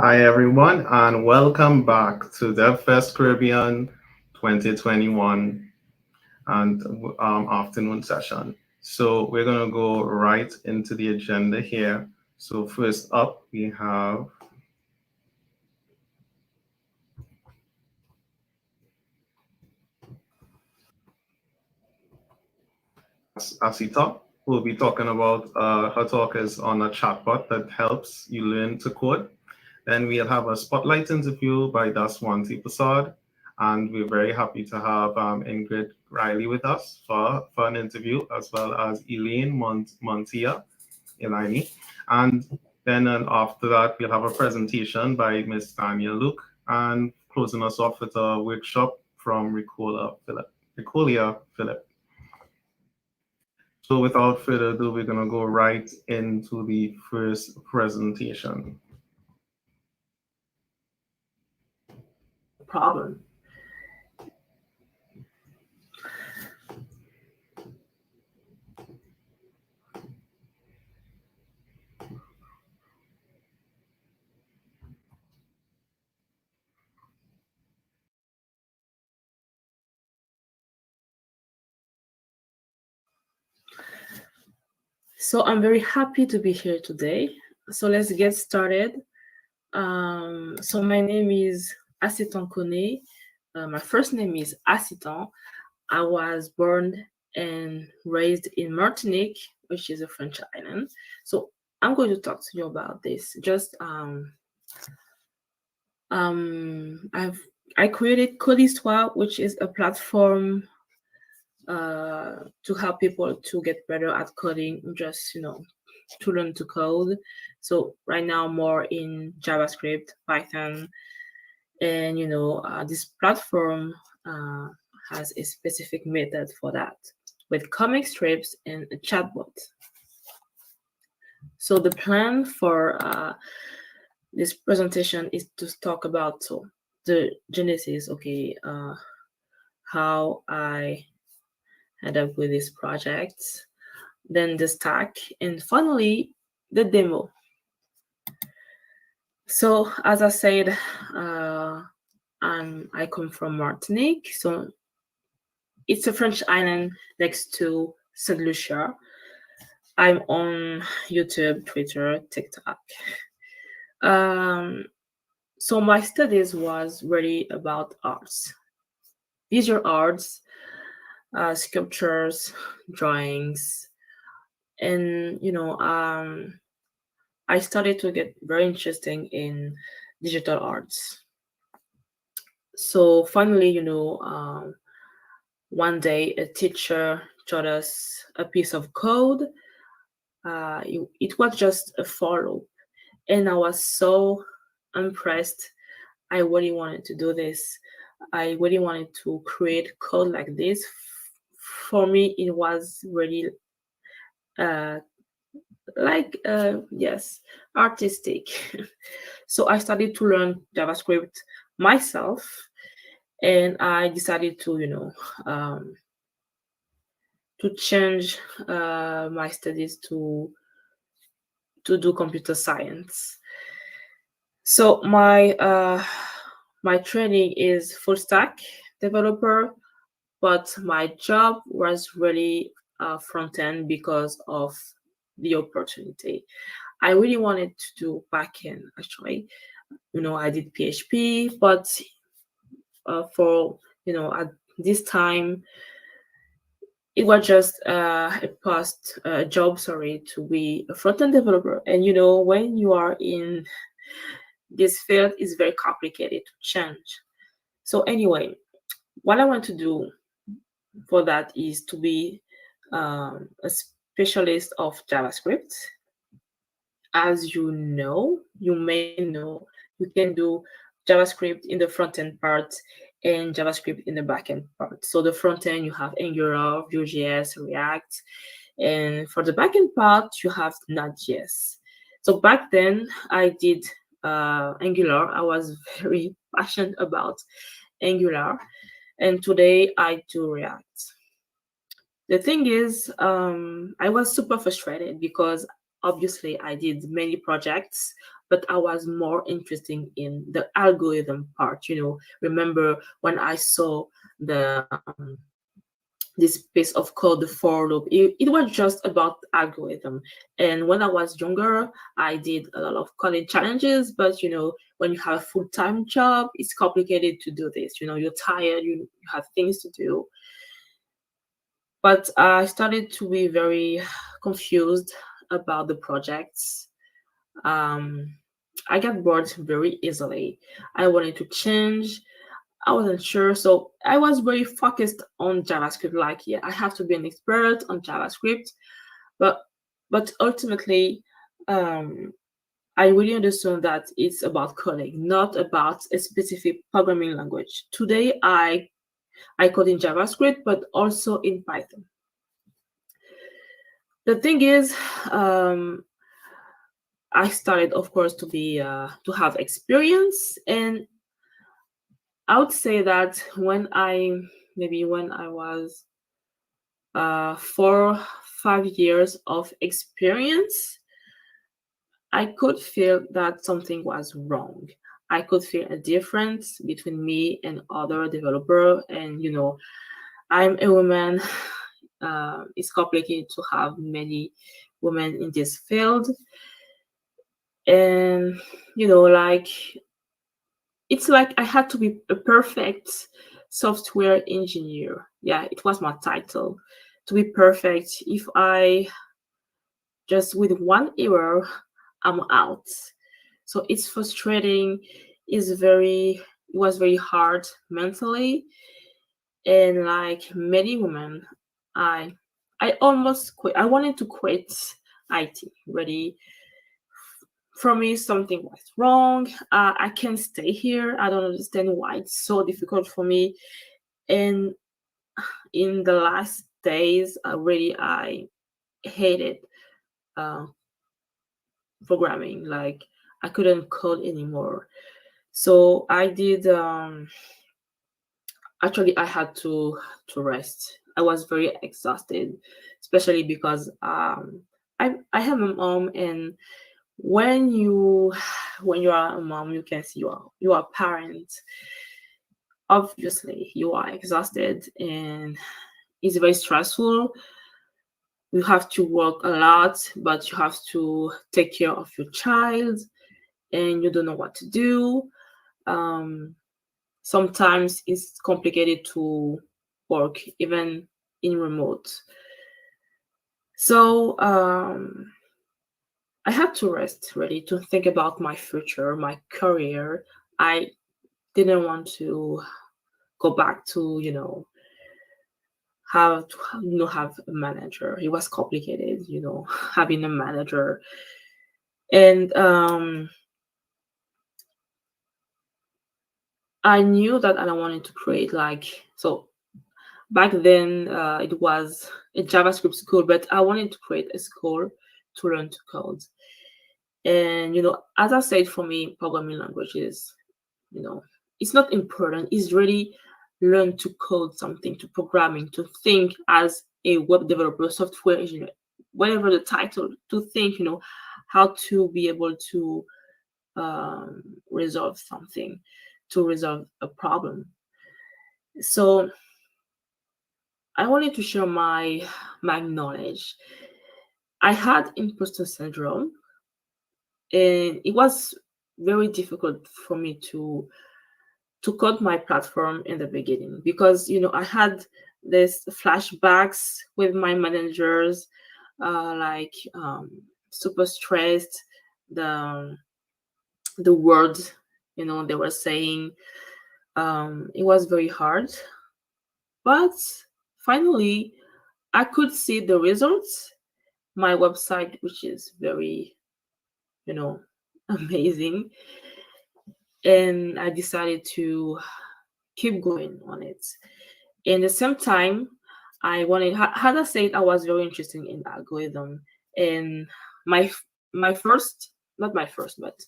Hi, everyone, and welcome back to DevFest Caribbean 2021 and afternoon session. So we're going to go right into the agenda here. So first up, we have Asita, who will be talking about her talk is on a chatbot that helps you learn to code. Then we'll have a spotlight interview by Daswanti Prasad, and we're very happy to have Ingrid Riley with us for an interview, as well as Elaine Montia, Elaine. And then after that, we'll have a presentation by Miss Tanya Luke, and closing us off with a workshop from Ricolia Philip. So without further ado, we're going to go right into the first presentation. Problem. So I'm very happy to be here today. So let's get started. So my name is Asitan Kone. My first name is Asitan. I was born and raised in Martinique, which is a French island. So I'm going to talk to you about this. I created Code Histoire, which is a platform to help people to get better at coding, just to learn to code. So right now more in JavaScript, Python, and this platform has a specific method for that with comic strips and a chatbot. So the plan for this presentation is to talk about the genesis, how I end up with this project, then the stack, and finally the demo. So as I said, I come from Martinique, so it's a French island next to Saint Lucia. I'm on YouTube, Twitter, TikTok. So my studies was really about arts, visual arts, sculptures, drawings, and I started to get very interesting in digital arts. So finally, one day a teacher taught us a piece of code. It was just a for loop, and I was so impressed. I really wanted to do this. I really wanted to create code like this. For me, it was really yes, artistic. So I started to learn JavaScript myself, and I decided to to change my studies to do computer science. So my training is full stack developer, but my job was really front end because of the opportunity. I really wanted to do backend actually. I did PHP, but for at this time it was just a past job, to be a front end developer. And when you are in this field, it's very complicated to change. So anyway, what I want to do for that is to be a specialist of JavaScript. As you may know, you can do JavaScript in the front end part and JavaScript in the backend part. So the front end, you have Angular, Vue.js, React, and for the backend part, you have Node.js. So back then, I did Angular. I was very passionate about Angular, and today I do React. The thing is, I was super frustrated because obviously I did many projects, but I was more interested in the algorithm part. Remember when I saw the this piece of code, the for loop, it was just about algorithm. And when I was younger, I did a lot of coding challenges, but when you have a full-time job, it's complicated to do this. You're tired, you have things to do. But I started to be very confused about the projects. I got bored very easily. I wanted to change. I wasn't sure. So I was very focused on JavaScript. Like, yeah, I have to be an expert on JavaScript. But ultimately, I really understood that it's about coding, not about a specific programming language. Today, I code in JavaScript, but also in Python. The thing is, I started, of course, to have experience, and I would say that when I was 4-5 years of experience, I could feel that something was wrong. I could feel a difference between me and other developer, and I'm a woman. It's complicated to have many women in this field, and like, it's like I had to be a perfect software engineer. Yeah, it was my title, to be perfect. If I just with one error, I'm out. So it's frustrating. It was very hard mentally, and like many women, I almost quit. I wanted to quit IT. Ready. For me, something was wrong. I can't stay here. I don't understand why it's so difficult for me. And in the last days, I hated programming. Like, I couldn't code anymore. So I did. Actually, I had to rest. I was very exhausted, especially because I have a mom, and when you are a mom, you can see you are a parent. Obviously, you are exhausted, and it's very stressful. You have to work a lot, but you have to take care of your child, and you don't know what to do. Sometimes it's complicated to work even in remote. So I had to rest, really, to think about my future, my career. I didn't want to go back to have a manager. It was complicated, having a manager. And I knew that I wanted to create, so back then it was a JavaScript school, but I wanted to create a school to learn to code. And as I said, for me, programming languages, it's not important. It's really learn to code something, to programming, to think as a web developer, software engineer, whatever the title, to think, how to be able to resolve something, to resolve a problem. So I wanted to share my knowledge. I had imposter syndrome, and it was very difficult for me to code my platform in the beginning, because I had this flashbacks with my managers, super stressed. The words they were saying, it was very hard, but finally I could see the results. My website, which is very amazing, and I decided to keep going on it. In the same time, I wanted, how I said, I was very interested in algorithm. And my first, not my first, but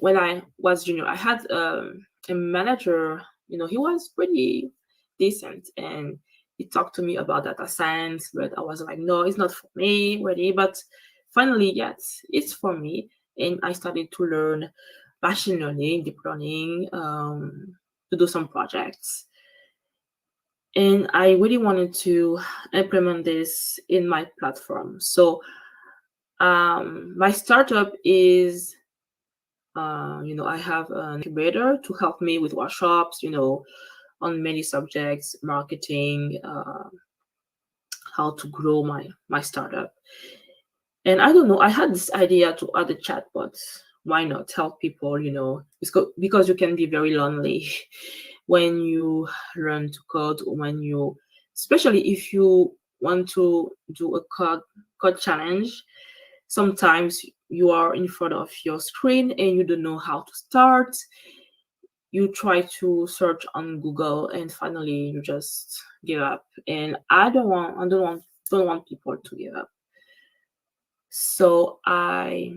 when I was junior, I had a manager. He was pretty decent, and he talked to me about data science, but I was like, no, it's not for me, really. But finally, yes, it's for me. And I started to learn machine learning, deep learning, to do some projects. And I really wanted to implement this in my platform. So my startup is, I have an incubator to help me with workshops, on many subjects, marketing, how to grow my startup. And I don't know, I had this idea to add a chatbot. Why not help people, because you can be very lonely when you learn to code, or especially if you want to do a code challenge. Sometimes you are in front of your screen and you don't know how to start. You try to search on Google and finally you just give up. And I don't want people to give up. So I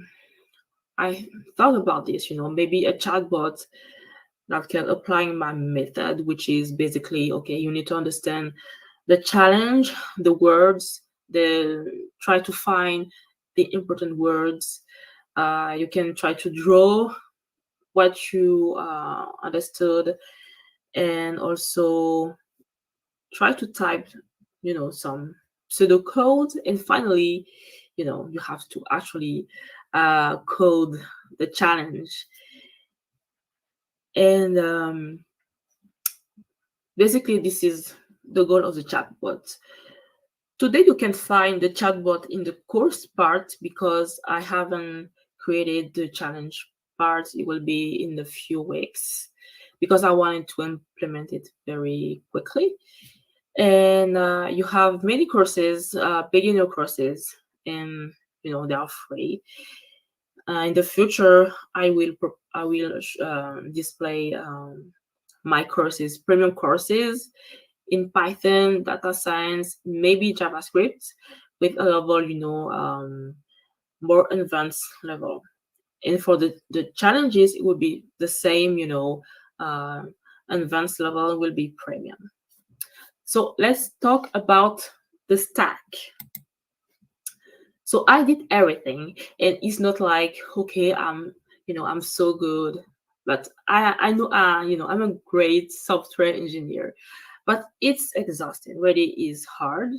thought about this, maybe a chatbot that can apply my method, which is basically, okay, you need to understand the challenge, the words, try to find the important words. You can try to draw what you understood, and also try to type, some pseudocode. And finally, you have to actually code the challenge. And basically, this is the goal of the chatbot. Today, you can find the chatbot in the course part because I haven't created the challenge part. It will be in a few weeks because I wanted to implement it very quickly. And you have many courses, beginner courses, and they are free. In the future, I will display my courses, premium courses in Python, data science, maybe JavaScript, with a level, more advanced level. And for the challenges, it will be the same, advanced level will be premium. So let's talk about the stack. So I did everything, and it's not like, okay, I'm so good, but I know, I'm a great software engineer, but it's exhausting. Really is hard.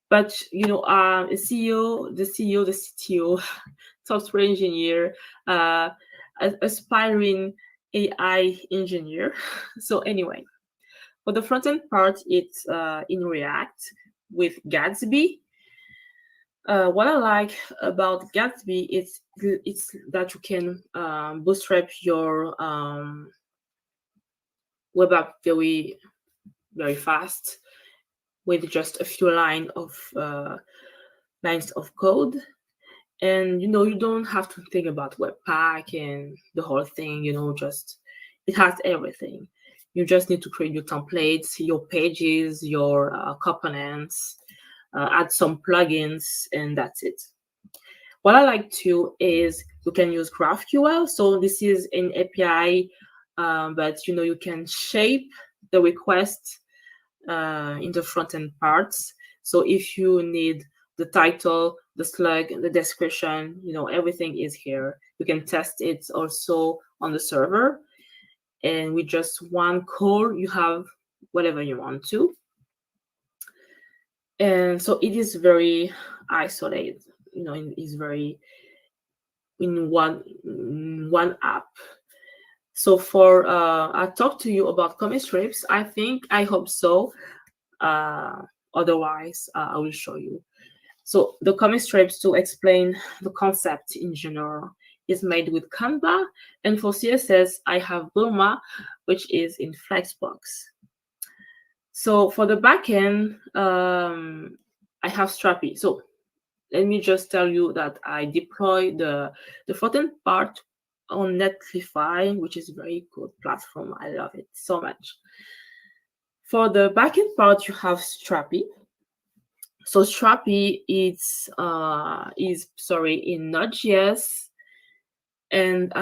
But a CEO, the CTO, software engineer, aspiring AI engineer. So anyway, for the front end part, it's in React with Gatsby. What I like about Gatsby is it's that you can bootstrap your web app very, very fast with just a few lines of code. And you don't have to think about Webpack and the whole thing. Just it has everything. You just need to create your templates, your pages, your components, add some plugins, and that's it. What I like too is you can use GraphQL. So this is an API, but you can shape the request in the front end parts. So if you need the title, the slug, the description, everything is here. You can test it also on the server. And with just one call, you have whatever you want to. And so it is very isolated, it's very in one app. So I talked to you about comic strips. I hope so. Otherwise, I will show you. So the comic strips, to explain the concept in general, is made with Canva. And for CSS, I have Bulma, which is in Flexbox. So for the backend, I have Strapi. So let me just tell you that I deploy the front-end part on Netlify, which is a very good platform. I love it so much. For the backend part, you have Strapi. So Strapi is in Node.js, and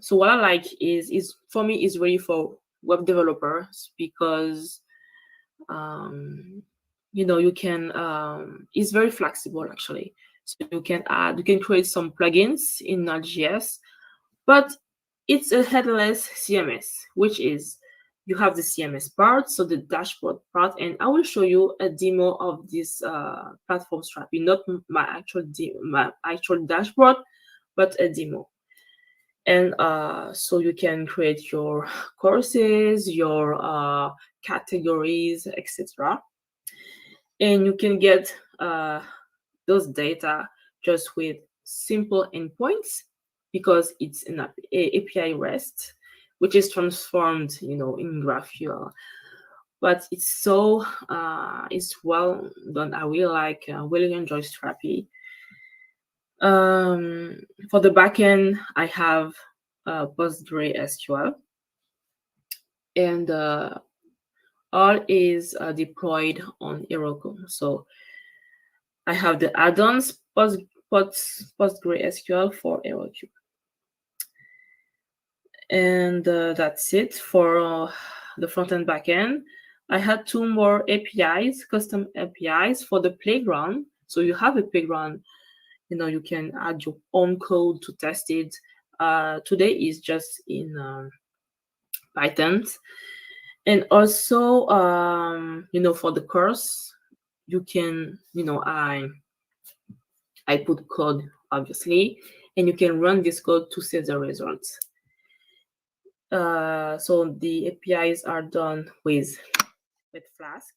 so what I like is for me is really for web developers because you can, it's very flexible actually. So you can create some plugins in Node.js, but it's a headless CMS, which is you have the CMS part, so the dashboard part, and I will show you a demo of this platform Strapi, not my actual dashboard, but a demo. And so you can create your courses, your categories, etc. And you can get those data just with simple endpoints, because it's an API REST, which is transformed, in GraphQL. But it's so it's well done. I really enjoy Strapi. For the backend, I have PostgreSQL, and all is deployed on Heroku. So I have the add-ons PostgreSQL for Heroku. And that's it for the front-end backend. I had 2 more APIs, custom APIs for the playground. So you have a playground, you can add your own code to test it. Today is just in Python. And also, for the course, you can, I put code, obviously, and you can run this code to see the results. So the APIs are done with Flask.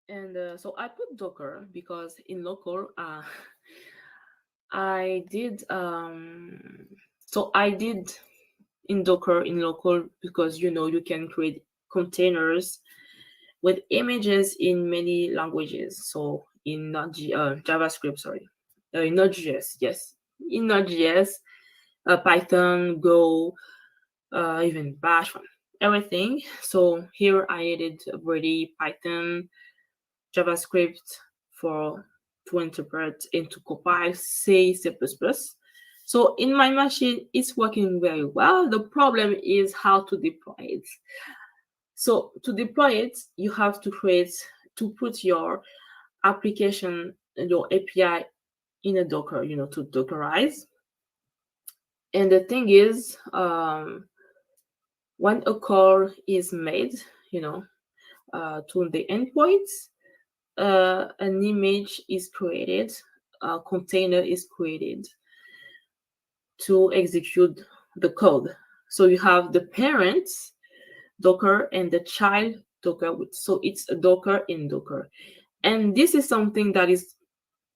And so I put Docker because in local, I did in Docker in local, because you can create containers with images in many languages. So in JavaScript, sorry, in Node.js, yes, in Node.js, Python, Go, even Bash, everything. So here I added already Python, JavaScript to interpret and to compile C++. So in my machine, it's working very well. The problem is how to deploy it. So to deploy it, you have to put your application, your API in a Docker, to Dockerize. And the thing is, when a call is made, to the endpoints, an image is created, a container is created to execute the code. So you have the parent Docker and the child Docker. So it's a Docker in Docker. And this is something that is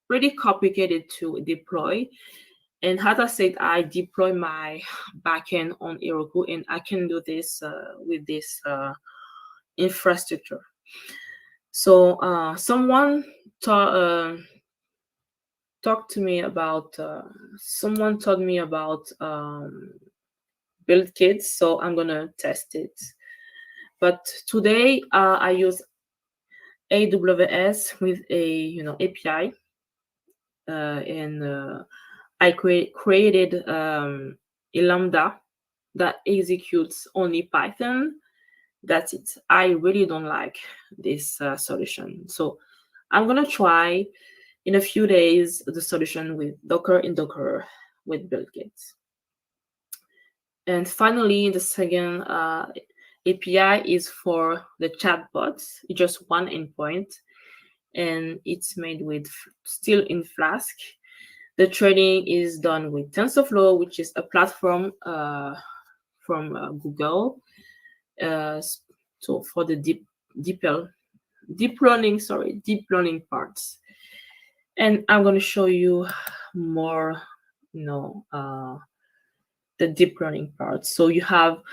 pretty complicated to deploy. And as I said, I deploy my backend on Heroku, and I can do this with this infrastructure. So someone talked to me about, someone told me about build kits, so I'm gonna test it. But today I use AWS with a API, and I created a Lambda that executes only Python. That's it. I really don't like this solution. So I'm going to try in a few days the solution with Docker in Docker with BuildKit. And finally, the second API is for the chatbot. It's just one endpoint, and it's made with still in Flask. The training is done with TensorFlow, which is a platform from Google. So for the deep learning parts. And I'm going to show you more, the deep learning parts. So you have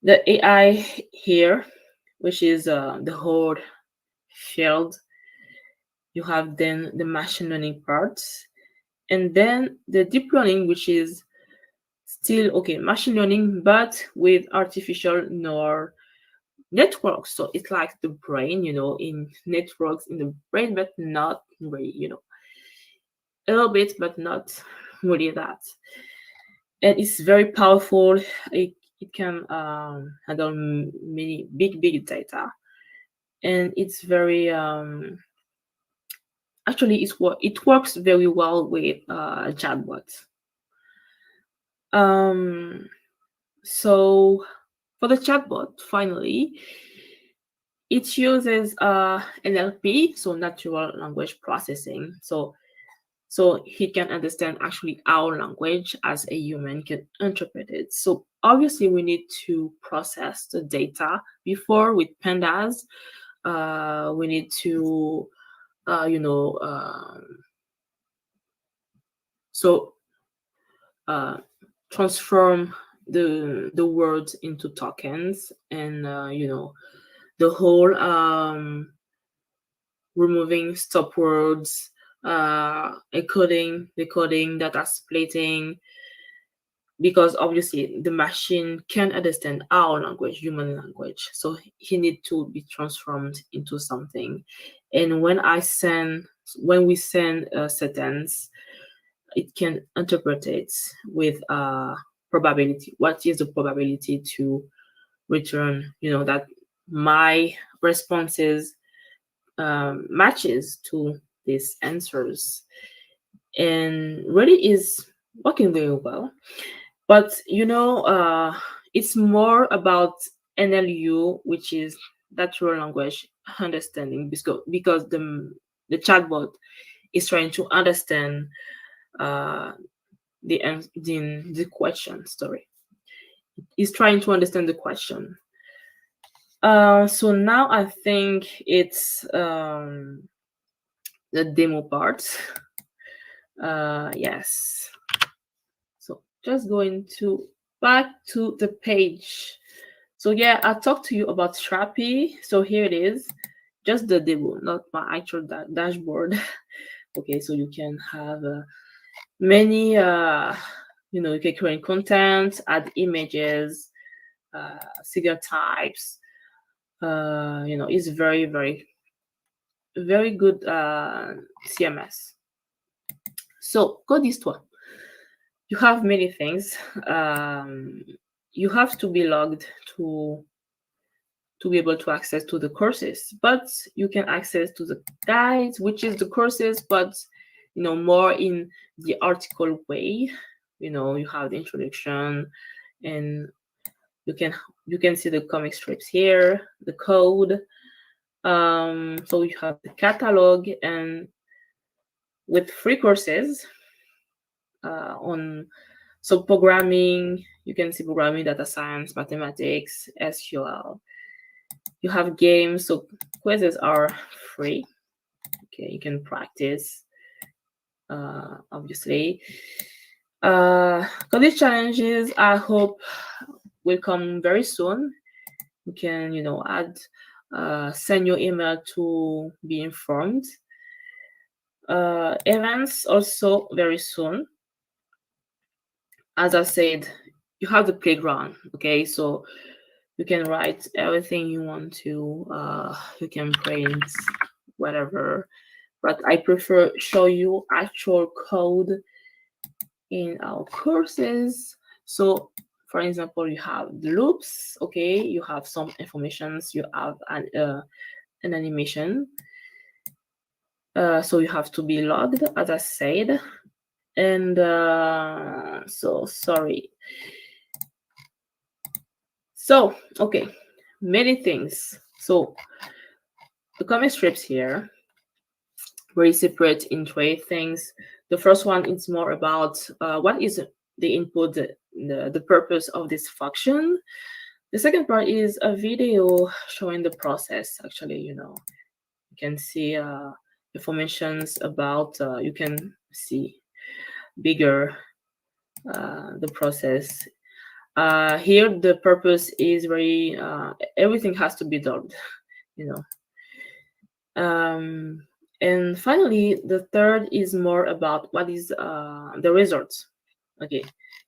the AI here, which is the whole field. You have then the machine learning parts, and then the deep learning, which is still machine learning, but with artificial neural networks. So it's like the brain, in networks in the brain, but not really, a little bit, but not really that. And it's very powerful. It can handle many big data. and it's very actually it works very well with chatbots. So for the chatbot, finally, it uses NLP, so natural language processing. So he can understand actually our language as a human can interpret it. So obviously we need to process the data before with pandas. We need to transform the words into tokens, and the whole removing stop words, encoding, decoding, data splitting, because obviously the machine can understand our language, human language. So he need to be transformed into something. And when we send a sentence, it can interpret it with probability. What is the probability to return, that my responses matches to these answers, and really is working very well. But it's more about NLU, which is natural language understanding, because the chatbot is trying to understand the question. Sorry, is trying to understand the question. So now I think it's the demo part. Yes. So just going back to the page. So yeah, I talked to you about Strapi. So here it is, just the demo, not my actual dashboard. Okay, so you can have many, you can create content, add images, figure types. It's very, very, very good CMS. So go this one. You have many things. You have to be logged to be able to access to the courses, but you can access to the guides, which is the courses, but more in the article way. You have the introduction, and you can see the comic strips here, the code. So you have the catalog, and with free courses so programming, you can see programming, data science, mathematics, SQL. You have games, so quizzes are free. Okay, you can practice, obviously. These challenges, I hope, will come very soon. You can, send your email to be informed. Events also very soon. As I said, you have the playground. Okay, so you can write everything you want to. You can print whatever, but I prefer show you actual code in our courses. So for example, you have the loops. Okay, you have some informations, you have an animation, so you have to be logged, as I said. And so sorry. So okay, many things. So the comic strips here very separate in 3 things. The first one is more about what is the input, the purpose of this function. The second part is a video showing the process. Actually, you can see informations about, you can see bigger the process. Here, the purpose is very, everything has to be dubbed, And finally, the third is more about what is the results. Okay,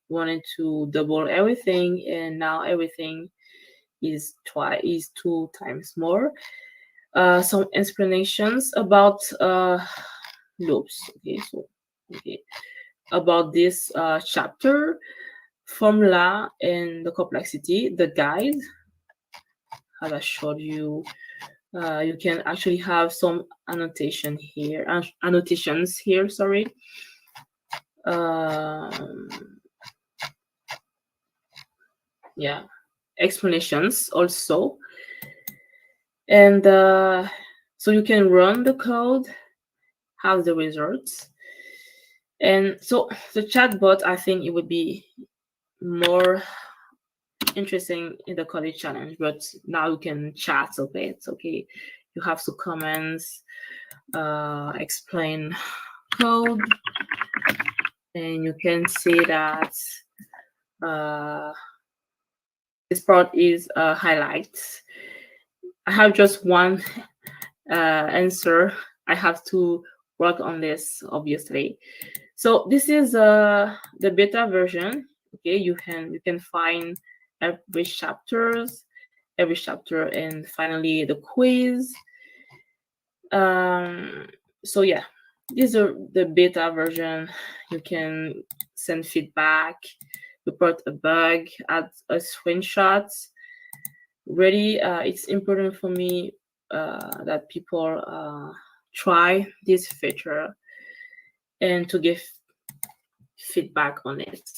we wanted to double everything, and now everything is 2 times more. Some explanations about loops. Okay, about this chapter, formula and the complexity, the guide, as I showed you You can actually have some annotations here, sorry. Yeah, explanations also. And so you can run the code, have the results. And so the chatbot, I think it would be more interesting in the coding challenge, but now you can chat a bit. Okay, you have some comments, explain code, and you can see that this part is highlights. I have just one answer. I have to work on this, obviously. So this is the beta version. Okay, you can find every chapter, and finally the quiz. So yeah, these are the beta version. You can send feedback, report a bug, add a screenshot. Really, it's important for me that people try this feature and to give feedback on it.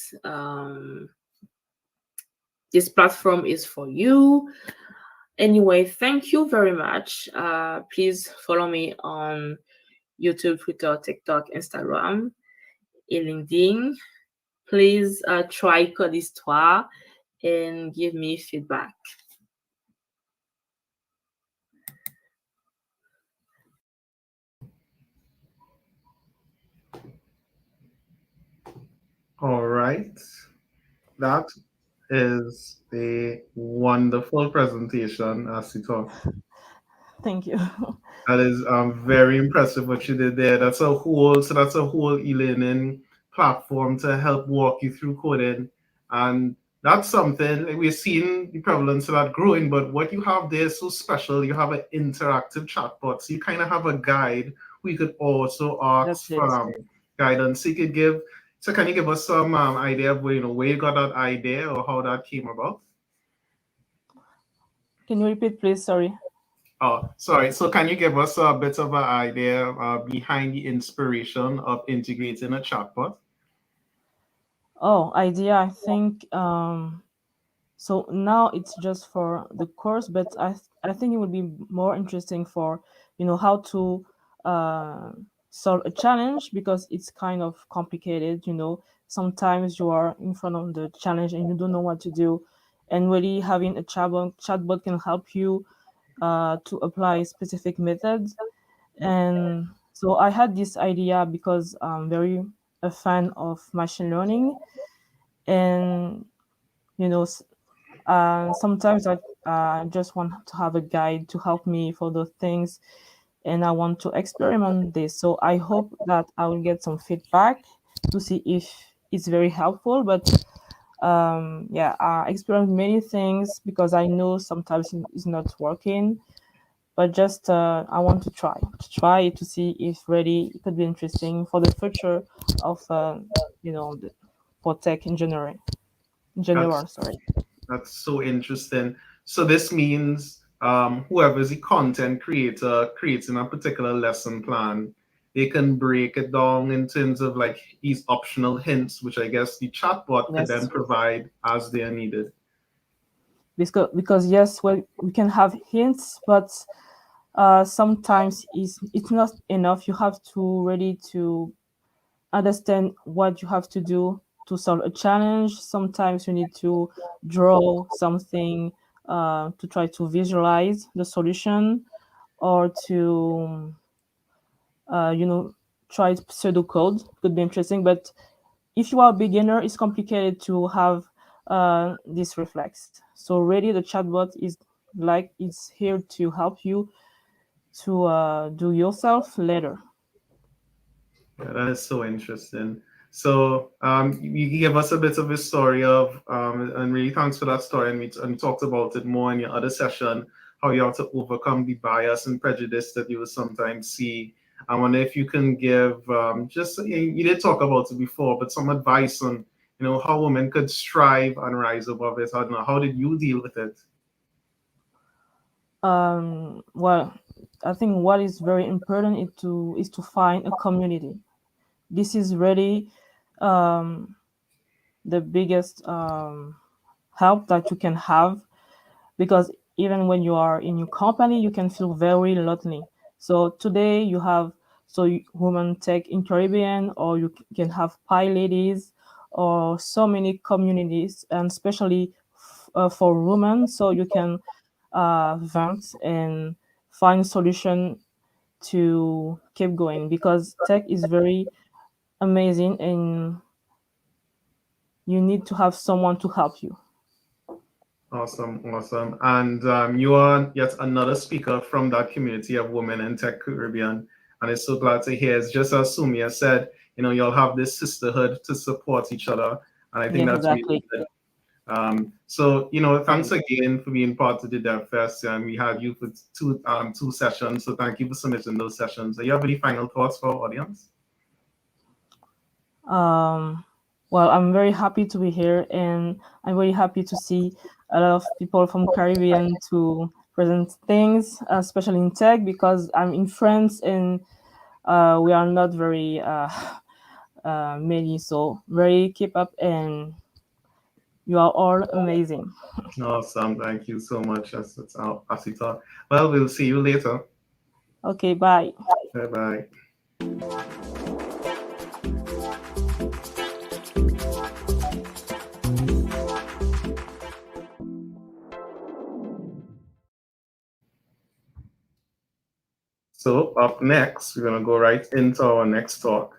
This platform is for you. Anyway, thank you very much. Please follow me on YouTube, Twitter, TikTok, Instagram, et LinkedIn. Please try Code Histoire and give me feedback. All right. That is a wonderful presentation, Asita. Thank you. That is very impressive what you did there. That's a whole e-learning platform to help walk you through coding. And that's something like, we're seeing the prevalence of that growing, but what you have there is so special. You have an interactive chatbot. So you kind of have a guide who you could also ask That's it. for guidance. So can you give us some idea of where you got that idea or how that came about? Can you repeat, please? Sorry. Oh, sorry. So can you give us a bit of an idea behind the inspiration of integrating a chatbot? Oh, idea. I think so now it's just for the course, but I think it would be more interesting for how to uh, solve a challenge because it's kind of complicated. Sometimes you are in front of the challenge and you don't know what to do, and really having a chatbot can help you to apply specific methods. And so I had this idea because I'm very a fan of machine learning, and you know s- sometimes I just want to have a guide to help me for those things, and I want to experiment this. So I hope that I will get some feedback to see if it's very helpful. But yeah, I experiment many things because I know sometimes it's not working. But just I want to try it to see if really it could be interesting for the future of for tech in general. In That's general, sorry. that's so interesting. So this means whoever is the content creator creating a particular lesson plan, they can break it down in terms of like these optional hints, which I guess the chatbot could then Yes, provide as they are needed. because yes, well, we can have hints, but sometimes it's not enough. You have to ready to understand what you have to do to solve a challenge. Sometimes you need to draw something to try to visualize the solution, or to you know try pseudocode. Could be interesting, but if you are a beginner, it's complicated to have this reflex. So really, the chatbot is like it's here to help you to do yourself later. Yeah, that is so interesting. So you gave us a bit of a story of, and really thanks for that story. And we talked about it more in your other session, how you have to overcome the bias and prejudice that you will sometimes see. I wonder if you can give just, you did talk about it before, but some advice on, how women could strive and rise above it. I don't know, how did you deal with it? Well, I think what is very important is to find a community. This is really um, the biggest help that you can have, because even when you are in your company, you can feel very lonely. So today you have women tech in Caribbean, or you can have Pi Ladies, or so many communities, and especially for women, so you can vent and find solution to keep going, because tech is very amazing and you need to have someone to help you. Awesome, awesome. And you are yet another speaker from that community of women in Tech Caribbean. And it's so glad to hear. It's just as Sumia said, you'll have this sisterhood to support each other. And I think Yeah, that's really exactly. good. So, thanks again for being part of the DevFest. And we had you for two sessions. So thank you for submitting those sessions. Do you have any final thoughts for our audience? Um, well, I'm very happy to be here, and I'm very happy to see a lot of people from Caribbean to present things, especially in tech, because I'm in France and we are not very many. So very keep up, and you are all amazing. Awesome. Thank you so much, Asita. Well, we'll see you later. Okay, bye. Bye bye. So up next, we're going to go right into our next talk.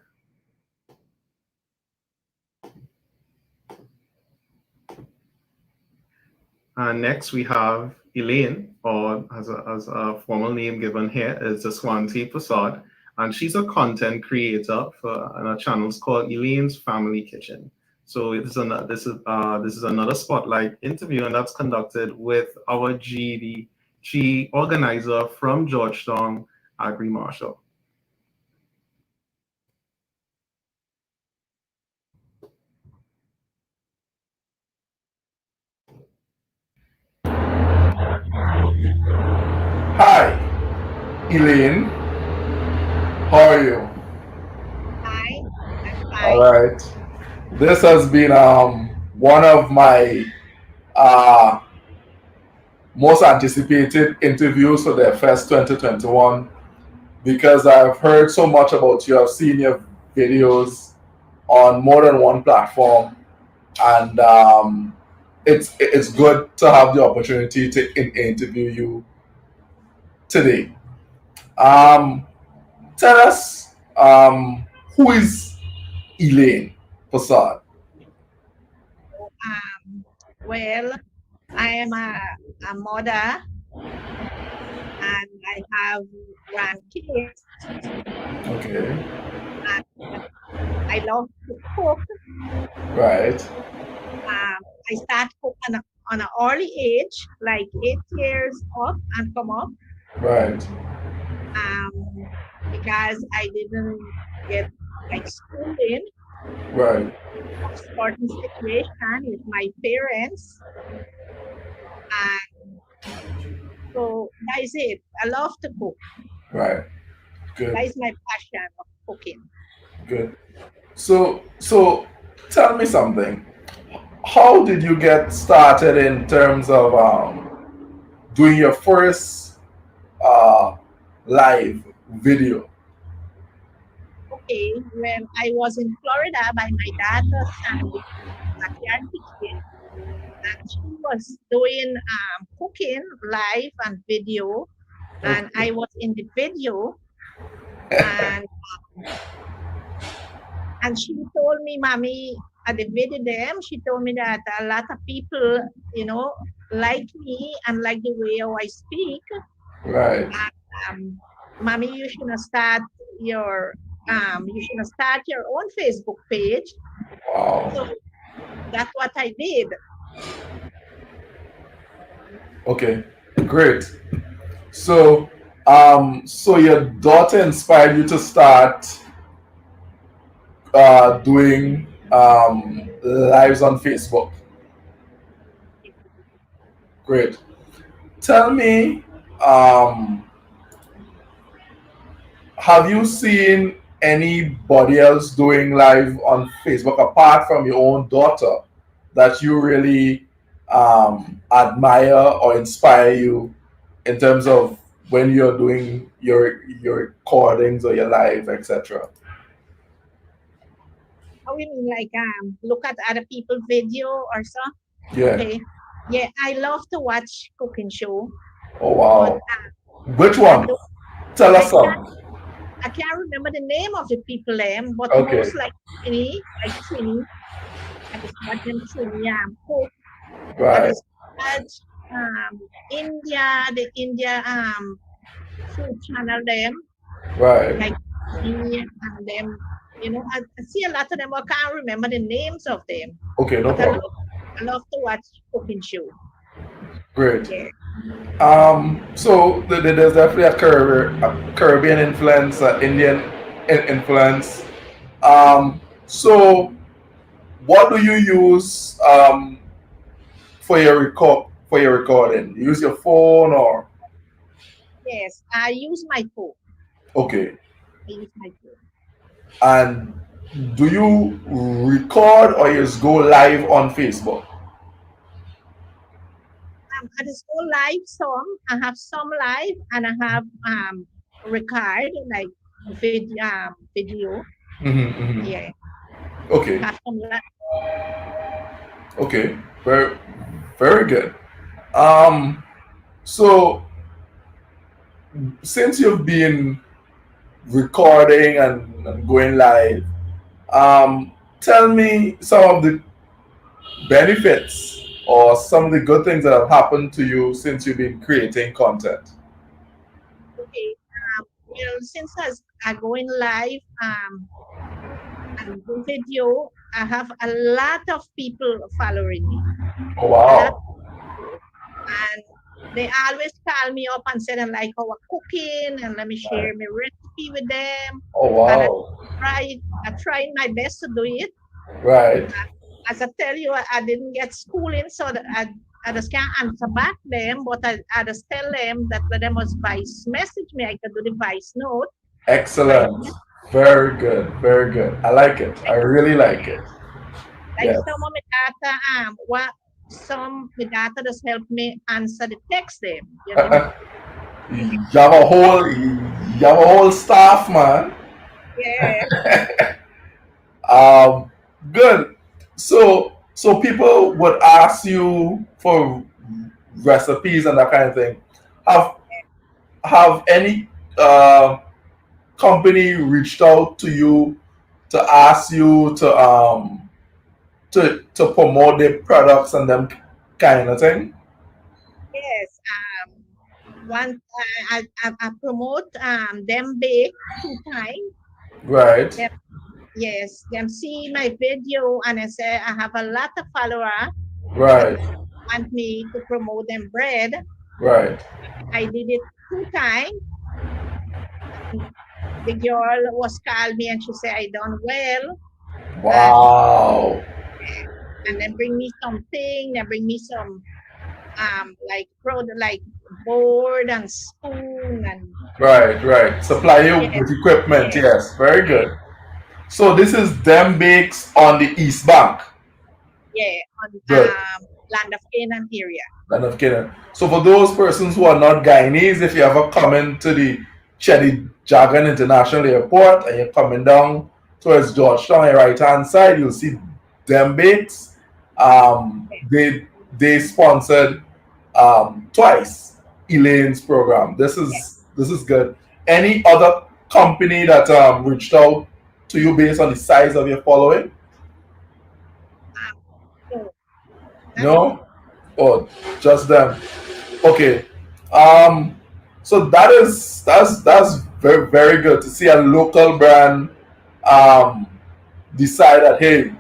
And next we have Elaine, or as a formal name given here is Elaine Prasad, and she's a content creator on a channel called Elaine's Family Kitchen. So this is another spotlight interview, and that's conducted with our GDG organizer from Georgetown, Agri Marshall. Hi, Elaine. How are you? Hi, I'm All fine. right. This has been one of my uh, most anticipated interviews for the first 2021 because I've heard so much about you. I've seen your videos on more than one platform, and it's good to have the opportunity to interview you today. Um, Tell us, who is Elaine Prasad? Well, I am a mother and I have grandkids. Okay, And I love to cook. right, I start cook on an early age, like 8 years up and come up, right, um, because I didn't get like schooling right, of certain situation with my parents. And so that is it. I love to cook. right. That Good, is my passion of cooking. good. So tell me something. How did you get started in terms of doing your first uh, live video? Okay, when I was in Florida by my daughter's backyard kitchen, and she was doing cooking live and video, and Okay, I was in the video, and she told me, "Mommy," at the video them, she told me that a lot of people, like me and like the way how I speak. right. Mommy, your you should start your own Facebook page. So Wow. that's what I did. Okay, great. So, so your daughter inspired you to start doing lives on Facebook. Great. Tell me, um, have you seen anybody else doing live on Facebook apart from your own daughter that you really admire or inspire you in terms of when you're doing your recordings or your live, etc.? How you mean, like look at other people video or so? Yeah. Okay. Yeah, I love to watch cooking show, Oh but wow. Which I one? don't. Tell I us can't. some. I can't remember the name of the people name, but Okay. most like Trini. I just watch them Trini cook. I Right. just watch India, the India food channel them, Right. like me and them. You know, I see a lot of them. I can't remember the names of them, Okay, no but problem. I love to watch cooking show. Great. Yeah. So there's definitely a Caribbean influence, Indian influence. So what do you use for your recording? You use your phone or Yes, I use my phone. okay? I use my phone. And do you record or you just go live on Facebook? I just go live some. I have some live, and I have record like video. Mm-hmm. Yeah, Okay. I have some Okay. Very very good. So since you've been recording and going live, tell me some of the benefits or some of the good things that have happened to you since you've been creating content. Okay. Well, since I going live and do video, I have a lot of people following me. Oh, A lot of wow. people, and they always call me up and say them like how I'm cooking, and let me Right. share my recipe with them. Oh, And wow. I tried my best to do it. Right. As I tell you, I didn't get schooling, so that I just can't answer back them, but I just tell them that when they must voice message me, I can do the voice note. Excellent. Very good. Very good. I like it. I really like it. Like Yes. some of my data, my data just help me answer the text them, you know. You have a whole staff, man. Yeah. Good. So people would ask you for recipes and that kind of thing. Have any company reached out to you to ask you to promote their products and them kind of thing? Yes. One I promote them bake 2 times. Right. Them, yes, them see my video and I say I have a lot of followers Right. want me to promote them bread. Right. I did it 2 times. The girl was called me and she said I done well. Wow. And then bring me something. Then bring me some like board and spoon and Right. Supply you yes, with equipment. yes, Yes. Very yes, good. So this is them bakes on the East Bank. yeah, on Good. Land of Canaan area. Land of Canaan. So for those persons who are not Guyanese, if you ever come into the Chedi Jagan International Airport and you're coming down towards Georgetown, your right hand side, you'll see them bakes. They sponsored twice Elaine's program. This is good. Any other company that reached out to you based on the size of your following? So No? Oh, just them. Okay. So that's very very good to see a local brand um decide that hey,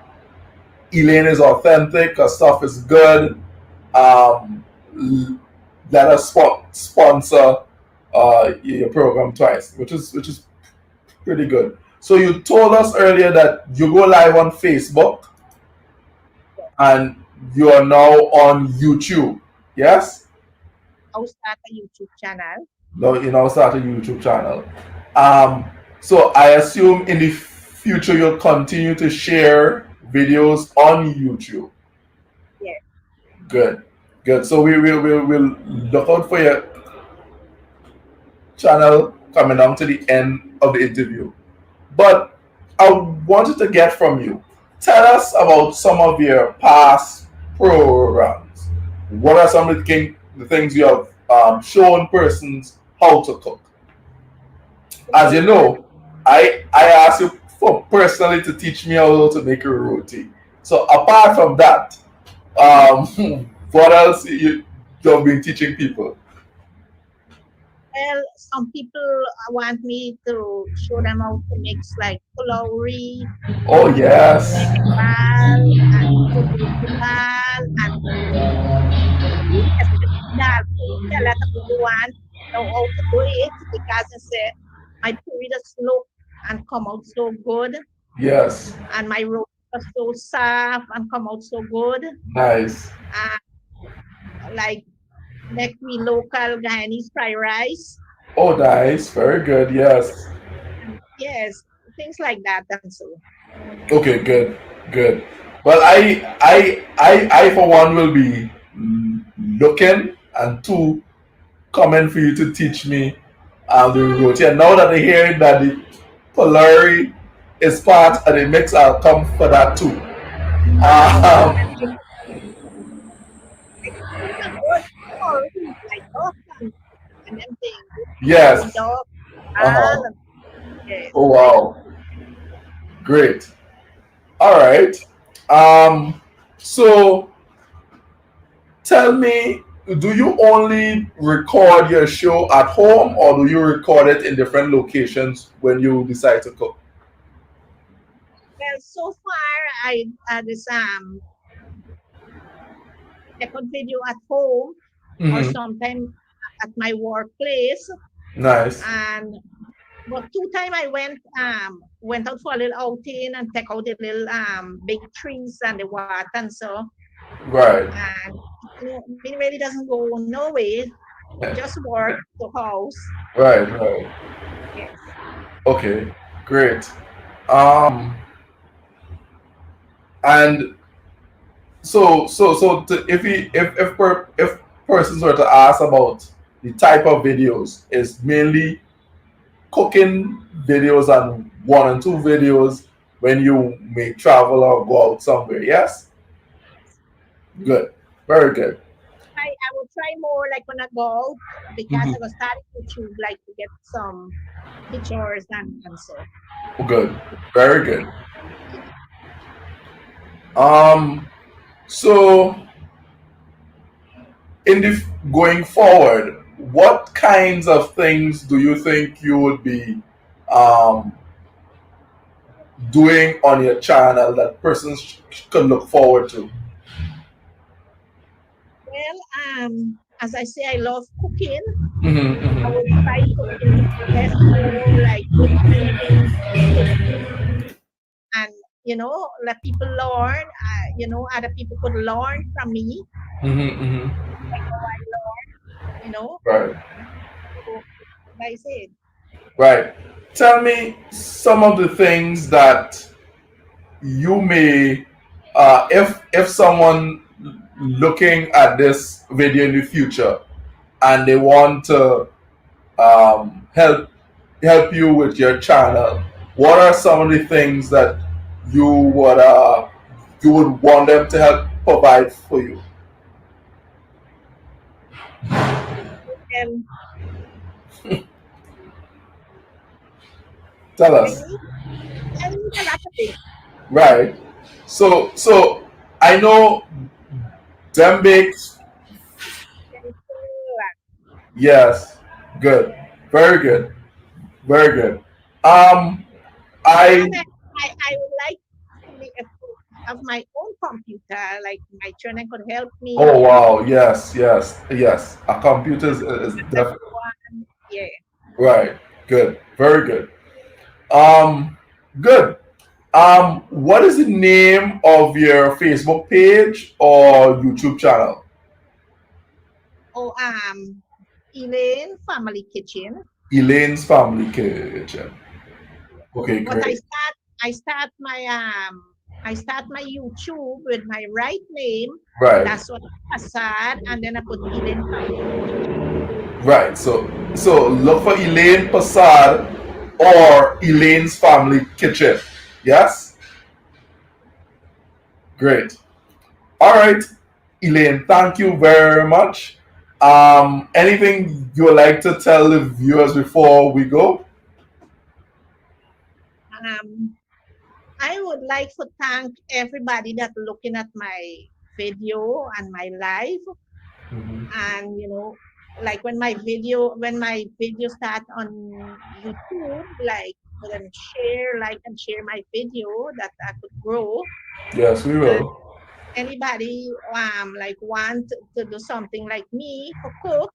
Elaine is authentic, her stuff is good. Um, let us sponsor your program twice, which is pretty good. So you told us earlier that you go live on Facebook and you are now on YouTube. Yes? I'll start a YouTube channel. No, you know, start a YouTube channel. So I assume in the future you'll continue to share videos on YouTube. Yeah. Good, good. So we'll look out for your channel coming down to the end of the interview. But I wanted to get from you. Tell us about some of your past programs. What are some of the things you have shown persons how to cook? As you know, I asked you for personally to teach me how to make a roti. So apart from that, what else you've been teaching people? Well, some people want me to show them how to mix like pulaury, Oh yes, dal, and to dal, and yes, dal. A lot of people want to know how to do it because they say my puri does look and come out so good, yes, and my roti are so soft and come out so good. nice. Like make me local Guyanese fried rice. Oh nice, very good. Yes. Yes, things like that. And so Okay, good, good. Well, I for one will be looking, and two, coming for you to teach me the roti. And now that I hear that the Polari is part of the mix, I'll come for that too. things are good. Oh, like dog and everything. Yes. Dog, Uh-huh. and yes. Oh wow, great. All right. So tell me, do you only record your show at home, or do you record it in different locations when you decide to cook? Well, so far I had this record video at home or sometimes at my workplace. Nice. And but 2 times I went out for a little outing and take out the little big trees and the water and so. Right. And it really doesn't go nowhere. Just work the house. Right. Right. Yes. Okay. Great. And if persons were to ask about the type of videos, is mainly cooking videos and 1 and 2 videos when you may travel or go out somewhere. Yes. Good. Very good. I will try more like when I go out because I was starting YouTube like to get some pictures and so. Good. Very good. So in the going forward, what kinds of things do you think you would be doing on your channel that persons can look forward to? Well, as I say, I love cooking. Mm-hmm, I would try cooking less more like and let people learn. Other people could learn from me. Like how I learn. Right. So, like I said. Right. Tell me some of the things that you may, if someone looking at this video in the future and they want to help you with your channel, what are some of the things that you would want them to help provide for you? Tell us. I need a lot of things. Right. So I know them bakes. Yes. Good. Very good. Very good. I would like to make of my own computer, like my children could help me. Oh wow! Yes, yes, yes. A computer is definitely yeah. Right. Good. Very good. Good. What is the name of your Facebook page or YouTube channel? Elaine Family Kitchen. Elaine's Family Kitchen. Okay, But great. I start my YouTube with my right name. Right, That's what Prasad, and then I put Elaine Family Kitchen. right. So look for Elaine Prasad or Elaine's Family Kitchen. Yes? Great. All right, Elaine, thank you very much. Anything you would like to tell the viewers before we go? Um, I would like to thank everybody that looking at my video and my live. And like when my video start on YouTube, like for them like and share my video that I could grow. Yes, we And will. anybody like want to do something like me for cook,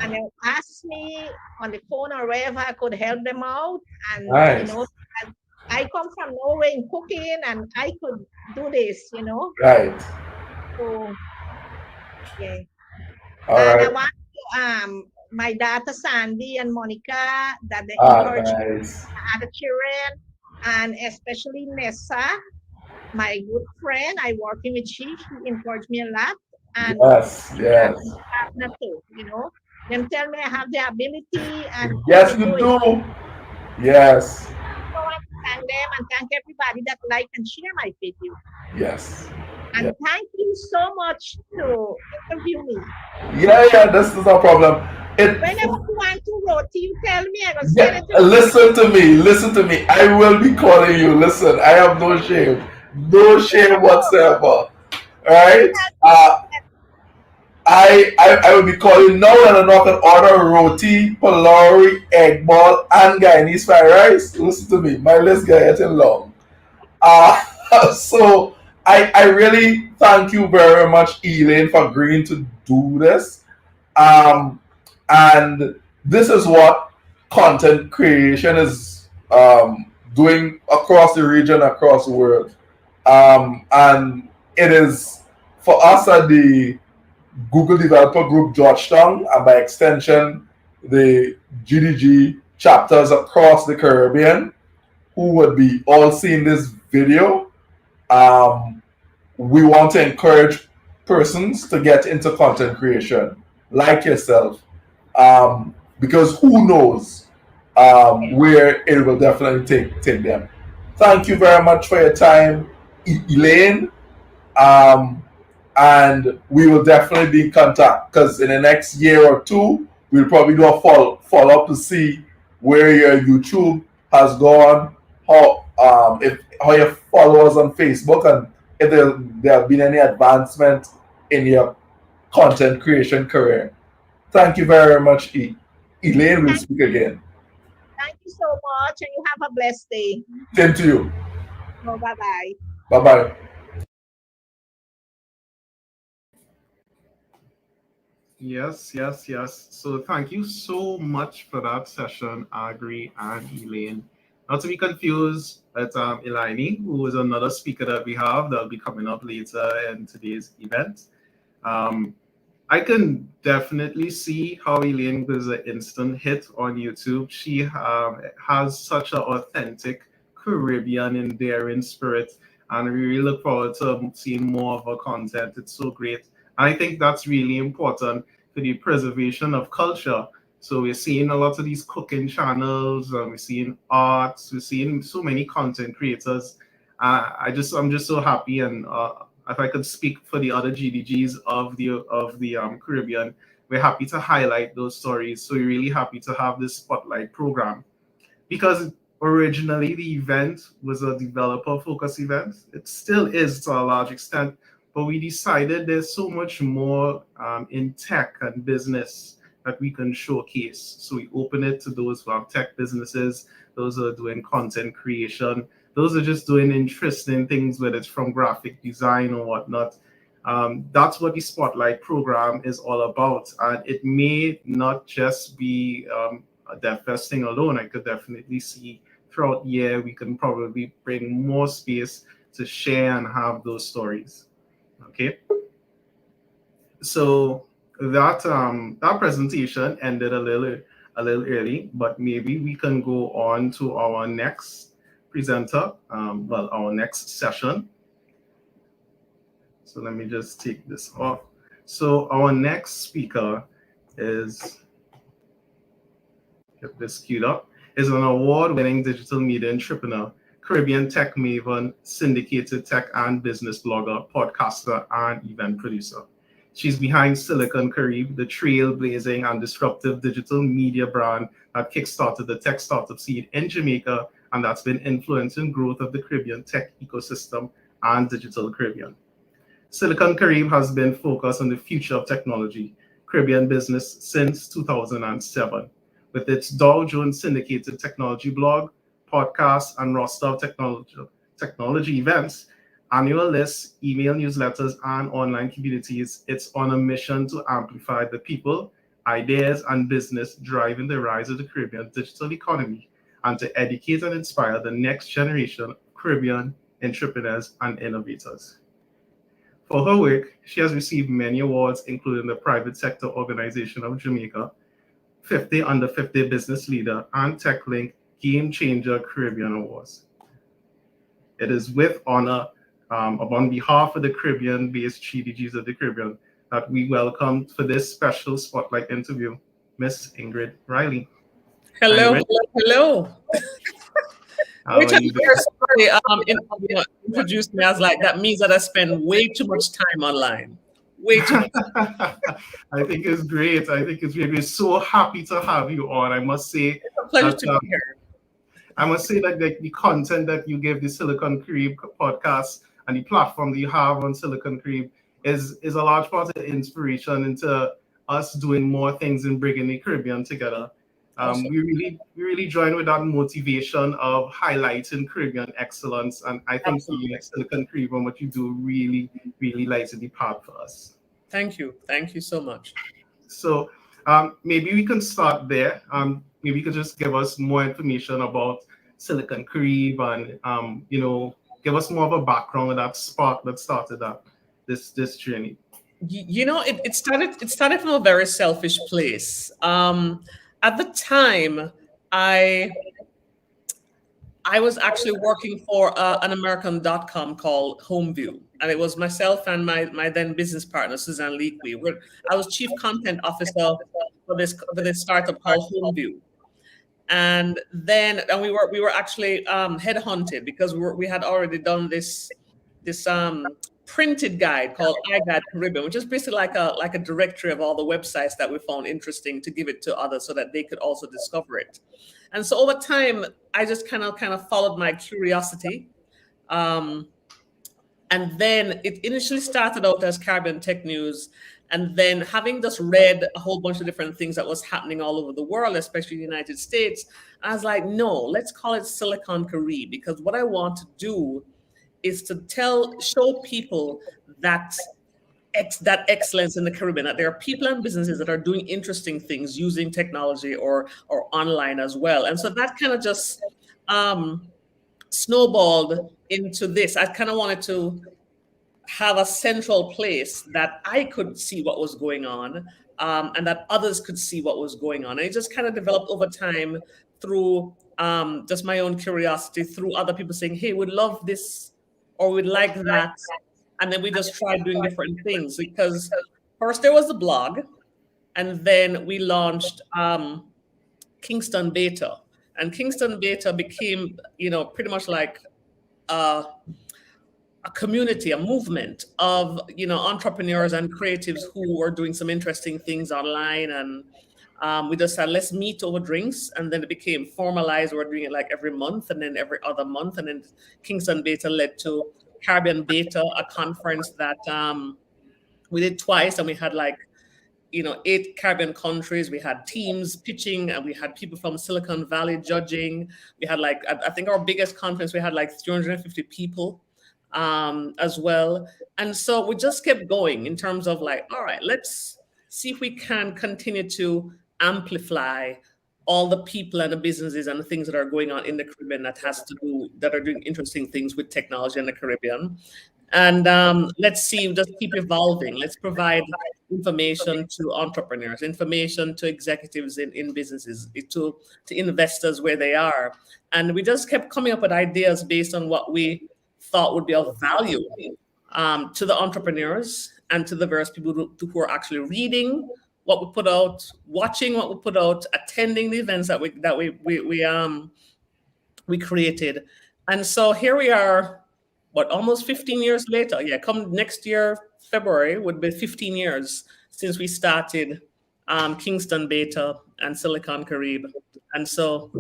and they ask me on the phone or wherever I could help them out. And Nice. I come from Norway in cooking, and I could do this. Right. So yeah. All And I right. want to, my daughter Sandy and Monica, that they Ah, encourage nice. other children, and especially Nessa, my good friend. I working with she encouraged me a lot, and Yes, yes. partner too. Them tell me I have the ability and Yes, could you do it. do. Yes, So I want to thank them and thank everybody that like and share my video. yes. And Yeah. thank you so much to interview me. Yeah, this is no problem. Whenever you want to roti, you tell me. I will send Yeah, it to you. listen to me. I will be calling you. Listen, I have no shame. No shame whatsoever. All right? I will be calling now and I'm not gonna order roti, palori, egg ball, and Guyanese fried rice. Listen to me, my list getting long. Uh, so I really thank you very much, Elaine, for agreeing to do this. And this is what content creation is doing across the region, across the world. And it is for us at the Google Developer Group Georgetown, and by extension, the GDG chapters across the Caribbean, who would be all seeing this video. We want to encourage persons to get into content creation, like yourself, because who knows where it will definitely take them. Thank you very much for your time, Elaine. And we will definitely be in contact because in the next year or two, we'll probably do a follow up to see where your YouTube has gone, how your followers on Facebook, and if there have been any advancement in your content creation career. Thank you very much, Elaine. We'll speak again. Thank you so much, and you have a blessed day. Same to you. Oh, bye-bye. Bye-bye. Yes, yes, yes. So thank you so much for that session, Agri and Elaine. Not to be confused with Elaine, who is another speaker that we have that'll be coming up later in today's event. I can definitely see how Elaine was an instant hit on YouTube. She has such an authentic Caribbean endearing spirit, and we really look forward to seeing more of her content. It's so great. I think that's really important for the preservation of culture. So we're seeing a lot of these cooking channels, we're seeing arts, we're seeing so many content creators. I'm just so happy, and if I could speak for the other GDGs of the Caribbean, we're happy to highlight those stories. So we're really happy to have this spotlight program, because originally the event was a developer focused event. It still is to a large extent, but we decided there's so much more in tech and business that we can showcase. So we open it to those who have tech businesses, those who are doing content creation, those are just doing interesting things, whether it's from graphic design or whatnot. That's what the Spotlight program is all about. And it may not just be a DevFest thing alone. I could definitely see throughout the year we can probably bring more space to share and have those stories. Okay. So that presentation ended a little early, but maybe we can go on to our next presenter. Our next session. So let me just take this off. So our next speaker is, get this queued up, is an award-winning digital media entrepreneur, Caribbean tech maven, syndicated tech and business blogger, podcaster, and event producer. She's behind Silicon Carib, the trailblazing and disruptive digital media brand that kickstarted the tech startup scene in Jamaica, and that's been influencing growth of the Caribbean tech ecosystem and digital Caribbean. Silicon Carib has been focused on the future of technology, Caribbean business since 2007. With its Dow Jones syndicated technology blog, podcasts, and roster of technology events, annual lists, email newsletters, and online communities, it's on a mission to amplify the people, ideas, and business driving the rise of the Caribbean digital economy, and to educate and inspire the next generation of Caribbean entrepreneurs and innovators. For her work, she has received many awards, including the Private Sector Organization of Jamaica, 50 Under 50 Business Leader, and TechLink Game Changer Caribbean Awards. It is with honor, on behalf of the Caribbean-based GDGs of the Caribbean, that we welcome for this special spotlight interview, Miss Ingrid Riley. Hello, Ingrid. hello. Which I'm very sorry, introduced me as like, that means that I spend way too much time online. Way too much. I think it's great. I think it's great. We're so happy to have you on. I must say, It's a pleasure to be here. I must say that the content that you give the Silicon Carib podcast and the platform that you have on Silicon Carib is a large part of the inspiration into us doing more things and bringing the Caribbean together. Awesome. We really join with that motivation of highlighting Caribbean excellence, and I think the Silicon Carib and what you do really lights the path for us. Thank you so much. So maybe we can start there. Maybe you could just give us more information about Silicon Carib and give us more of a background of that spark that started this journey. It started from a very selfish place. At the time, I was actually working for an American.com called HomeView, and it was myself and my then business partner Suzanne Leakley. I was chief content officer for this startup called HomeView, and we were actually headhunted because we had already done this printed guide called iGuide Caribbean, which is basically like a directory of all the websites that we found interesting to give it to others so that they could also discover it. And so over time, I just kind of followed my curiosity. And then it initially started out as Caribbean Tech News. And then having just read a whole bunch of different things that was happening all over the world, especially the United States, I was like, no, let's call it Silicon Carib, because what I want to do is to show people that excellence in the Caribbean, that there are people and businesses that are doing interesting things using technology or online as well. And so that kind of just snowballed into this. I kind of wanted to have a central place that I could see what was going on, and that others could see what was going on. And it just kind of developed over time through just my own curiosity, through other people saying, hey, we'd love this, or we'd like that. And then we just tried doing different things, because first there was the blog, and then we launched Kingston Beta. And Kingston Beta became, pretty much like a community, a movement of, entrepreneurs and creatives who were doing some interesting things online. And we just said, let's meet over drinks. And then it became formalized. We're doing it like every month and then every other month. And then Kingston Beta led to Caribbean Beta, a conference that we did twice. And we had 8 Caribbean countries. We had teams pitching, and we had people from Silicon Valley judging. We had I think our biggest conference, we had 350 people as well. And so we just kept going in terms of all right, let's see if we can continue to amplify all the people and the businesses and the things that are going on in the Caribbean that are doing interesting things with technology in the Caribbean. And let's see, just keep evolving. Let's provide information to entrepreneurs, information to executives in businesses, to investors where they are. And we just kept coming up with ideas based on what we thought would be of value to the entrepreneurs and to the various people who are actually reading what we put out, watching what we put out, attending the events that we created. And so here we are, what, almost 15 years later? Yeah, come next year, February, would be 15 years since we started Kingston Beta and Silicon Caribbean. And so,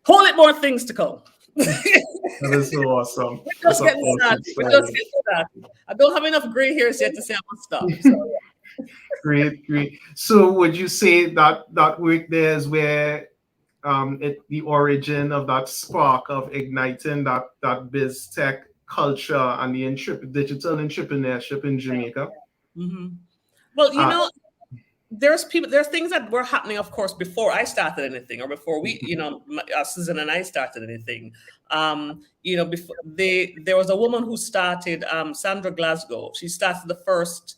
whole lot more things to come. That is so awesome. We're just getting started. I don't have enough gray hairs yet to say I must stop. So. Great. So would you say that work there is where the origin of that spark of igniting that biz tech culture and the digital entrepreneurship in Jamaica? Mm-hmm. Well, there's things that were happening, of course, before I started anything, or before we, Susan and I started anything. Before there was a woman who started, Sandra Glasgow. She started the first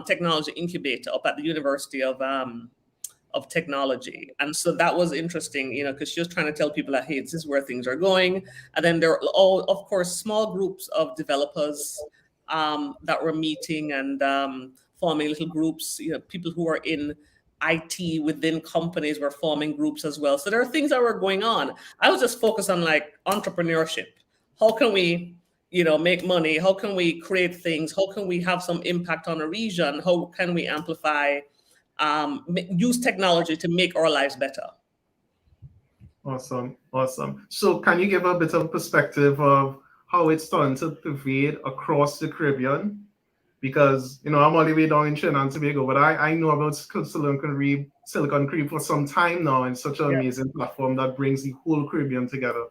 technology incubator up at the University of Technology. And so that was interesting, because she was trying to tell people that, hey, this is where things are going. And then there are all, of course, small groups of developers that were meeting and forming little groups. People who are in IT within companies were forming groups as well. So there are things that were going on. I was just focused on like entrepreneurship. How can we make money? How can we create things? How can we have some impact on a region? How can we amplify, use technology to make our lives better? Awesome. So can you give a bit of perspective of how it's starting to pervade across the Caribbean? Because, I'm all the way down in Trinidad and Tobago, but I know about Silicon Caribbean for some time now, and such an amazing platform that brings the whole Caribbean together.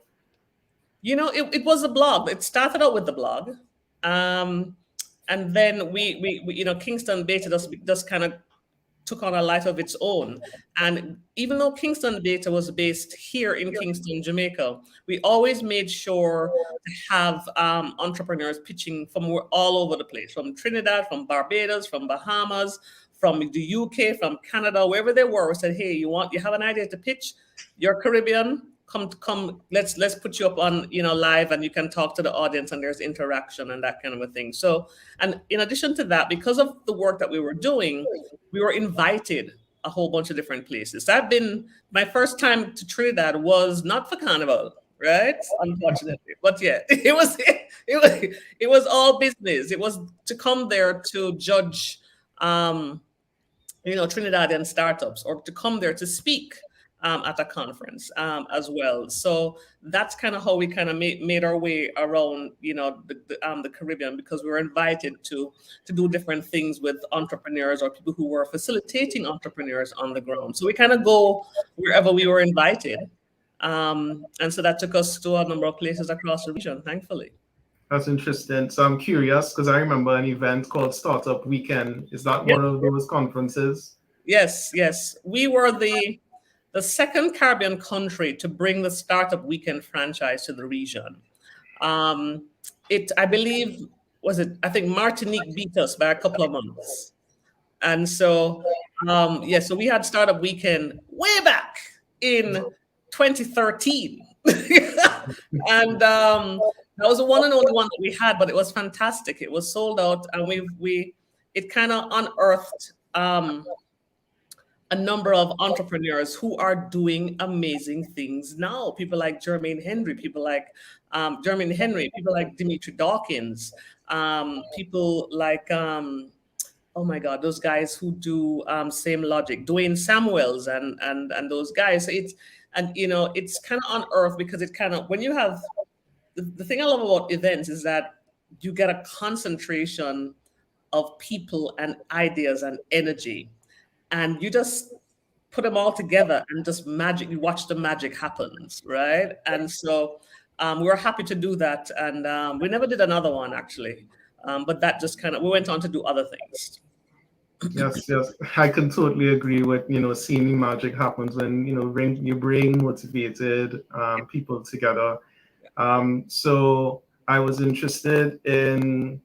It was a blog. It started out with the blog. And then we Kingston Beta just kind of took on a life of its own. And even though Kingston Beta was based here in Kingston, Jamaica, we always made sure to have entrepreneurs pitching from all over the place, from Trinidad, from Barbados, from Bahamas, from the UK, from Canada, wherever they were. We said, hey, you have an idea to pitch? You're Caribbean. Come, let's put you up on, live, and you can talk to the audience, and there's interaction and that kind of a thing. So, and in addition to that, because of the work that we were doing, we were invited a whole bunch of different places. My first time to Trinidad was not for Carnival, right? Unfortunately, but yeah, it was all business. It was to come there to judge, Trinidadian startups, or to come there to speak at a conference as well. So that's kind of how we kind of made our way around, the Caribbean, because we were invited to do different things with entrepreneurs or people who were facilitating entrepreneurs on the ground. So we kind of go wherever we were invited. And so that took us to a number of places across the region, thankfully. That's interesting. So I'm curious, because I remember an event called Startup Weekend. Is that one of those conferences? Yes. We were the second Caribbean country to bring the Startup Weekend franchise to the region. I think Martinique beat us by a couple of months. And so, so we had Startup Weekend way back in 2013. And that was the one and only one that we had, but it was fantastic. It was sold out, and it kind of unearthed a number of entrepreneurs who are doing amazing things now. People like Jermaine Henry, people like Dimitri Dawkins, people like, oh my God, those guys who do Same Logic, Dwayne Samuels and those guys. It's kind of unearthed, because it kind of, when you have, the thing I love about events is that you get a concentration of people and ideas and energy, and you just put them all together and just you watch the magic happens, right? And so we were happy to do that. And we never did another one, actually. But that just we went on to do other things. Yes. I can totally agree with, seeing the magic happens when, you bring motivated people together. So I was interested in,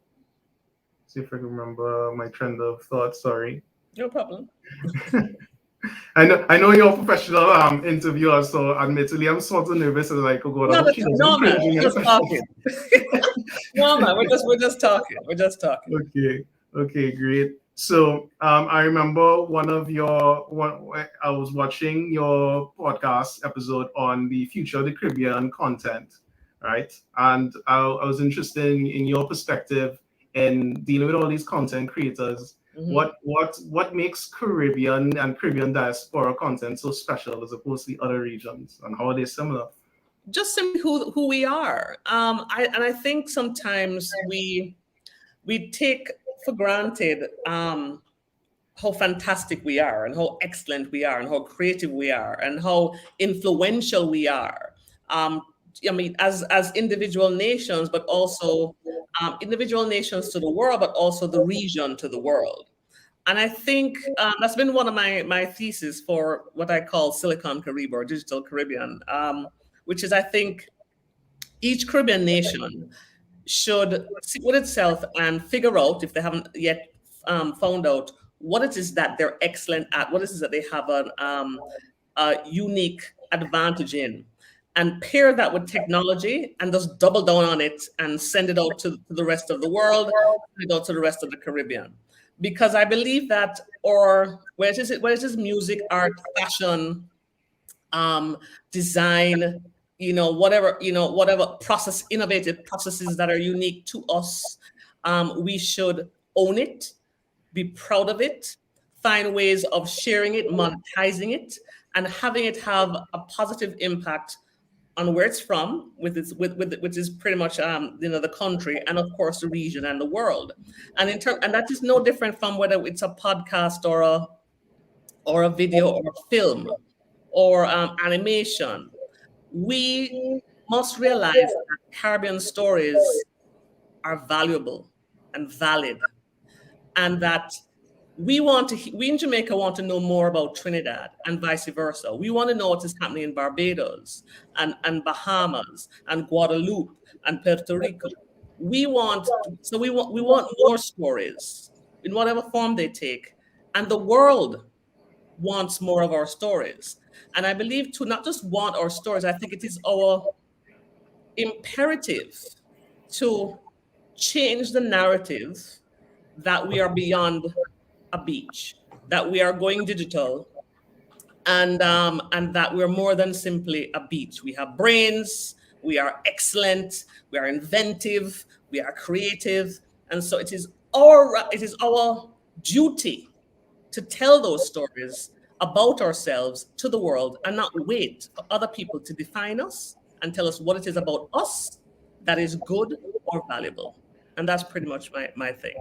see if I can remember my trend of thought, sorry. No problem. I know you're a professional interviewer, so admittedly I'm sort of nervous as like, oh God, I hope she doesn't No, man, cringe in we're just the talking. No, man, we're just talking. We're just talking. Okay, great. So I remember I was watching your podcast episode on the future of the Caribbean content, right? And I was interested in your perspective in dealing with all these content creators. What makes Caribbean and Caribbean diaspora content so special as opposed to the other regions, and how are they similar? Just simply who we are. I think sometimes we take for granted how fantastic we are and how excellent we are and how creative we are and how influential we are. I mean, as individual nations, but also individual nations to the world, but also the region to the world. And I think that's been one of my theses for what I call Silicon Caribbean or Digital Caribbean, which is I think each Caribbean nation should sit with itself and figure out, if they haven't yet found out, what it is that they're excellent at, what it is that they have a unique advantage in, and pair that with technology and just double down on it and send it out to the rest of the world, send it out to the rest of the Caribbean. Because I believe that, or where it is music, art, fashion, design, whatever process, innovative processes that are unique to us, we should own it, be proud of it, find ways of sharing it, monetizing it, and having it have a positive impact on where it's from, which is pretty much the country, and of course the region and the world. And and that is no different from whether it's a podcast or a video or a film or animation. We must realize that Caribbean stories are valuable and valid, and that we in Jamaica want to know more about Trinidad and vice versa. We want to know what is happening in Barbados and Bahamas and Guadeloupe and Puerto Rico. We want more stories in whatever form they take, and the world wants more of our stories. And I believe to not just want our stories, I think it is our imperative to change the narrative that we are beyond a beach, that we are going digital, and that we're more than simply a beach. We have brains, we are excellent, we are inventive, we are creative, and so it is our duty to tell those stories about ourselves to the world and not wait for other people to define us and tell us what it is about us that is good or valuable. And that's pretty much my thing.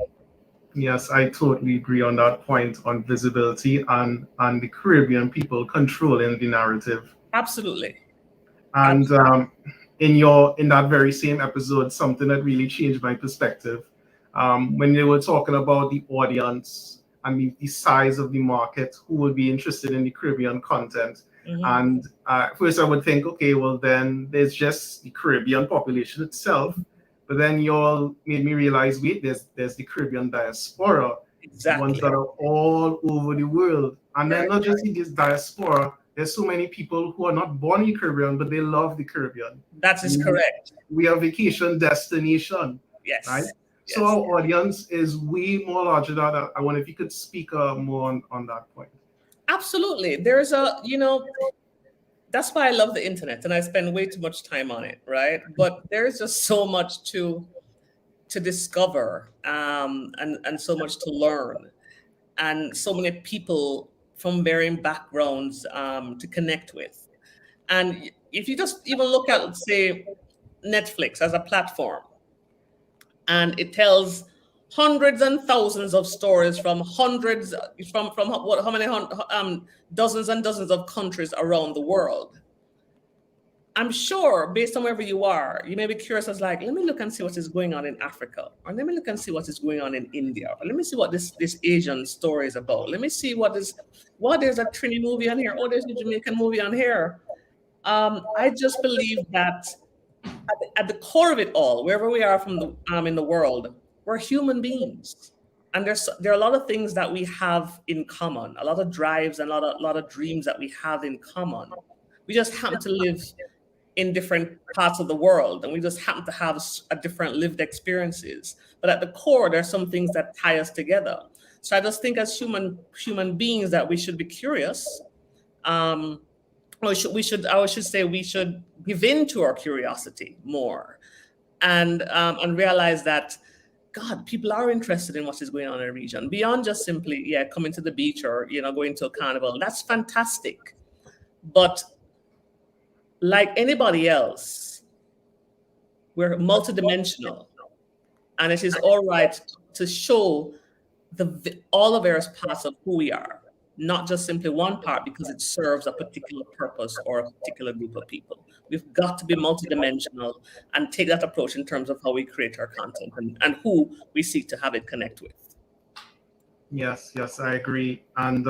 Yes, I totally agree on that point on visibility and the Caribbean people controlling the narrative. Absolutely. And in that very same episode, something that really changed my perspective, when they were talking about the audience and the size of the market who would be interested in the Caribbean content. And first I would think, okay, well then there's just the Caribbean population itself. But then you all made me realize, wait, there's the Caribbean diaspora, ones that are all over the world. And then not just in this diaspora, there's so many people who are not born in the Caribbean, but they love the Caribbean. That is correct. We are vacation destination. Yes. Right? Yes. So our audience is way more larger than that. I wonder if you could speak more on that point. Absolutely. There's that's why I love the internet, and I spend way too much time on it, right? But there's just so much to discover, and so much to learn, and so many people from varying backgrounds to connect with. And if you just even look at, let's say, Netflix as a platform, and it tells hundreds and thousands of stories from how many dozens and dozens of countries around the world. I'm sure based on wherever you are, you may be curious as like, let me look and see what is going on in Africa, or let me look and see what is going on in India, or let me see what this Asian story is about. Let me see there's a Trini movie on here, there's a Jamaican movie on here. I just believe that at the core of it all, wherever we are from the in the world, we're human beings, and there are a lot of things that we have in common, a lot of drives and a lot of dreams that we have in common. We just happen to live in different parts of the world, and we just happen to have a different lived experiences. But at the core, there are some things that tie us together. So I just think as human beings that we should be curious. We should give in to our curiosity more, and realize that, God, people are interested in what is going on in a region beyond just simply coming to the beach or going to a carnival. That's fantastic, but like anybody else, we're multidimensional, and it is all right to show all the various parts of who we are, not just simply one part because it serves a particular purpose or a particular group of people. We've got to be multidimensional and take that approach in terms of how we create our content and who we seek to have it connect with. Yes, I agree. And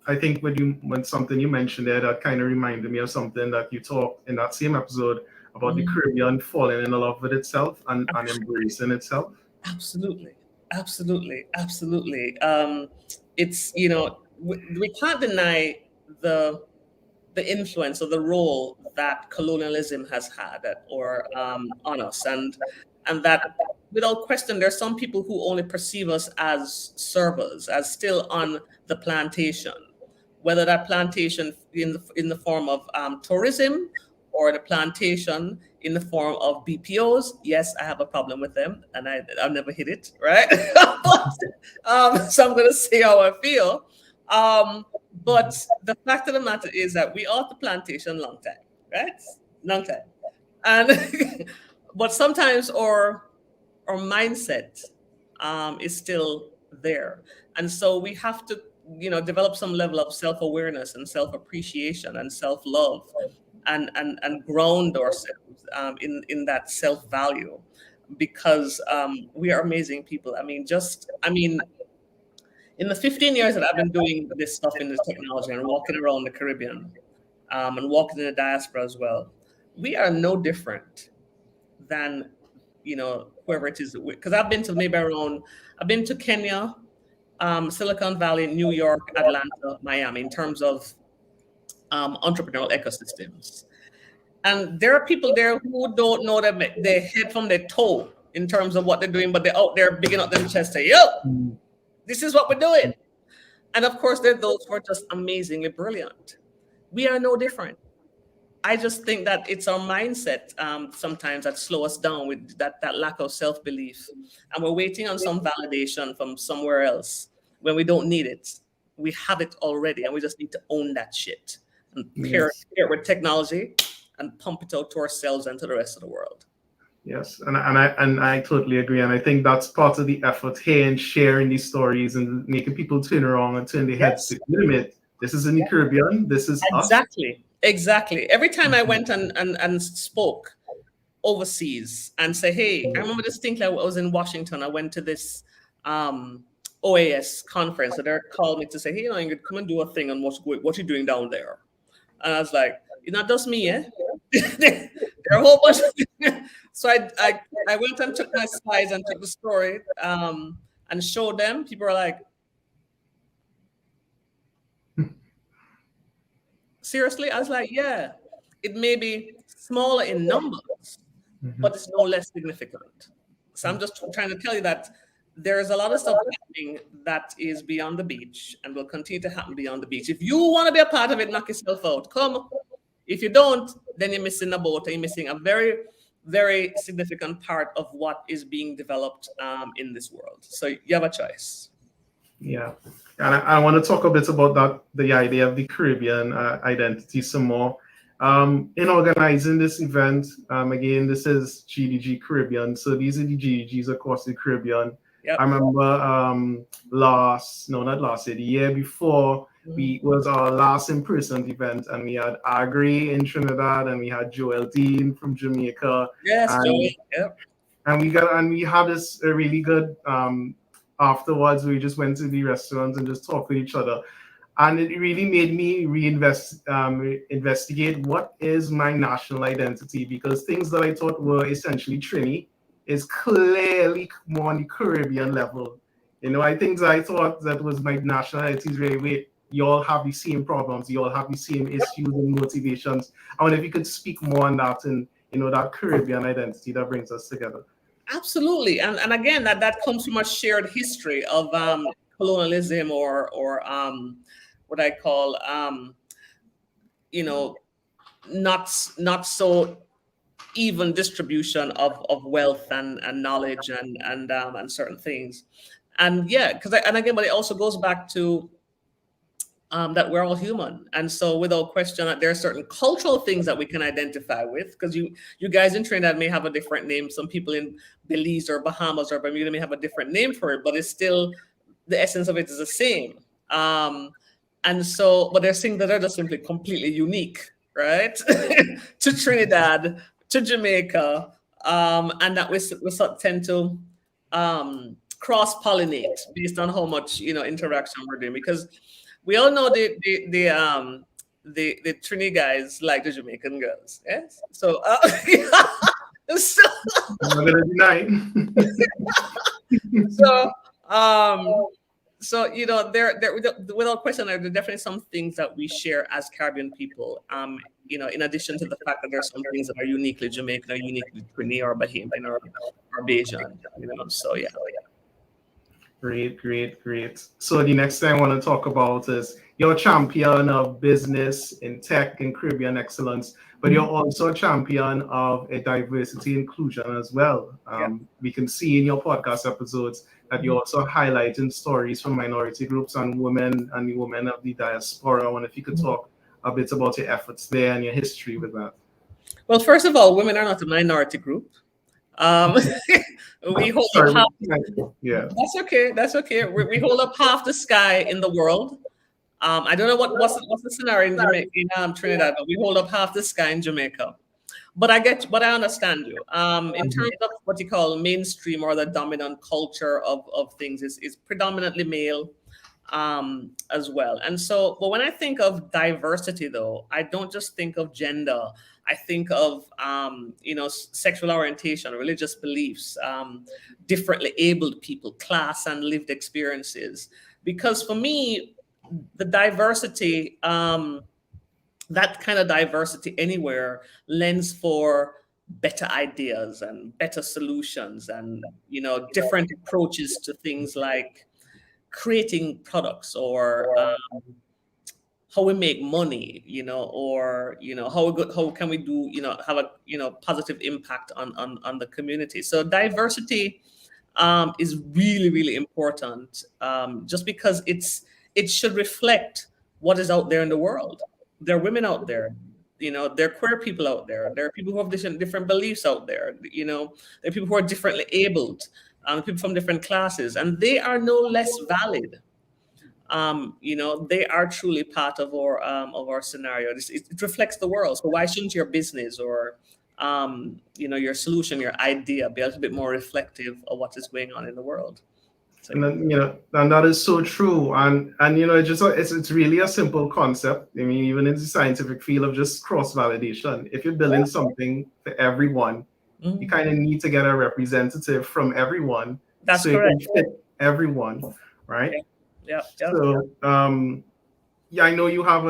I think when something you mentioned there, that kind of reminded me of something that you talked in that same episode about the Caribbean falling in love with itself and embracing itself. Absolutely. It's, we can't deny the influence or the role that colonialism has had on us, and that without question, there's some people who only perceive us as servers, as still on the plantation, whether that plantation in the form of tourism or the plantation in the form of BPOs. Yes, I have a problem with them, and I've never hit it, right? So I'm going to say how I feel. But the fact of the matter is that we are at the plantation long time, right? Long time. And but sometimes our mindset is still there. And so we have to, develop some level of self-awareness and self-appreciation and self-love and ground ourselves in that self-value, because we are amazing people. In the 15 years that I've been doing this stuff in this technology and walking around the Caribbean and walking in the diaspora as well, we are no different than, whoever it is. Because I've been to Kenya, Silicon Valley, New York, Atlanta, Miami, in terms of entrepreneurial ecosystems. And there are people there who don't know their head from their toe in terms of what they're doing, but they're out there bigging up their chest, say, yo, this is what we're doing. And of course, there are those who are just amazingly brilliant. We are no different. I just think that it's our mindset sometimes that slow us down with that lack of self-belief. And we're waiting on some validation from somewhere else when we don't need it. We have it already, and we just need to own that shit and pair it with technology and pump it out to ourselves and to the rest of the world. Yes, and I totally agree, and I think that's part of the effort here in sharing these stories and making people turn around and turn their heads to limit. This is in the Caribbean. This is exactly. Every time I went and spoke overseas and say, hey, I remember distinctly. I was in Washington. I went to this OAS conference, so they called me to say, hey, Ingrid, come and do a thing on what you're doing down there. And I was like, it's not just me, eh? There are a whole bunch of So I went and took my slides and took the story and showed them. People are like, seriously? I was like, yeah, it may be smaller in numbers, but it's no less significant. So I'm just trying to tell you that there's a lot of stuff happening that is beyond the beach and will continue to happen beyond the beach. If you want to be a part of it, knock yourself out. Come. If you don't, then you're missing a boat, and you're missing a very, very significant part of what is being developed in this world. So you have a choice. Yeah, and I want to talk a bit about the idea of the Caribbean identity some more. In organizing this event, again, this is GDG Caribbean. So these are the GDGs across the Caribbean. Yep. I remember the year before, was our last in-person event, and we had Agri in Trinidad, and we had Joel Dean from Jamaica. Yes, Joel. Yep. And we had this really good afterwards. We just went to the restaurants and just talked with each other. And it really made me investigate what is my national identity, because things that I thought were essentially Trini is clearly more on the Caribbean level. You know, I thought that was my nationality is really, wait, you all have the same problems, you all have the same issues and motivations. I wonder if you could speak more on that and, you know, that Caribbean identity that brings us together. Absolutely, and again, that comes from a shared history of colonialism or what I call you know, not so even distribution of wealth and knowledge and certain things. And yeah, and again, but it also goes back to that we're all human, and so without question, there are certain cultural things that we can identify with. Because you guys in Trinidad may have a different name. Some people in Belize or Bahamas or Bermuda may have a different name for it, but it's still, the essence of it is the same. And so, but there's things that are just simply completely unique, right, to Trinidad, to Jamaica, and that we tend to cross-pollinate based on how much, you know, interaction we're doing. Because we all know the Trini guys like the Jamaican girls, yes. So, so I'm not gonna deny. So you know, there without question, there are definitely some things that we share as Caribbean people. You know, in addition to the fact that there's some things that are uniquely Jamaican or uniquely Trini or Bahamian or Bajan. You know, so yeah. Great. So the next thing I want to talk about is you're a champion of business in tech and Caribbean excellence, but you're also a champion of a diversity inclusion as well. We can see in your podcast episodes that you're also highlighting stories from minority groups and women and the women of the diaspora. I wonder if you could talk a bit about your efforts there and your history with that. Well, first of all, women are not a minority group. We hold up half. Yeah, that's okay. We hold up half the sky in the world. I don't know what's the scenario in Jamaica, in Trinidad, but we hold up half the sky in Jamaica. But I understand you. In terms of what you call mainstream or the dominant culture of things is predominantly male, as well. And so, but when I think of diversity, though, I don't just think of gender. I think of, you know, sexual orientation, religious beliefs, differently abled people, class and lived experiences. Because for me, the diversity, that kind of diversity anywhere lends for better ideas and better solutions and, you know, different approaches to things like creating products or how we make money, you know, or, you know, how can we do, you know, have a, you know, positive impact on the community. So diversity is really, really important, just because it should reflect what is out there in the world. There are women out there, you know, there are queer people out there. There are people who have different beliefs out there, you know, there are people who are differently abled, people from different classes, and they are no less valid. You know, they are truly part of our scenario. It reflects the world. So why shouldn't your business or you know, your solution, your idea be a little bit more reflective of what is going on in the world? So, and then, you know, and that is so true. And you know, it's really a simple concept. I mean, even in the scientific field of just cross validation. If you're building something for everyone, you kind of need to get a representative from everyone. That's so correct. You can fit everyone, right? Yeah. So yeah, I know you have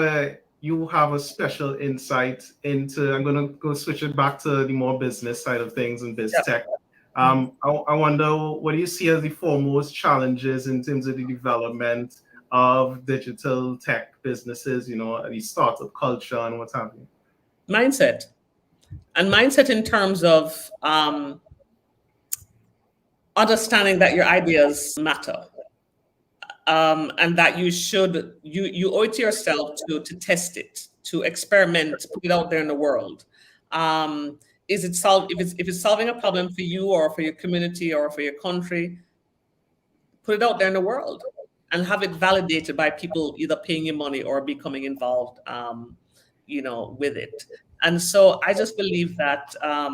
a special insight into. I'm gonna go switch it back to the more business side of things and biz tech. I wonder, what do you see as the foremost challenges in terms of the development of digital tech businesses? You know, the startup culture and what's happening. Mindset, and mindset in terms of understanding that your ideas matter. And that you owe it to yourself to test it, to experiment, put it out there in the world. If it's solving a problem for you or for your community or for your country, put it out there in the world and have it validated by people either paying you money or becoming involved, you know, with it. And so I just believe that. I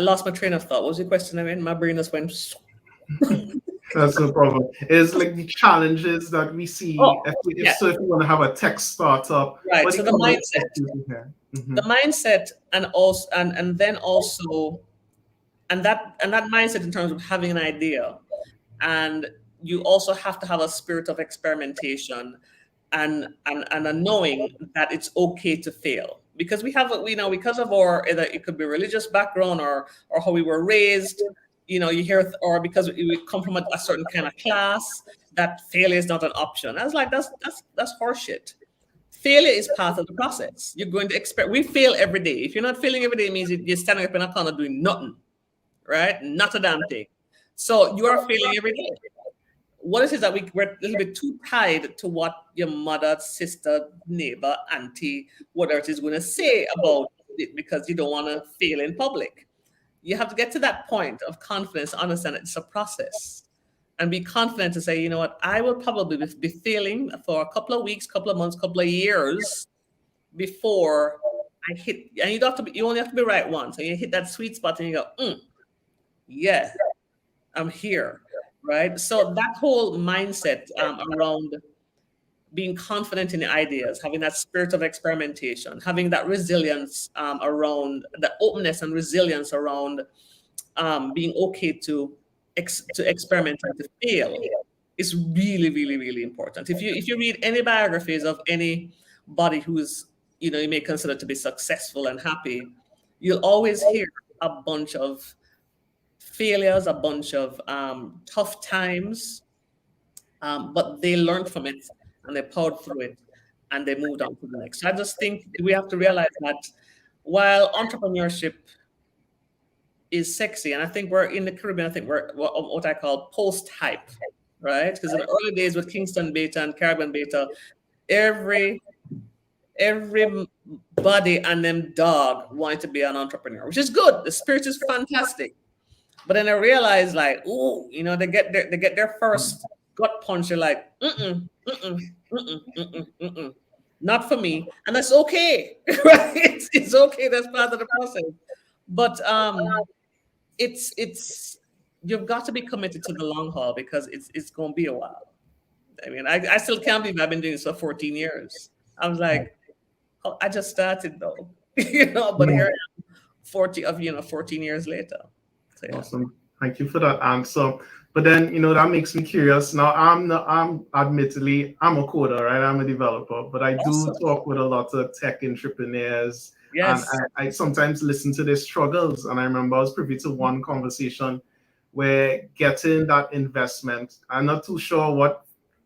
lost my train of thought. What was your question? I mean, my brain just went. That's no problem. It's like the challenges that we see. Oh, If you want to have a tech startup, right. what So do the you call it? mindset, the mindset, and also, and then also, and that mindset in terms of having an idea, and you also have to have a spirit of experimentation, and a knowing that it's okay to fail, because we know, because of our, either it could be religious background, or how we were raised, you hear, or because we come from a certain kind of class, that failure is not an option. I was like, that's horseshit. Failure is part of the process. You're going to expect, we fail every day. If you're not failing every day, it means you're standing up in a corner doing nothing, right? Not a damn thing. So you are failing every day. What it is that we're a little bit too tied to what your mother, sister, neighbor, auntie, whatever it is, going to say about it, because you don't want to fail in public. You have to get to that point of confidence, understand that it's a process, and be confident to say, you know what, I will probably be failing for a couple of weeks, couple of months, couple of years before I hit. And you only have to be right once, and you hit that sweet spot, and you go, yeah, I'm here, right? So that whole mindset around being confident in the ideas, having that spirit of experimentation, having that resilience around the openness and resilience around being okay to experiment and to fail is really, really, really important. If you read any biographies of anybody who's, you may consider to be successful and happy, you'll always hear a bunch of failures, a bunch of tough times, but they learned from it and they powered through it and they moved on to the next. So I just think we have to realize that while entrepreneurship is sexy, and I think we're in the Caribbean, I think we're what I call post-hype, right? Because in the early days with Kingston Beta and Caribbean Beta, everybody and them dog wanted to be an entrepreneur, which is good. The spirit is fantastic. But then I realized, like, they get their first gut punch. They're like, not for me, and that's okay, right? It's okay. That's part of the process. But it's you've got to be committed to the long haul, because it's going to be a while. I mean, I still can't believe I've been doing this for 14 years. I was like, oh, I just started though, But here I am, 14 years later. So, yeah. Awesome. Thank you for that answer. But then, that makes me curious. Now, I'm admittedly, I'm a coder, right? I'm a developer, but I do talk with a lot of tech entrepreneurs. Yes. And I sometimes listen to their struggles. And I remember I was privy to one conversation where getting that investment, I'm not too sure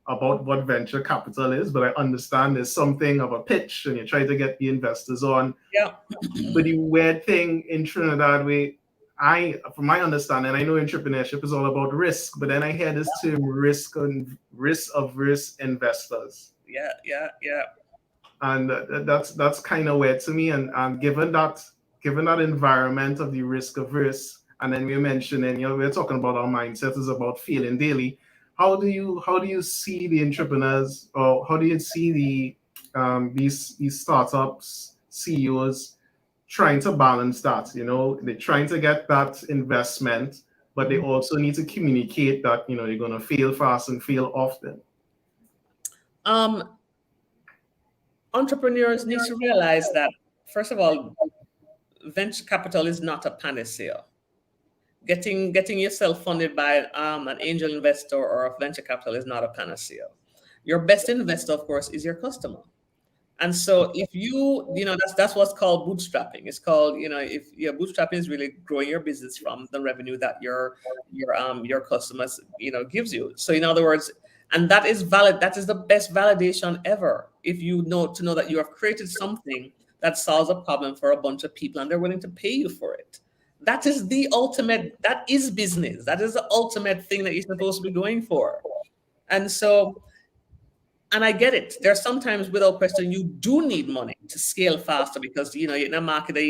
about what venture capital is, but I understand there's something of a pitch and you try to get the investors on. Yeah. But the weird thing in Trinidad, from my understanding, I know entrepreneurship is all about risk, but then I hear this term risk-averse investors. Yeah. And that's kind of weird to me. And given that environment of the risk-averse, and then we're mentioning, we're talking about our mindset is about failing daily. How do you see the entrepreneurs, or how do you see these startups, CEOs trying to balance that? They're trying to get that investment, but they also need to communicate that you're going to fail fast and fail often. Entrepreneurs need to realize that, first of all, venture capital is not a panacea. Getting yourself funded by an angel investor or a venture capital is not a panacea. Your best investor, of course, is your customer. And so if that's what's called bootstrapping. It's called, if your bootstrapping is really growing your business from the revenue that your customers, gives you. So in other words, and that is valid. That is the best validation ever. If you know that you have created something that solves a problem for a bunch of people and they're willing to pay you for it. That is the ultimate, that is business. That is the ultimate thing that you're supposed to be going for. And so, and I get it. There's sometimes, without question, you do need money to scale faster, because you're in a market that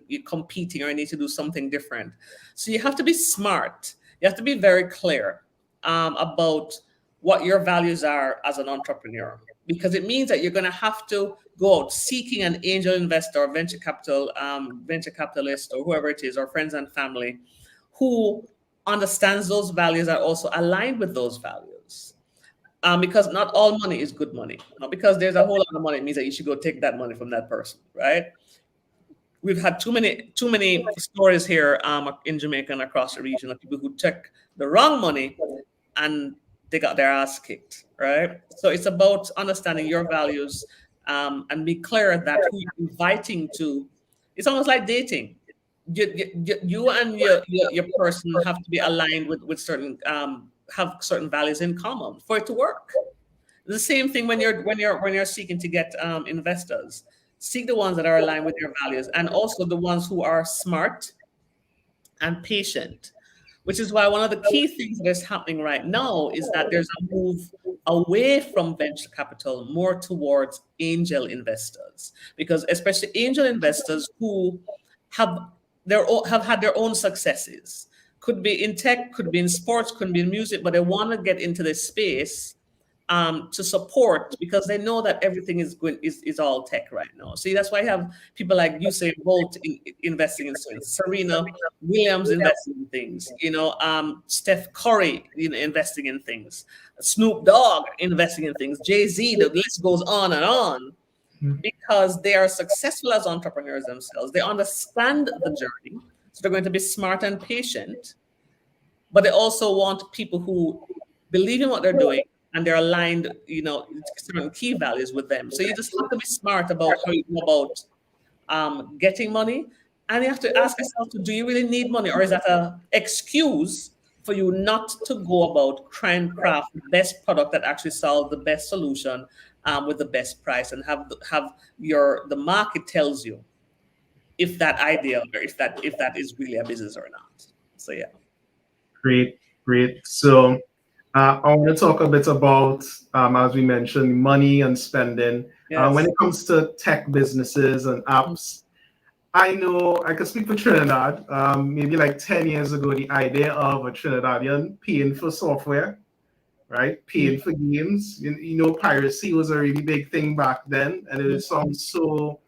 you're competing, or you need to do something different. So you have to be smart. You have to be very clear about what your values are as an entrepreneur, because it means that you're going to have to go out seeking an angel investor, or venture capitalist, or whoever it is, or friends and family, who understands those values are also aligned with those values. Because not all money is good money. Not because there's a whole lot of money, it means that you should go take that money from that person, right? We've had too many stories here in Jamaica and across the region of people who took the wrong money and they got their ass kicked, right? So it's about understanding your values and be clear that who you're inviting to. It's almost like dating. You and your person have to be aligned with certain have certain values in common for it to work. The same thing when you're seeking to get investors. Seek the ones that are aligned with your values, and also the ones who are smart and patient. Which is why one of the key things that is happening right now is that there's a move away from venture capital more towards angel investors, because especially angel investors who have had their own successes, could be in tech, could be in sports, could be in music, but they want to get into this space to support, because they know that everything is all tech right now. See, that's why you have people like Usain Bolt investing in things, Serena Williams investing in things, Steph Curry investing in things, Snoop Dogg investing in things, Jay-Z, the list goes on and on, because they are successful as entrepreneurs themselves. They understand the journey, so they're going to be smart and patient, but they also want people who believe in what they're doing, and they're aligned, certain key values with them. So you just have to be smart about how you go about getting money. And you have to ask yourself, do you really need money? Or is that an excuse for you not to go about try and craft the best product that actually solves the best solution with the best price, and have the market tells you if that idea or if that is really a business or not. So yeah. Great. So I want to talk a bit about, as we mentioned, money and spending. Yes. When it comes to tech businesses and apps, I know I could speak for Trinidad. Maybe like 10 years ago, the idea of a Trinidadian paying for software, right? Paying for games. Piracy was a really big thing back then, and it sounds so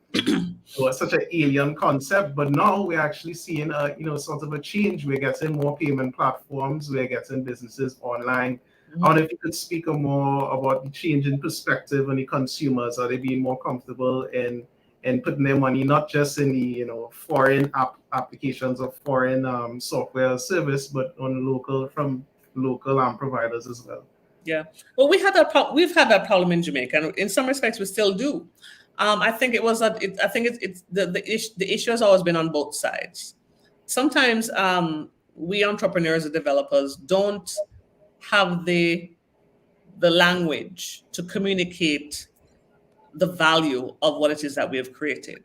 such an alien concept. But now we're actually seeing sort of a change. We're getting more payment platforms. We're getting businesses online. I wonder if you could speak more about the change in perspective on the consumers. Are they being more comfortable in putting their money not just in the foreign applications or foreign software service, but on local providers as well? Yeah. Well, we've had that problem in Jamaica, and in some respects we still do. I think the issue has always been on both sides. Sometimes we entrepreneurs and developers don't have the language to communicate the value of what it is that we have created.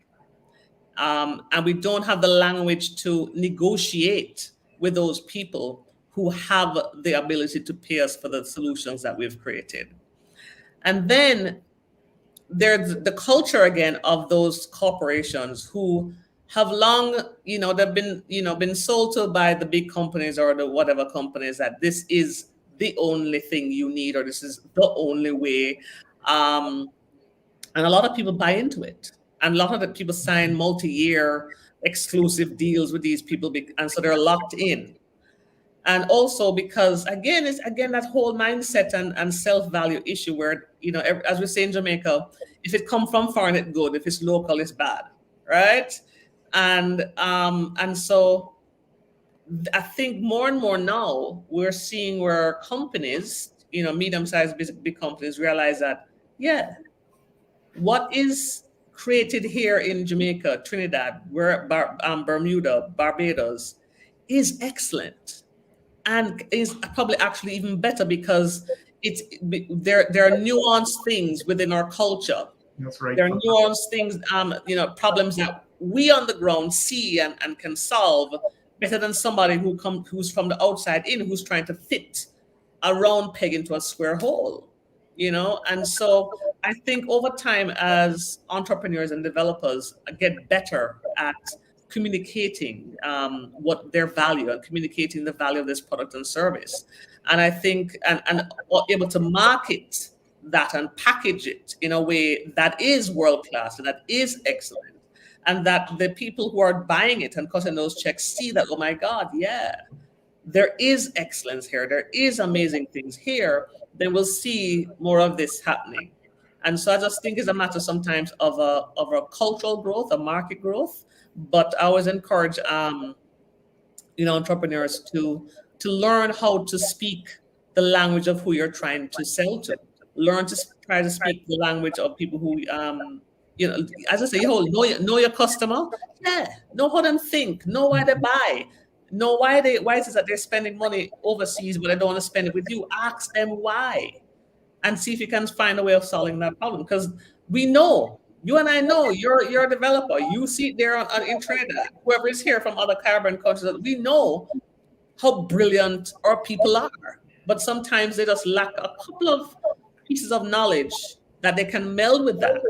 And we don't have the language to negotiate with those people who have the ability to pay us for the solutions that we've created. And then there's the culture again of those corporations who have long, they've been sold to by the big companies or the whatever companies that this is the only thing you need, or this is the only way. And a lot of people buy into it. And a lot of the people sign multi-year exclusive deals with these people, and so they're locked in. And also because, again, it's that whole mindset and self-value issue where, as we say in Jamaica, if it comes from foreign, it's good. If it's local, it's bad, right? And so I think more and more now we're seeing where companies, medium-sized big companies realize that, what is created here in Jamaica, Trinidad, Bermuda, Barbados, is excellent. And is probably actually even better because there are nuanced things within our culture. That's right. There are nuanced things, problems that we on the ground see and can solve better than somebody who's from the outside in, who's trying to fit a round peg into a square hole. And so I think over time, as entrepreneurs and developers get better at communicating what their value and communicating the value of this product and service, and I think and able to market that and package it in a way that is world class and that is excellent, and that the people who are buying it and cutting those checks see that, oh my God, there is excellence here, there is amazing things here, then we'll see more of this happening. And so I just think it's a matter sometimes of a cultural growth, a market growth. But I always encourage entrepreneurs to learn how to speak the language of who you're trying to sell to. Learn to try to speak the language of people who as I say, know your customer. Yeah, know how them think, know why they buy, know why is it that they're spending money overseas but they don't want to spend it with you. Ask them why, and see if you can find a way of solving that problem. Because we know, you and I know, you're a developer. You see it there in Trinidad. Whoever is here from other Caribbean countries, we know how brilliant our people are. But sometimes they just lack a couple of pieces of knowledge that they can meld with that,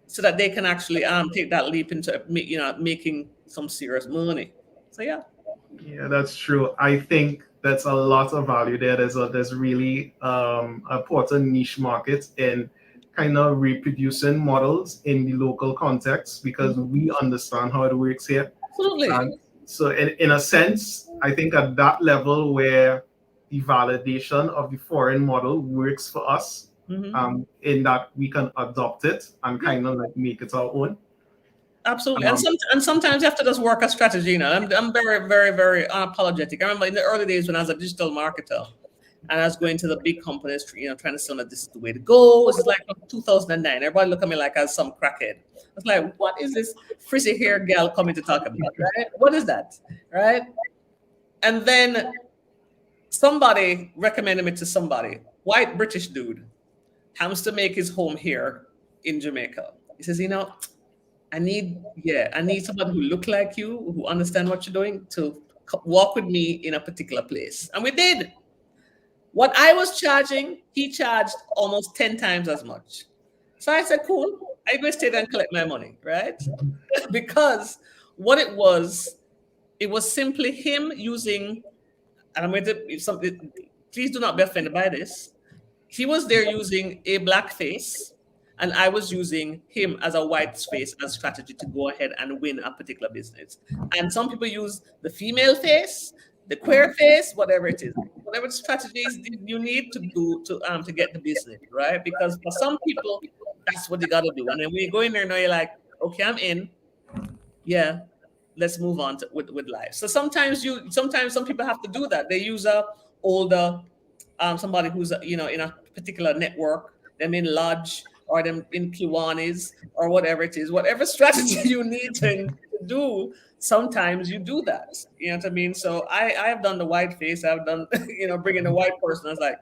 so that they can actually take that leap into making some serious money. So yeah, that's true. I think that's a lot of value there. There's really a important niche market in kind of reproducing models in the local context, because we understand how it works here. Absolutely. And so in a sense, I think at that level where the validation of the foreign model works for us, in that we can adopt it and kind of like make it our own. Absolutely. And sometimes you have to just work a strategy. I'm very, very, very unapologetic. I remember in the early days when I was a digital marketer and I was going to the big companies, trying to sell them, this is the way to go. This is like 2009. Everybody looked at me like I was some crackhead. I was like, what is this frizzy hair gal coming to talk about, right? What is that, right? And then somebody recommended me to somebody, white British dude, happens to make his home here in Jamaica. He says, I need somebody who look like you, who understand what you're doing, to walk with me in a particular place. And we did. What I was charging, he charged almost 10 times as much. So I said, cool, I go stay there and collect my money, right? Because what it was simply him using, and I'm going to, please do not be offended by this. He was there using a black face, and I was using him as a white face as strategy to go ahead and win a particular business. And some people use the female face, the queer face, whatever it is, whatever strategies you need to do to get the business, right? Because for some people, that's what you got to do. And then when you go in there, you're like, okay, I'm in. Yeah, let's move on with life. So sometimes some people have to do that. They use a older somebody who's in a particular network, them in Lodge or them in Kiwanis or whatever it is, whatever strategy you need to do. Sometimes you do that. You know what I mean? So I have done the white face. I've done bringing the white person. I was like,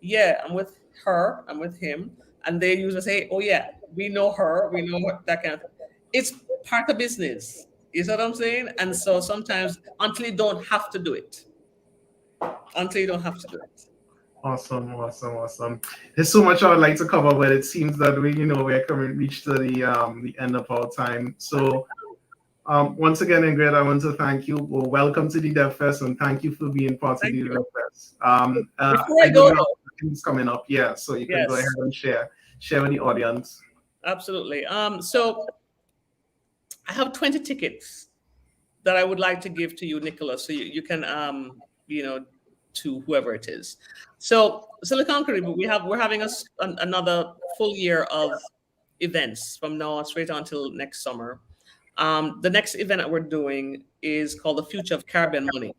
yeah, I'm with her. I'm with him. And they usually say, oh yeah, we know her. We know that kind of thing. It's part of business. You know what I'm saying? And so sometimes until you don't have to do it. Awesome. There's so much I would like to cover, but it seems that we're coming reach to the end of our time. So once again, Ingrid, I want to thank you. Well, welcome to the DevFest, and thank you for being part of the DevFest. Before I go, things coming up, so you can go ahead and share with the audience. Absolutely. So I have 20 tickets that I would like to give to you, Nicholas, so you can to whoever it is. So Silicon Caribbean, we're having another full year of events from now straight on until next summer. The next event that we're doing is called the Future of Caribbean Money.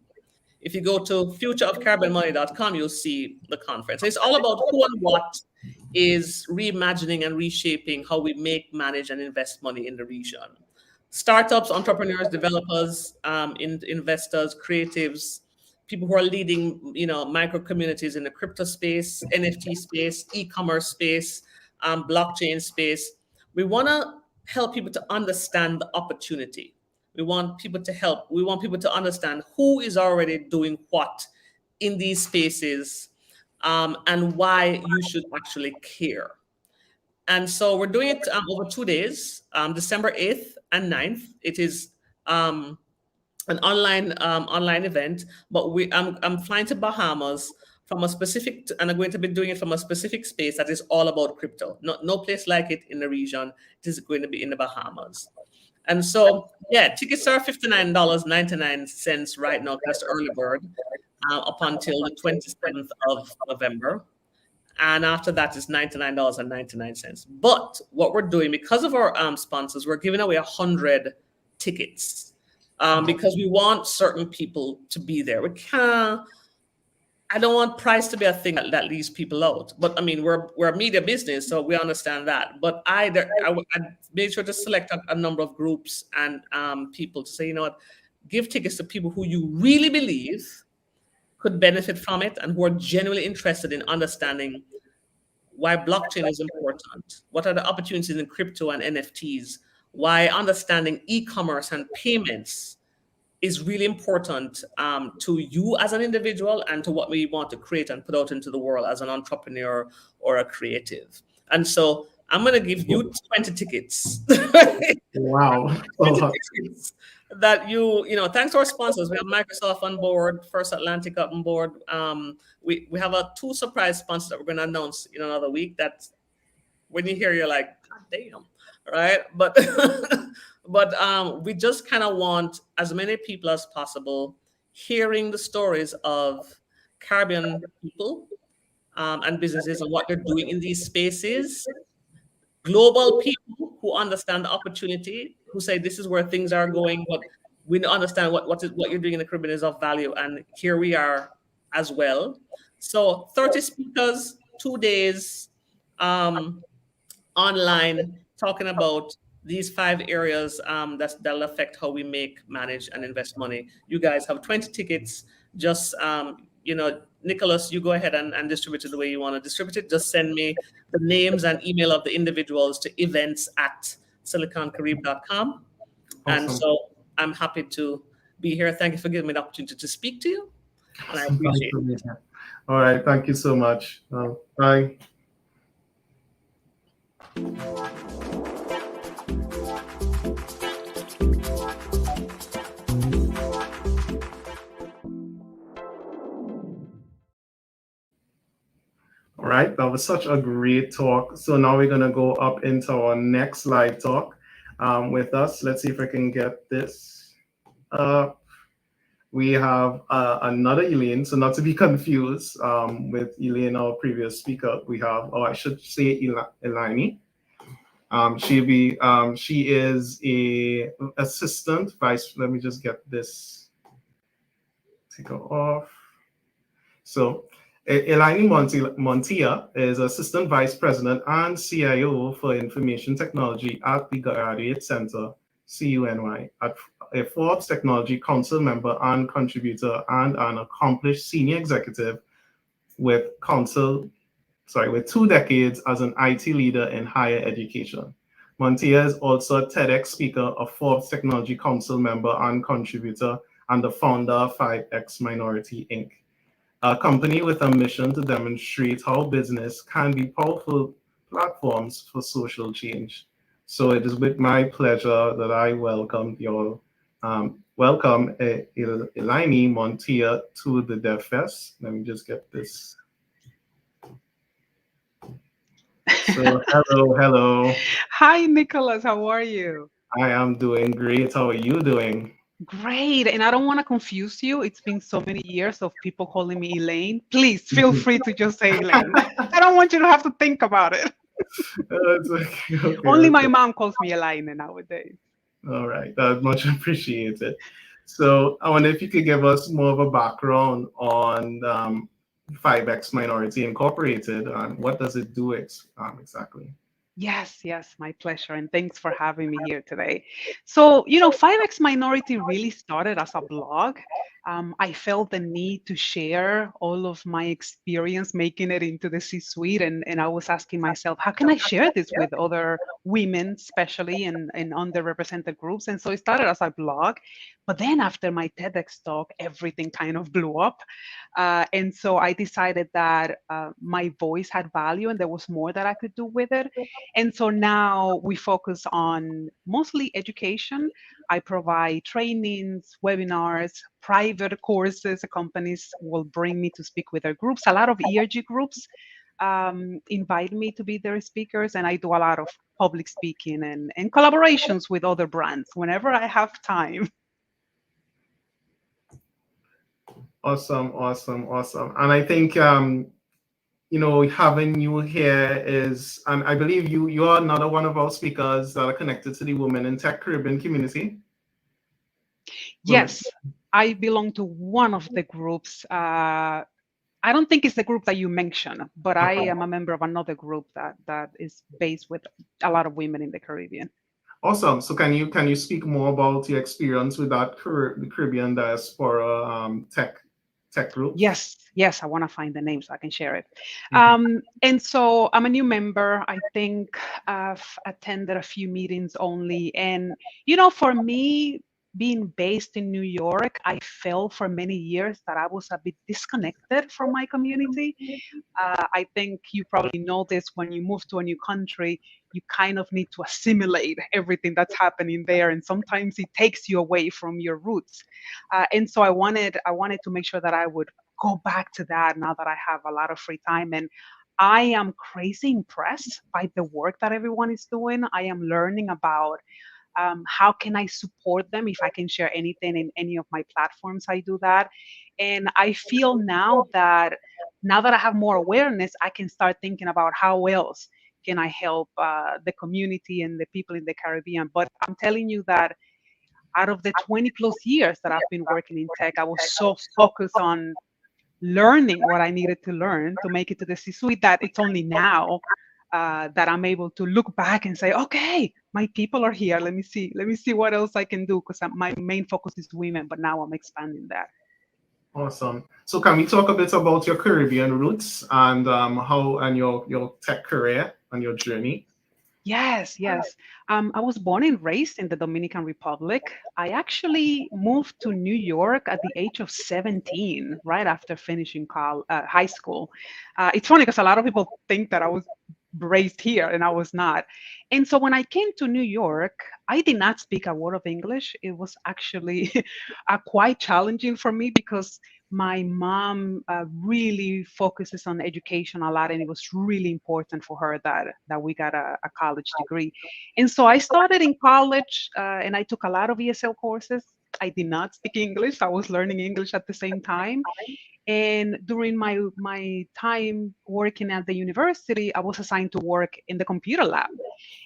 If you go to futureofcaribbeanmoney.com, you'll see the conference. It's all about who and what is reimagining and reshaping how we make, manage, and invest money in the region. Startups, entrepreneurs, developers, investors, creatives, people who are leading, micro communities in the crypto space, NFT space, e-commerce space, blockchain space. We want to help people to understand the opportunity. We want people to understand who is already doing what in these spaces, and why you should actually care. And so we're doing it over 2 days, December 8th and 9th. It is an online event, but I'm flying to Bahamas from a specific, and I'm going to be doing it from a specific space that is all about crypto. No place like it in the region. It is going to be in the Bahamas. And so, yeah, tickets are $59.99 right now. That's the early bird up until the 27th of November. And after that, it's $99.99. But what we're doing, because of our sponsors, we're giving away 100 tickets because we want certain people to be there. We can't. I don't want price to be a thing that leaves people out. But I mean, we're a media business, so we understand that. But I made sure to select a number of groups and people to say, you know what, give tickets to people who you really believe could benefit from it and who are genuinely interested in understanding why blockchain is important, what are the opportunities in crypto and NFTs, why understanding e-commerce and payments is really important to you as an individual and to what we want to create and put out into the world as an entrepreneur or a creative. And so I'm going to give you 20 tickets. Wow. 20 tickets that you know, thanks to our sponsors. We have Microsoft on board, First Atlantic up on board. We have two surprise sponsors that we're going to announce in another week. That when you hear, you're like, God damn, right? But we just kind of want as many people as possible hearing the stories of Caribbean people and businesses and what they're doing in these spaces. Global people who understand the opportunity, who say this is where things are going, but we understand what you're doing in the Caribbean is of value, and here we are as well. So 30 speakers, 2 days online, talking about these 5 areas that'll affect how we make, manage, and invest money. You guys have 20 tickets. Just Nicholas, you go ahead and distribute it the way you want to distribute it. Just send me the names and email of the individuals to events@siliconcarib.com. Awesome. And so I'm happy to be here. Thank you for giving me the opportunity to speak to you. And I appreciate it. All right. Thank you so much. Bye. All right, that was such a great talk. So now we're going to go up into our next live talk with us. Let's see if I can get this. We have another Elaine, so not to be confused with Elaine, our previous speaker. We have, or I should say, Elaine. She is a assistant vice. Let me just get this. Take her off. So Elaine Montilla is Assistant Vice President and CIO for Information Technology at the Graduate Center, CUNY, a Forbes Technology Council member and contributor, and an accomplished senior executive with 2 decades as an IT leader in higher education. Montilla is also a TEDx speaker, a Forbes Technology Council member and contributor, and the founder of 5X Minority Inc., a company with a mission to demonstrate how business can be powerful platforms for social change. So it is with my pleasure that I welcome Elaine Montilla to the DevFest. Let me just get this. So hello. Hi, Nicholas. How are you? I am doing great. How are you doing? Great. And I don't want to confuse you. It's been so many years of people calling me Elaine. Please feel free to just say Elaine. I don't want you to have to think about it. Okay, Only my mom calls me Elaine nowadays. All right. That's much appreciated. So I wonder if you could give us more of a background on 5X Minority Incorporated and what does it do exactly? Yes, my pleasure. And thanks for having me here today. So, 5X Minority really started as a blog. I felt the need to share all of my experience making it into the C-suite. And I was asking myself, how can I share this with other women, especially in underrepresented groups? And so it started as a blog. But then after my TEDx talk, everything kind of blew up. And so I decided that my voice had value and there was more that I could do with it. And so now we focus on mostly education. I provide trainings, webinars, private courses. Companies will bring me to speak with their groups, a lot of ERG groups. invite me to be their speakers, and I do a lot of public speaking and collaborations with other brands whenever I have time. Awesome, awesome, awesome. And I think having you here is, and I believe you are another one of our speakers that are connected to the Women in Tech Caribbean community. Yes, I belong to one of the groups. I don't think it's the group that you mentioned, but I am a member of another group that is based with a lot of women in the Caribbean. Awesome. So can you speak more about your experience with that the Caribbean diaspora tech group? Yes, I want to find the name so I can share it. And so I'm a new member. I think I've attended a few meetings only. And, for me, being based in New York, I felt for many years that I was a bit disconnected from my community. I think you probably know this when you move to a new country, you kind of need to assimilate everything that's happening there. And sometimes it takes you away from your roots. And so I wanted to make sure that I would go back to that now that I have a lot of free time. And I am crazy impressed by the work that everyone is doing. I am learning about how can I support them. If I can share anything in any of my platforms, I do that. And I feel now that I have more awareness, I can start thinking about how else can I help the community and the people in the Caribbean. But I'm telling you that out of the 20 plus years that I've been working in tech, I was so focused on learning what I needed to learn to make it to the C-suite that it's only now that I'm able to look back and say, okay, my people are here. Let me see what else I can do, because my main focus is women, but now I'm expanding that. Awesome. So can we talk a bit about your Caribbean roots and how and your tech career and your journey? Yes. I was born and raised in the Dominican Republic. I actually moved to New York at the age of 17, right after finishing high school. It's funny because a lot of people think that I was raised here, and I was not. And so when I came to New York, I did not speak a word of English. It was actually quite challenging for me because my mom really focuses on education a lot, and it was really important for her that we got a college degree. And so I started in college, and I took a lot of ESL courses. I did not speak English. I was learning English at the same time. And during my time working at the university, I was assigned to work in the computer lab.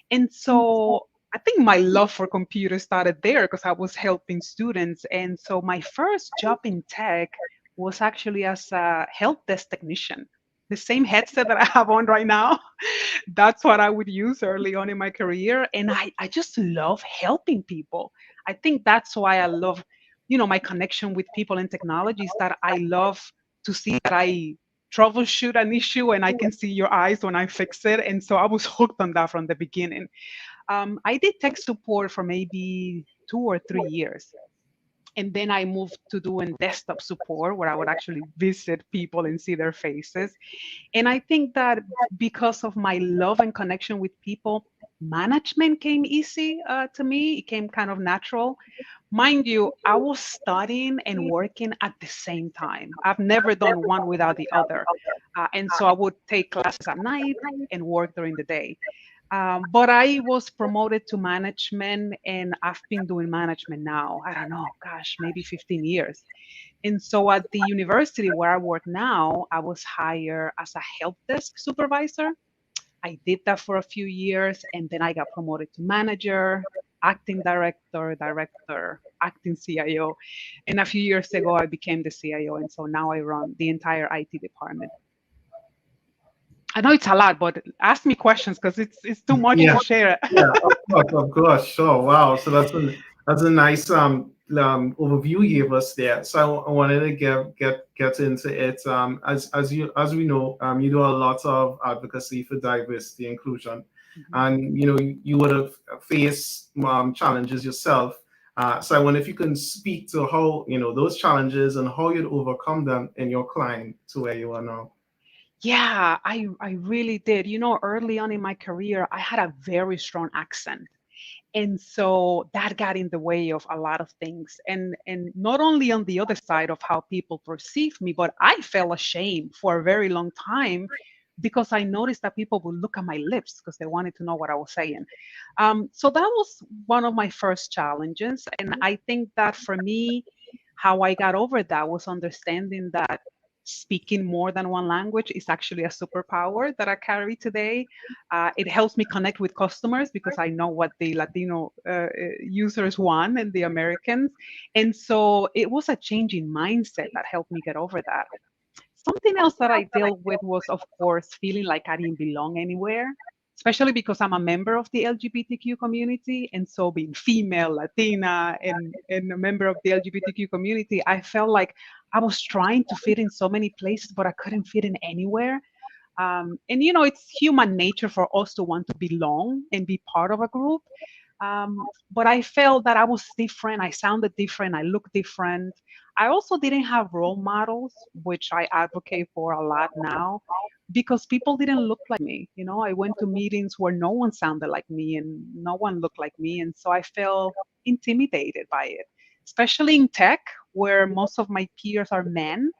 And so I think my love for computers started there because I was helping students. And so my first job in tech was actually as a help desk technician. The same headset that I have on right now, that's what I would use early on in my career. And I just love helping people. I think that's why I love, my connection with people and technologies, that I love to see that I troubleshoot an issue and I can see your eyes when I fix it. And so I was hooked on that from the beginning. I did tech support for maybe 2 or 3 years. And then I moved to doing desktop support, where I would actually visit people and see their faces. And I think that because of my love and connection with people, management came easy to me. It came kind of natural. Mind you, I was studying and working at the same time. I've never done one without the other. And so I would take classes at night and work during the day. But I was promoted to management, and I've been doing management now, I don't know, gosh, maybe 15 years. And so at the university where I work now, I was hired as a help desk supervisor. I did that for a few years, and then I got promoted to manager, acting director, acting CIO. And a few years ago, I became the CIO. And so now I run the entire IT department. I know it's a lot, but ask me questions because it's too much to share. Yeah, of course, sure. Wow. So that's a nice overview you gave us there. So I wanted to get into it. As we know, you do a lot of advocacy for diversity inclusion, and you would have faced challenges yourself. So I wonder if you can speak to how those challenges and how you'd overcome them in your climb to where you are now. Yeah, I really did. Early on in my career, I had a very strong accent. And so that got in the way of a lot of things. And not only on the other side of how people perceive me, but I felt ashamed for a very long time because I noticed that people would look at my lips because they wanted to know what I was saying. So that was one of my first challenges. And I think that for me, how I got over that was understanding that speaking more than one language is actually a superpower that I carry today. It helps me connect with customers because I know what the Latino users want and the Americans. And so it was a change in mindset that helped me get over that. Something else that I dealt with was, of course, feeling like I didn't belong anywhere, especially because I'm a member of the LGBTQ community. And so being female, Latina, and a member of the LGBTQ community, I felt like I was trying to fit in so many places, but I couldn't fit in anywhere. And it's human nature for us to want to belong and be part of a group. But I felt that I was different. I sounded different. I looked different. I also didn't have role models, which I advocate for a lot now, because people didn't look like me. I went to meetings where no one sounded like me and no one looked like me. And so I felt intimidated by it, especially in tech, where most of my peers are men.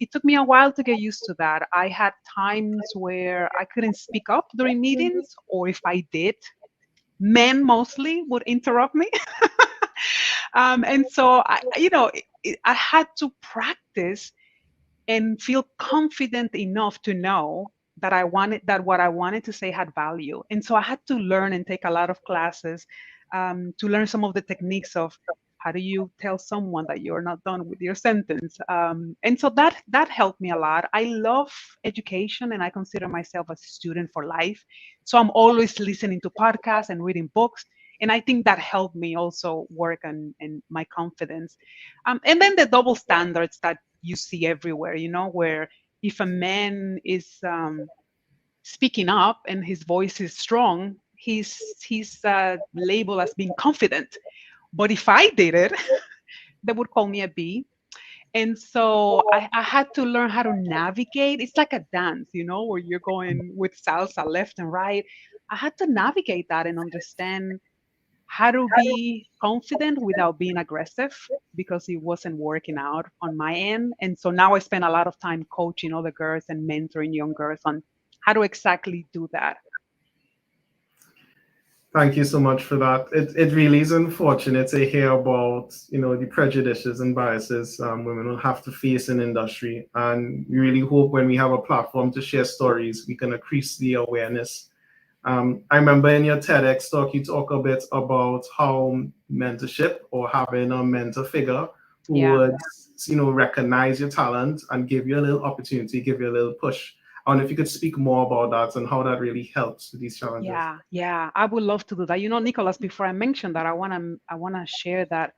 It took me a while to get used to that. I had times where I couldn't speak up during meetings, or if I did, men mostly would interrupt me. And so I had to practice and feel confident enough to know that what I wanted to say had value. And so I had to learn and take a lot of classes to learn some of the techniques of how do you tell someone that you're not done with your sentence. And so that helped me a lot. I love education, and I consider myself a student for life. So I'm always listening to podcasts and reading books. And I think that helped me also work on my confidence. And then the double standards that you see everywhere, where if a man is speaking up and his voice is strong, he's labeled as being confident. But if I did it, they would call me a B. And so I had to learn how to navigate. It's like a dance, where you're going with salsa left and right. I had to navigate that and understand how to be confident without being aggressive, because it wasn't working out on my end. And so now I spend a lot of time coaching other girls and mentoring young girls on how to exactly do that. Thank you so much for that. It really is unfortunate to hear about, the prejudices and biases women will have to face in industry. And we really hope when we have a platform to share stories, we can increase the awareness. I remember in your TEDx talk, you talk a bit about how mentorship, or having a mentor figure who would, recognize your talent and give you a little opportunity, give you a little push. I wonder if you could speak more about that and how that really helps with these challenges. Yeah, I would love to do that. Nicholas, before I mention that, I wanna share that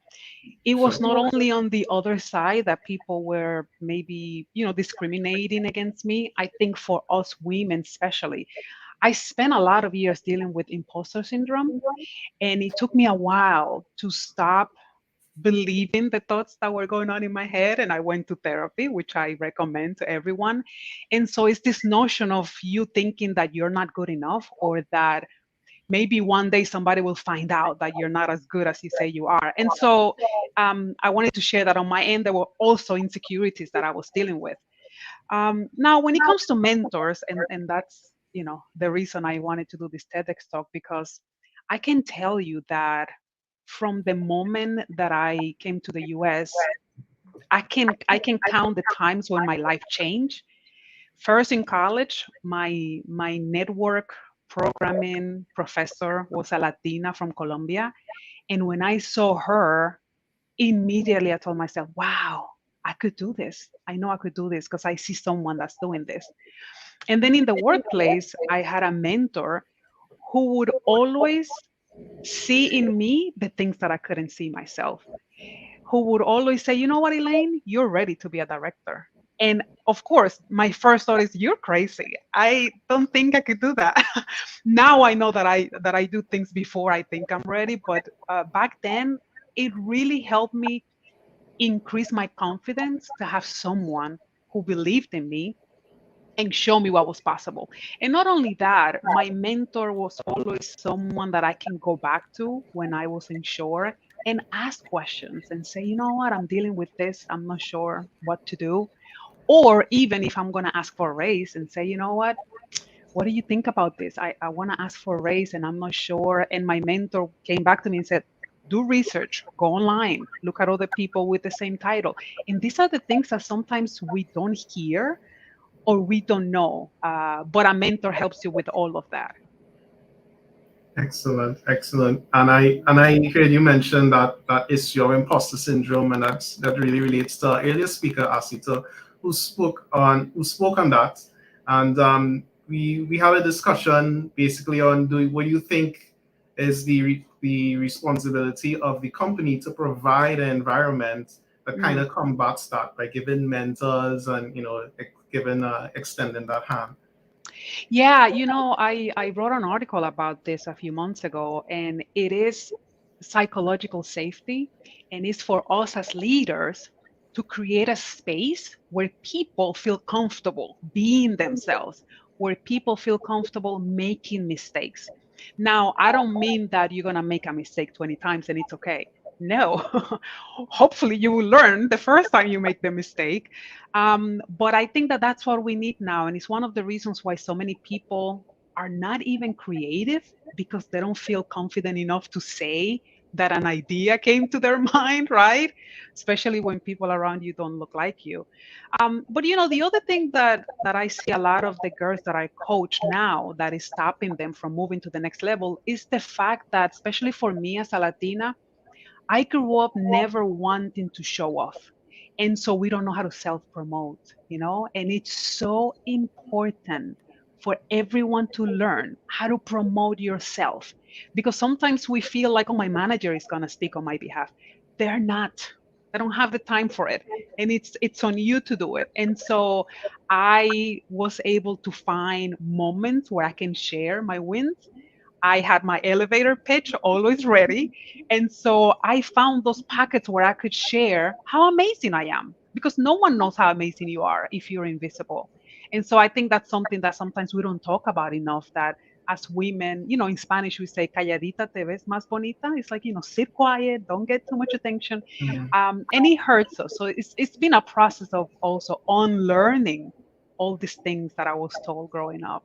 it was not only on the other side that people were maybe discriminating against me. I think for us women especially, I spent a lot of years dealing with imposter syndrome, and it took me a while to stop believing the thoughts that were going on in my head. And I went to therapy, which I recommend to everyone. And so it's this notion of you thinking that you're not good enough, or that maybe one day somebody will find out that you're not as good as you say you are. And so I wanted to share that on my end, there were also insecurities that I was dealing with. Now, when it comes to mentors, and that's the reason I wanted to do this TEDx talk, because I can tell you that from the moment that I came to the US, I can count the times when my life changed. First, in college, my network programming professor was a Latina from Colombia. And when I saw her, immediately I told myself, wow, I could do this. I know I could do this because I see someone that's doing this. And then in the workplace, I had a mentor who would always see in me the things that I couldn't see myself, who would always say, you know what, Elaine, you're ready to be a director. And of course, my first thought is, you're crazy. I don't think I could do that. Now I know that I do things before I think I'm ready. But back then, it really helped me increase my confidence to have someone who believed in me and show me what was possible. And not only that, my mentor was always someone that I can go back to when I wasn't sure and ask questions and say, you know what, I'm dealing with this. I'm not sure what to do. Or even if I'm going to ask for a raise and say, you know what do you think about this? I want to ask for a raise and I'm not sure. And my mentor came back to me and said, do research, go online, look at other people with the same title. And these are the things that sometimes we don't hear or we don't know. But a mentor helps you with all of that. Excellent, excellent. And I heard you mention that issue of imposter syndrome, and that really relates to our earlier speaker, Asita, who spoke on that. And we had a discussion basically on what do you think is the responsibility of the company to provide an environment that kind of combats that by giving mentors and giving extending that hand. Yeah, I wrote an article about this a few months ago, and it is psychological safety, and it's for us as leaders to create a space where people feel comfortable being themselves, where people feel comfortable making mistakes. Now, I don't mean that you're going to make a mistake 20 times and it's okay. No, hopefully you will learn the first time you make the mistake. But I think that that's what we need now. And it's one of the reasons why so many people are not even creative, because they don't feel confident enough to say that an idea came to their mind, right? Especially when people around you don't look like you. But the other thing that I see a lot of the girls that I coach now that is stopping them from moving to the next level is the fact that, especially for me as a Latina, I grew up never wanting to show off. And so we don't know how to self-promote, and it's so important for everyone to learn how to promote yourself. Because sometimes we feel like, oh, my manager is going to speak on my behalf. They're not. They don't have the time for it. And it's on you to do it. And so I was able to find moments where I can share my wins. I had my elevator pitch always ready. And so I found those pockets where I could share how amazing I am, because no one knows how amazing you are if you're invisible. And so I think that's something that sometimes we don't talk about enough, that as women, in Spanish, we say, calladita te ves más bonita. It's like, sit quiet, don't get too much attention. And it hurts us. So it's been a process of also unlearning all these things that I was told growing up.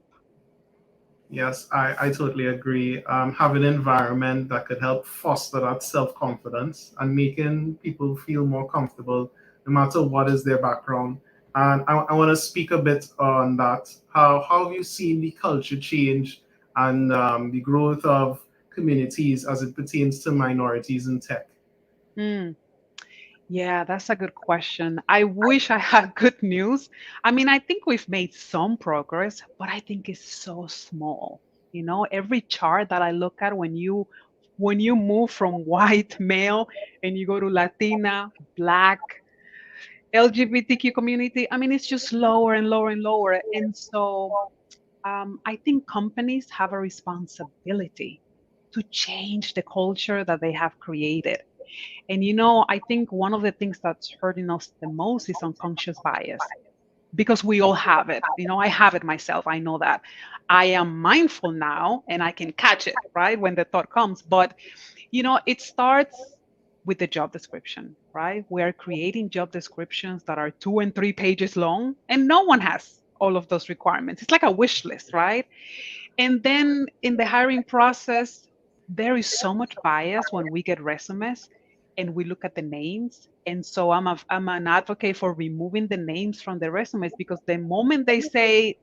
Yes, I totally agree. Having an environment that could help foster that self-confidence and making people feel more comfortable no matter what is their background. And I want to speak a bit on that. How have you seen the culture change and the growth of communities as it pertains to minorities in tech? Yeah, that's a good question. I wish I had good news. I mean, I think we've made some progress, but I think it's so small. Every chart that I look at, when you move from white male and you go to Latina, Black, LGBTQ community, I mean, it's just lower and lower and lower. And so I think companies have a responsibility to change the culture that they have created. And I think one of the things that's hurting us the most is unconscious bias, because we all have it. I have it myself. I know that. I am mindful now and I can catch it, right, when the thought comes. But, it starts with the job description, right? We're creating job descriptions that are 2 and 3 pages long, and no one has all of those requirements. It's like a wish list, right? And then in the hiring process, there is so much bias when we get resumes and we look at the names. And so I'm an advocate for removing the names from the resumes, because the moment they see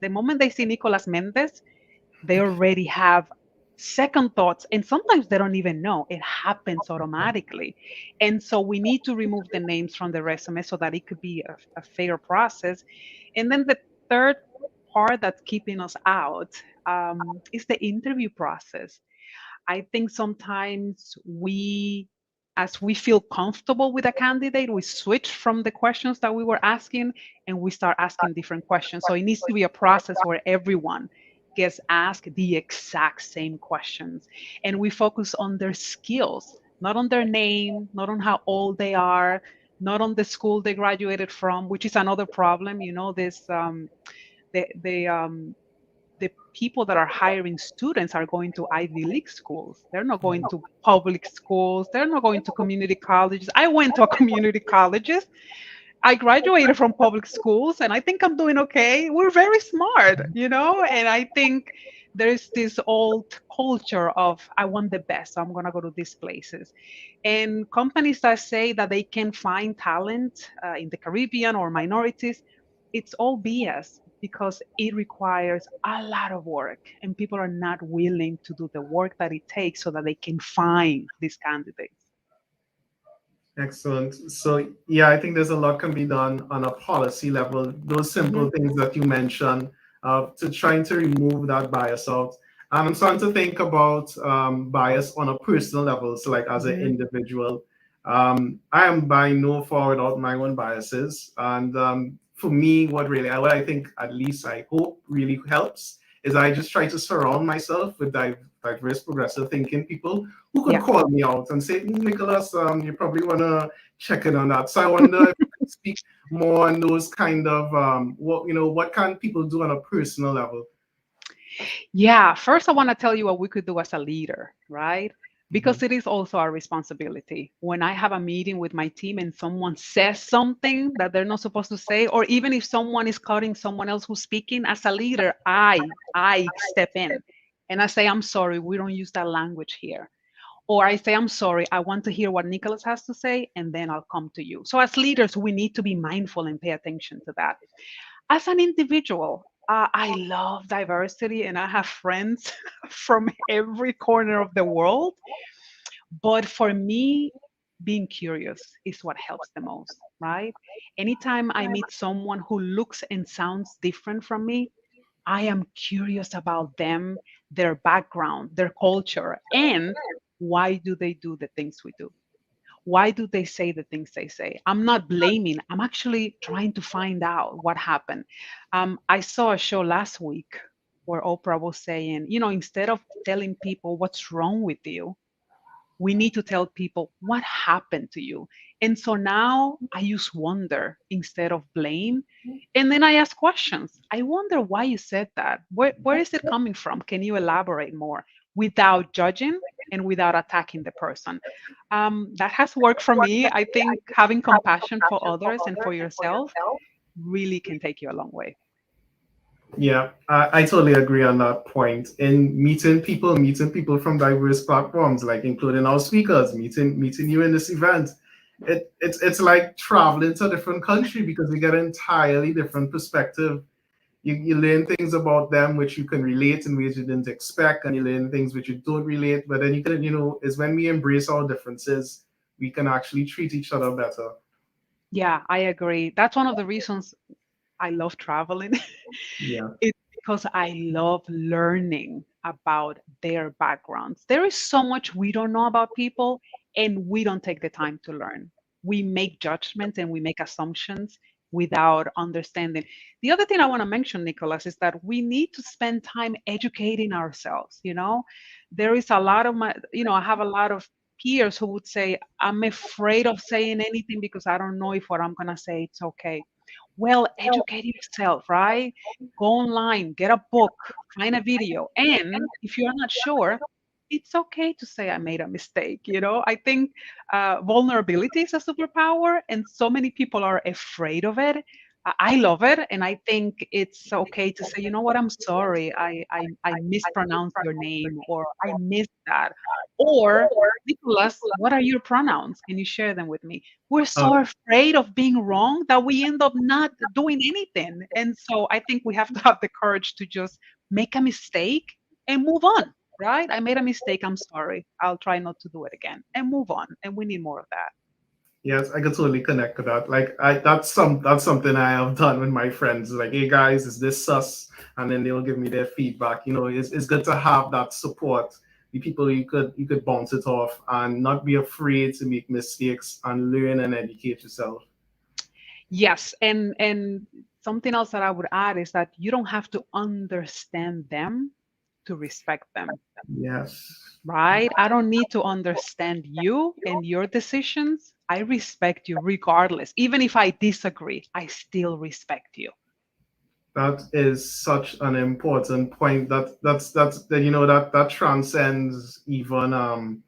Nicolas Mendez, they already have second thoughts, and sometimes they don't even know. It happens automatically. And so we need to remove the names from the resume so that it could be a fair process. And then the third part that's keeping us out is the interview process. I think sometimes as we feel comfortable with a candidate, we switch from the questions that we were asking and we start asking different questions. So it needs to be a process where everyone gets asked the exact same questions. And we focus on their skills, not on their name, not on how old they are, not on the school they graduated from, which is another problem. The people that are hiring students are going to Ivy League schools. They're not going to public schools. They're not going to community colleges. I went to a community colleges. I graduated from public schools and I think I'm doing okay. We're very smart, and I think there's this old culture of I want the best, so I'm going to go to these places. And companies that say that they can find talent in the Caribbean or minorities, it's all BS because it requires a lot of work and people are not willing to do the work that it takes so that they can find these candidates. Excellent. So yeah, I think there's a lot can be done on a policy level. Those simple things that you mentioned, to trying to remove that bias out. I'm starting to think about bias on a personal level. So like as an individual, I am by no far without my own biases. And for me, what I think, at least I hope really helps, is I just try to surround myself with diverse, progressive thinking people who could call me out and say, Nicholas, you probably want to check in on that. So I wonder if you could speak more on those kind of what can people do on a personal level? Yeah, first I want to tell you what we could do as a leader, right? Because it is also our responsibility. When I have a meeting with my team and someone says something that they're not supposed to say, or even if someone is cutting someone else who's speaking, as a leader, I step in and I say, I'm sorry, we don't use that language here. Or I say, I'm sorry, I want to hear what Nicholas has to say, and then I'll come to you. So as leaders, we need to be mindful and pay attention to that. As an individual, I love diversity and I have friends from every corner of the world. But for me, being curious is what helps the most, right? Anytime I meet someone who looks and sounds different from me, I am curious about them, their background, their culture, and why do they do the things we do? Why do they say the things they say? I'm not blaming. I'm actually trying to find out what happened. I saw a show last week where Oprah was saying, instead of telling people what's wrong with you, we need to tell people what happened to you. And so now I use wonder instead of blame. And then I ask questions. I wonder why you said that. Where is it coming from? Can you elaborate more without judging and without attacking the person? That has worked for me. I think having compassion for others and for yourself really can take you a long way. Yeah, I totally agree on that point. In meeting people from diverse platforms, like including our speakers, meeting you in this event, it's like traveling to a different country because we get an entirely different perspective. You learn things about them which you can relate in ways you didn't expect, and you learn things which you don't relate. But then you can, is when we embrace our differences, we can actually treat each other better. Yeah, I agree. That's one of the reasons I love traveling. Yeah. It's because I love learning about their backgrounds. There is so much we don't know about people, and we don't take the time to learn. We make judgments and we make assumptions without understanding. The other thing I want to mention, Nicholas, is that we need to spend time educating ourselves. There is a lot of I have a lot of peers who would say, I'm afraid of saying anything because I don't know if what I'm going to say, it's okay. Well, educate yourself, right? Go online, get a book, find a video. And if you're not sure, it's okay to say I made a mistake. I think vulnerability is a superpower, and so many people are afraid of it. I love it, and I think it's okay to say, you know what, I'm sorry, I mispronounced your name, or I missed that. Or, Nicholas, what are your pronouns? Can you share them with me? We're so afraid of being wrong that we end up not doing anything. And so I think we have to have the courage to just make a mistake and move on, right? I made a mistake. I'm sorry. I'll try not to do it again and move on. And we need more of that. Yes, I can totally connect with that. Like that's something I have done with my friends. Like, hey guys, is this sus? And then they'll give me their feedback. It's good to have that support. The people you could bounce it off and not be afraid to make mistakes and learn and educate yourself. Yes, and something else that I would add is that you don't have to understand them to respect them. Yes. Right? I don't need to understand you and your decisions. I respect you regardless. Even if I disagree, I still respect you. That is such an important point. That transcends even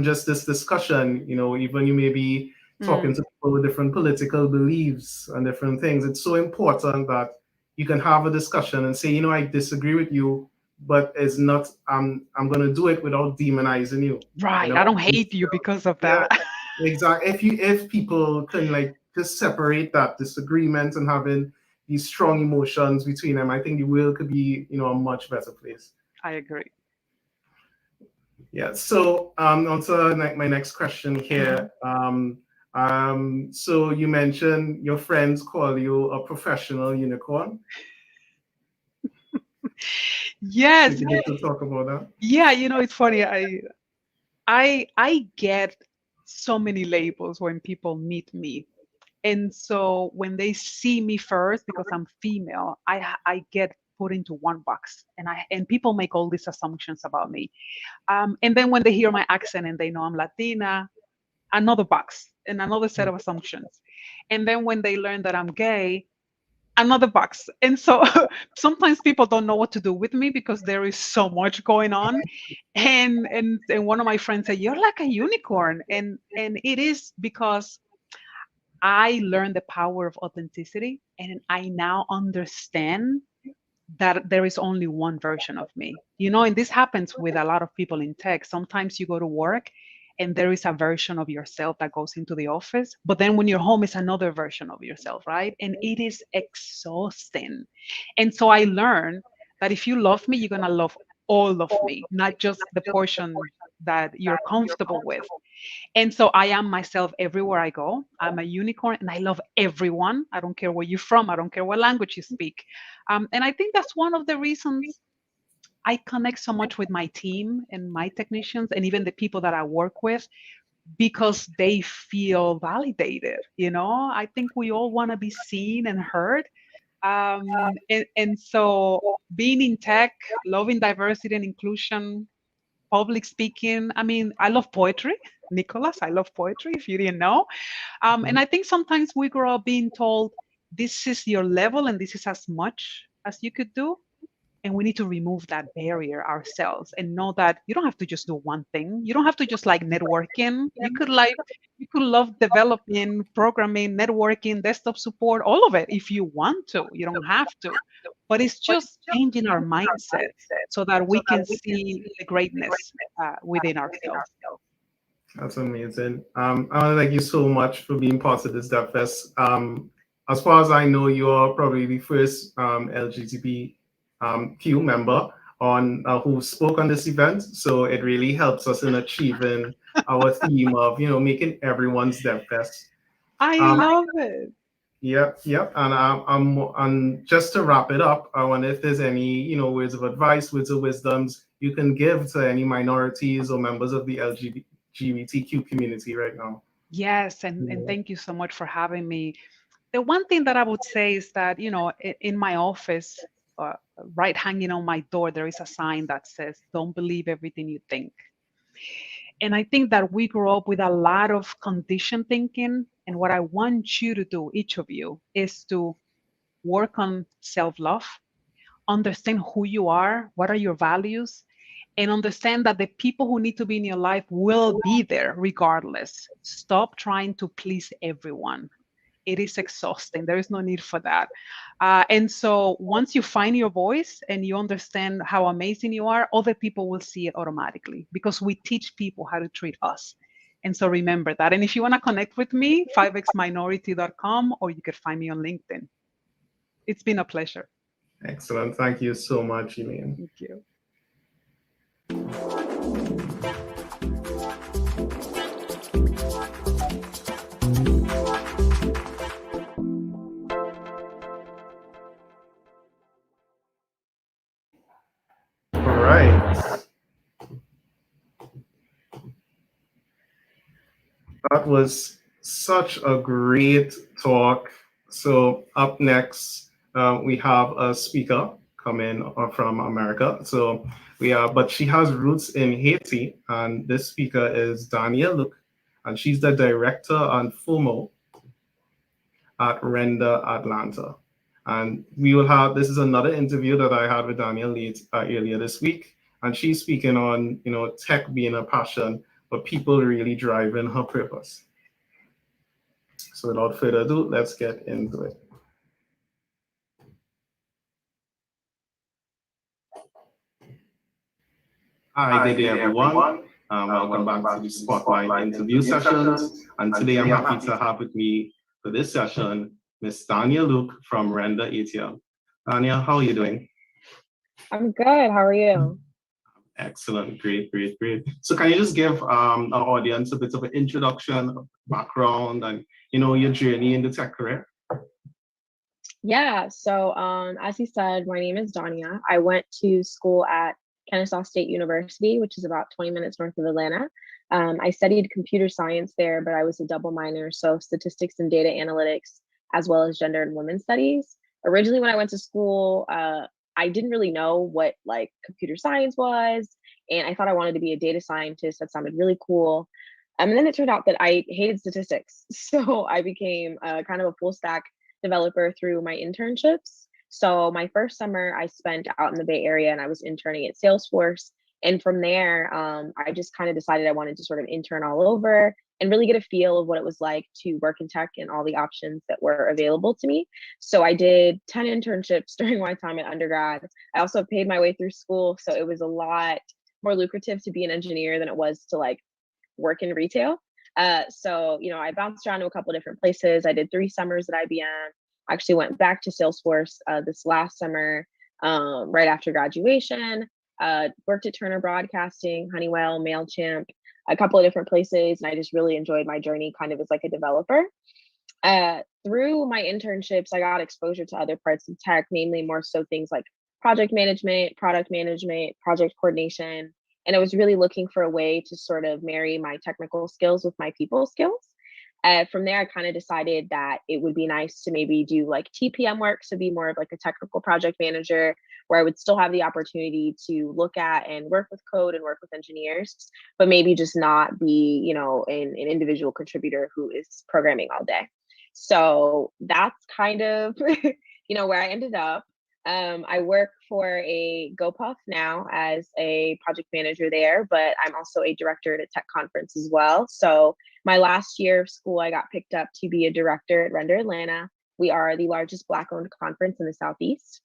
just this discussion. Even you may be talking to people with different political beliefs and different things. It's so important that you can have a discussion and say, you know, I disagree with you, but it's not, I'm going to do it without demonizing you. Right. You know? I don't hate you because of that. Yeah, exactly. If people can like just separate that disagreement and having these strong emotions between them, I think the world could be, you know, a much better place. I agree. Yeah. So on to my next question here. So you mentioned your friends call you a professional unicorn. Yes. You need to talk about that. Yeah, it's funny. I get so many labels when people meet me. And so when they see me first, because I'm female, I get put into one box, and people make all these assumptions about me. And then when they hear my accent and they know I'm Latina, another box and another set of assumptions. And then when they learn that I'm gay, another box. And so sometimes people don't know what to do with me because there is so much going on. And one of my friends said, "You're like a unicorn." And it is because I learned the power of authenticity, and I now understand that there is only one version of me. And this happens with a lot of people in tech. Sometimes you go to work and there is a version of yourself that goes into the office, but then when you're home, it's another version of yourself, right? And it is exhausting. And so I learned that if you love me, you're going to love all of me, not just the portion that you're comfortable with. And so I am myself everywhere I go. I'm a unicorn and I love everyone. I don't care where you're from. I don't care what language you speak. And I think that's one of the reasons I connect so much with my team and my technicians and even the people that I work with, because they feel validated. I think we all want to be seen and heard. And so being in tech, loving diversity and inclusion, public speaking. I mean, I love poetry. Nicholas, I love poetry, if you didn't know. And I think sometimes we grow up being told, this is your level and this is as much as you could do. And we need to remove that barrier ourselves and know that you don't have to just do one thing. You don't have to just like networking. You could love developing, programming, networking, desktop support, all of it if you want to. You don't have to. But it's just changing our mindset so that we can see the greatness within ourselves. That's amazing. I want to thank you so much for being part of this DevFest. As far as I know, you are probably the first LGBTQ member on who spoke on this event. So it really helps us in achieving our theme of, making everyone's DevFest. I love it. Yep. And just to wrap it up, I wonder if there's any, words of advice, words of wisdoms you can give to any minorities or members of the LGBTQ community right now. Yes, and thank you so much for having me. The one thing that I would say is that, in my office, right hanging on my door, there is a sign that says, "Don't believe everything you think." And I think that we grow up with a lot of conditioned thinking. And what I want you to do, each of you, is to work on self-love, understand who you are, what are your values, and understand that the people who need to be in your life will be there regardless. Stop trying to please everyone. It is exhausting. There is no need for that. And so once you find your voice and you understand how amazing you are, other people will see it automatically because we teach people how to treat us. And so remember that. And if you want to connect with me, 5xminority.com, or you could find me on LinkedIn. It's been a pleasure. Excellent. Thank you so much, Elaine. Thank you. All right. That was such a great talk. So up next, we have a speaker coming from America. So but she has roots in Haiti, and this speaker is Danielle Luke, and she's the director on FOMO at Render Atlanta. And this is another interview that I had with Danielle earlier this week, and she's speaking on, tech being a passion, but people really driving her purpose. So without further ado, let's get into it. Hi, good day everyone. Welcome back to the Spotlight interview sessions. And today I'm happy to have with me for this session, Miss Tanya Luke from Render ATL. Tanya, how are you doing? I'm good. How are you? Excellent, great. So can you just give our audience a bit of an introduction, background, and your journey in the tech career? Yeah. So, as you said, my name is Dania. I went to school at Kennesaw State University, which is about 20 minutes north of Atlanta. I studied computer science there, but I was a double minor, so statistics and data analytics, as well as gender and women's studies. Originally, when I went to school, I didn't really know what like computer science was, and I thought I wanted to be a data scientist. That sounded really cool. And then it turned out that I hated statistics, so I became kind of a full stack developer through my internships. So my first summer I spent out in the Bay Area and I was interning at Salesforce. And from there, I just kind of decided I wanted to sort of intern all over and really get a feel of what it was like to work in tech and all the options that were available to me. So I did 10 internships during my time at undergrad. I also paid my way through school. So it was a lot more lucrative to be an engineer than it was to like work in retail. So, I bounced around to a couple of different places. I did 3 summers at IBM. Actually went back to Salesforce this last summer, right after graduation. Worked at Turner Broadcasting, Honeywell, MailChimp, a couple of different places. And I just really enjoyed my journey kind of as like a developer. Through my internships, I got exposure to other parts of tech, namely more so things like project management, product management, project coordination. And I was really looking for a way to sort of marry my technical skills with my people skills. From there, I kind of decided that it would be nice to maybe do like TPM work, so be more of like a technical project manager, where I would still have the opportunity to look at and work with code and work with engineers, but maybe just not be, an individual contributor who is programming all day. So that's kind of, where I ended up. I work for a GoPuff now as a project manager there, but I'm also a director at a tech conference as well. So my last year of school, I got picked up to be a director at Render Atlanta. We are the largest Black-owned conference in the Southeast.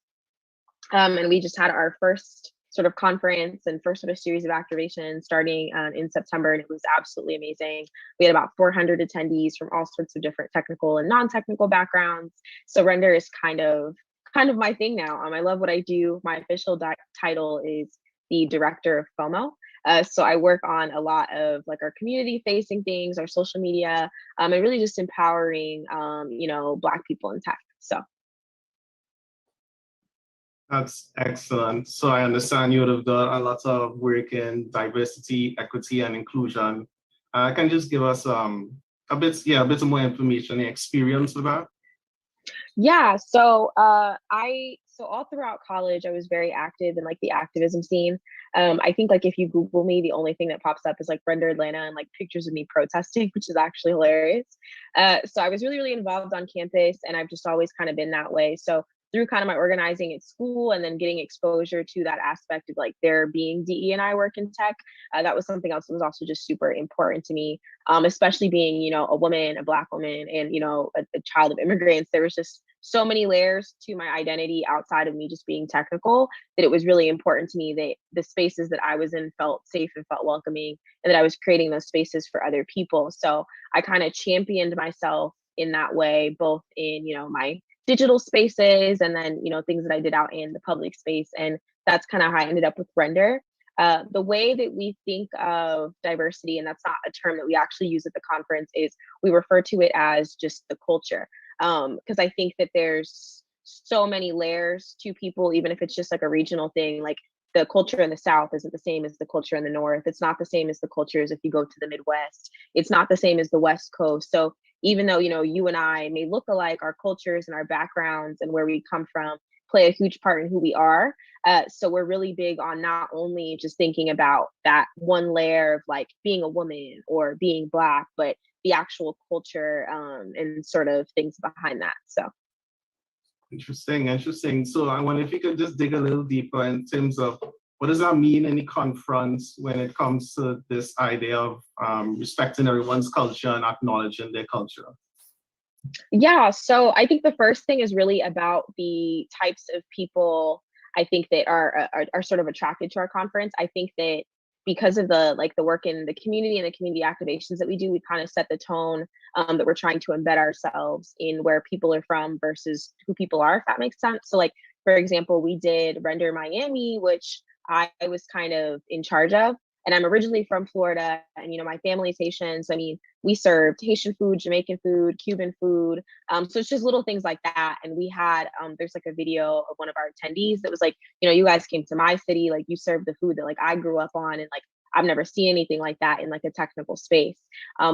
And we just had our first sort of conference and first sort of series of activations starting in September, and it was absolutely amazing. We had about 400 attendees from all sorts of different technical and non-technical backgrounds. So Render is kind of my thing now. I love what I do. My official title is the director of FOMO. So I work on a lot of like our community facing things, our social media, and really just empowering, Black people in tech. So. That's excellent. So I understand you would have done a lot of work in diversity, equity, and inclusion. Can you just give us a bit more information, experience with that? Yeah, so all throughout college, I was very active in like the activism scene. I think like if you Google me, the only thing that pops up is like Render Atlanta and like pictures of me protesting, which is actually hilarious. So I was really, really involved on campus, and I've just always kind of been that way. So through kind of my organizing at school and then getting exposure to that aspect of like there being DE&I work in tech, that was something else that was also just super important to me, especially being, a woman, a Black woman, and, a child of immigrants. There was just so many layers to my identity outside of me just being technical that it was really important to me that the spaces that I was in felt safe and felt welcoming, and that I was creating those spaces for other people. So I kind of championed myself in that way, both in, my digital spaces and then, things that I did out in the public space. And that's kind of how I ended up with Render. The way that we think of diversity, and that's not a term that we actually use at the conference, is we refer to it as just the culture. Because I think that there's so many layers to people, even if it's just like a regional thing. Like the culture in the South isn't the same as the culture in the North. It's not the same as the cultures if you go to the Midwest. It's not the same as the West Coast. So even though, you and I may look alike, our cultures and our backgrounds and where we come from play a huge part in who we are. So we're really big on not only just thinking about that one layer of like being a woman or being Black, but the actual culture and sort of things behind that. So. Interesting. So I wonder if you could just dig a little deeper in terms of what does that mean in the conference when it comes to this idea of respecting everyone's culture and acknowledging their culture? Yeah, so I think the first thing is really about the types of people I think that are sort of attracted to our conference. I think that because of the work in the community and the community activations that we do, we kind of set the tone that we're trying to embed ourselves in where people are from versus who people are, if that makes sense. So like for example, we did Render Miami, which I was kind of in charge of. And I'm originally from Florida, and my family's Haitian. So I mean, we served Haitian food, Jamaican food, Cuban food. So it's just little things like that. And we had there's like a video of one of our attendees that was like, you guys came to my city, like you served the food that like I grew up on, and like I've never seen anything like that in like a technical space.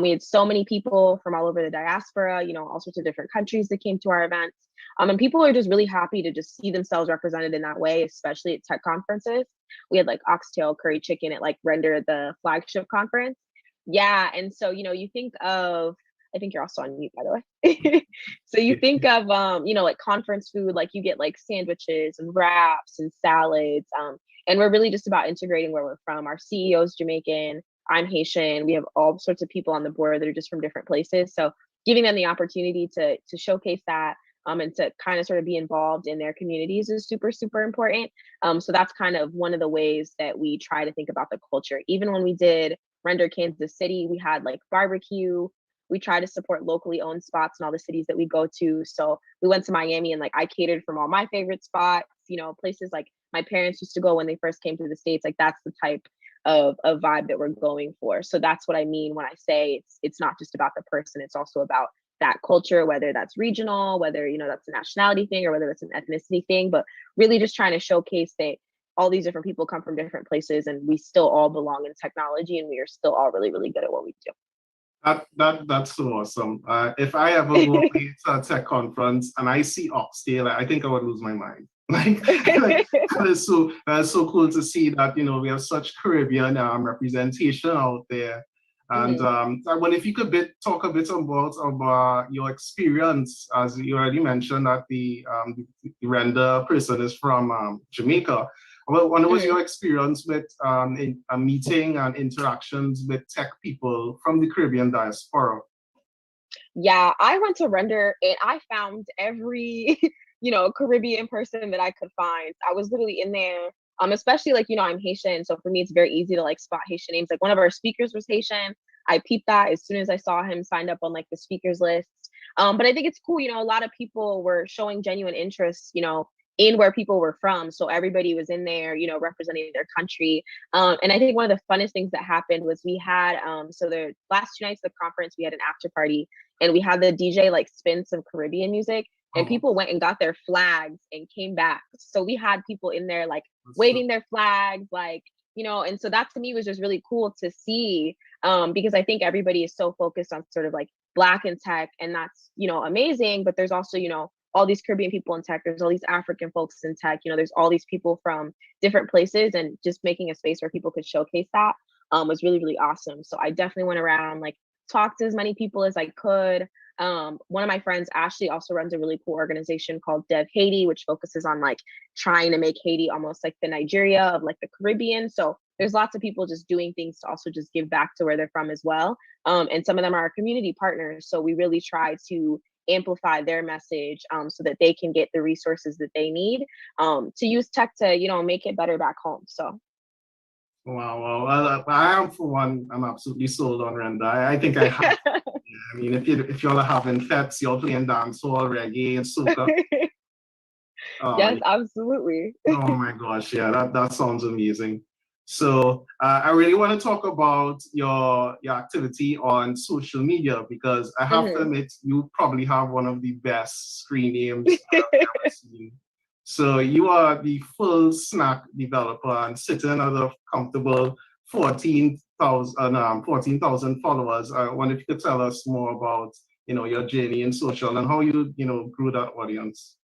We had so many people from all over the diaspora, all sorts of different countries that came to our events. And people are just really happy to just see themselves represented in that way, especially at tech conferences. We had like oxtail curry chicken at like Render, the flagship conference. Yeah. And so, you think of, I think you're also on mute, by the way. So you think of, like conference food, like you get like sandwiches and wraps and salads. And we're really just about integrating where we're from. Our CEO is Jamaican. I'm Haitian. We have all sorts of people on the board that are just from different places. So giving them the opportunity to showcase that and to kind of sort of be involved in their communities is super, super important. So that's kind of one of the ways that we try to think about the culture. Even when we did Render Kansas City, we had like barbecue. We try to support locally owned spots in all the cities that we go to. So we went to Miami and like I catered from all my favorite spots, places like my parents used to go when they first came to the States. Like that's the type of vibe that we're going for. So that's what I mean when I say it's not just about the person, it's also about that culture, whether that's regional, whether that's a nationality thing or whether it's an ethnicity thing, but really just trying to showcase that all these different people come from different places and we still all belong in technology and we are still all really, really good at what we do. That's so awesome. If I ever go to a tech conference and I see oxtail, I think I would lose my mind. Like that is so cool to see that we have such Caribbean representation out there. And I wonder if you could talk a bit about your experience, as you already mentioned that the render person is from Jamaica. Well, what was your experience with in a meeting and interactions with tech people from the Caribbean diaspora? Yeah, I went to Render and I found every, Caribbean person that I could find. I was literally in there, especially like, I'm Haitian. So for me, it's very easy to like spot Haitian names. Like one of our speakers was Haitian. I peeped that as soon as I saw him signed up on like the speakers list. But I think it's cool, a lot of people were showing genuine interest, in where people were from. So everybody was in there, representing their country. And I think one of the funnest things that happened was we had, so the last 2 nights of the conference, we had an after party and we had the DJ like spin some Caribbean music and people went and got their flags and came back. So we had people in there like waving their flags, like, and so that to me was just really cool to see because I think everybody is so focused on sort of like Black in tech and that's, amazing. But there's also, all these Caribbean people in tech, there's all these African folks in tech, there's all these people from different places and just making a space where people could showcase that was really, really awesome. So I definitely went around, like talked to as many people as I could. One of my friends, Ashley, also runs a really cool organization called Dev Haiti, which focuses on like trying to make Haiti almost like the Nigeria of like the Caribbean. So there's lots of people just doing things to also just give back to where they're from as well. And some of them are our community partners. So we really try to amplify their message so that they can get the resources that they need to use tech to, make it better back home. So. Wow. Well, I am for one, I'm absolutely sold on Render. I think I have. Yeah, I mean, if y'all are having fetes, you're playing dancehall, reggae, and soca. Yes, absolutely. Oh my gosh, yeah, that sounds amazing. So I really want to talk about your activity on social media because I have to admit you probably have one of the best screen names I've ever seen. So you are the full snack developer and sitting at a comfortable 14,000 followers. I wonder if you could tell us more about your journey in social and how you grew that audience.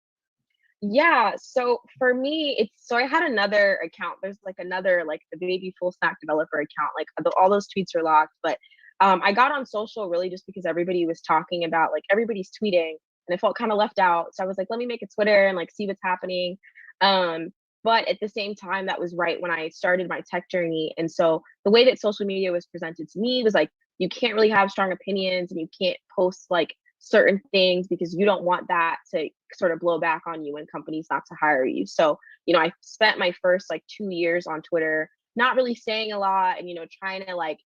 Yeah, so for me, so I had another account. There's like another, like the baby full stack developer account, like all those tweets are locked. But I got on social really just because everybody was talking about, like everybody's tweeting and I felt kind of left out. So I was like, let me make a Twitter and like see what's happening. But at the same time, that was right when I started my tech journey. And so the way that social media was presented to me was like, you can't really have strong opinions and you can't post like certain things because you don't want that to sort of blow back on you when companies not to hire you. So, you know, I spent my first like 2 years on Twitter, not really saying a lot and, you know, trying to like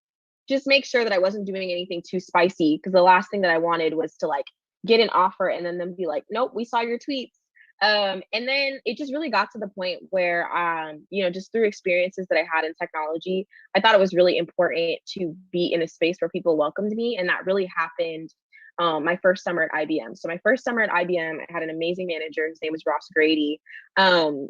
just make sure that I wasn't doing anything too spicy, because the last thing that I wanted was to like get an offer and then them be like, nope, we saw your tweets. And then it just really got to the point where, you know, just through experiences that I had in technology, I thought it was really important to be in a space where people welcomed me. And that really happened my first summer at IBM. So my first summer at IBM, I had an amazing manager. His name was Ross Grady. And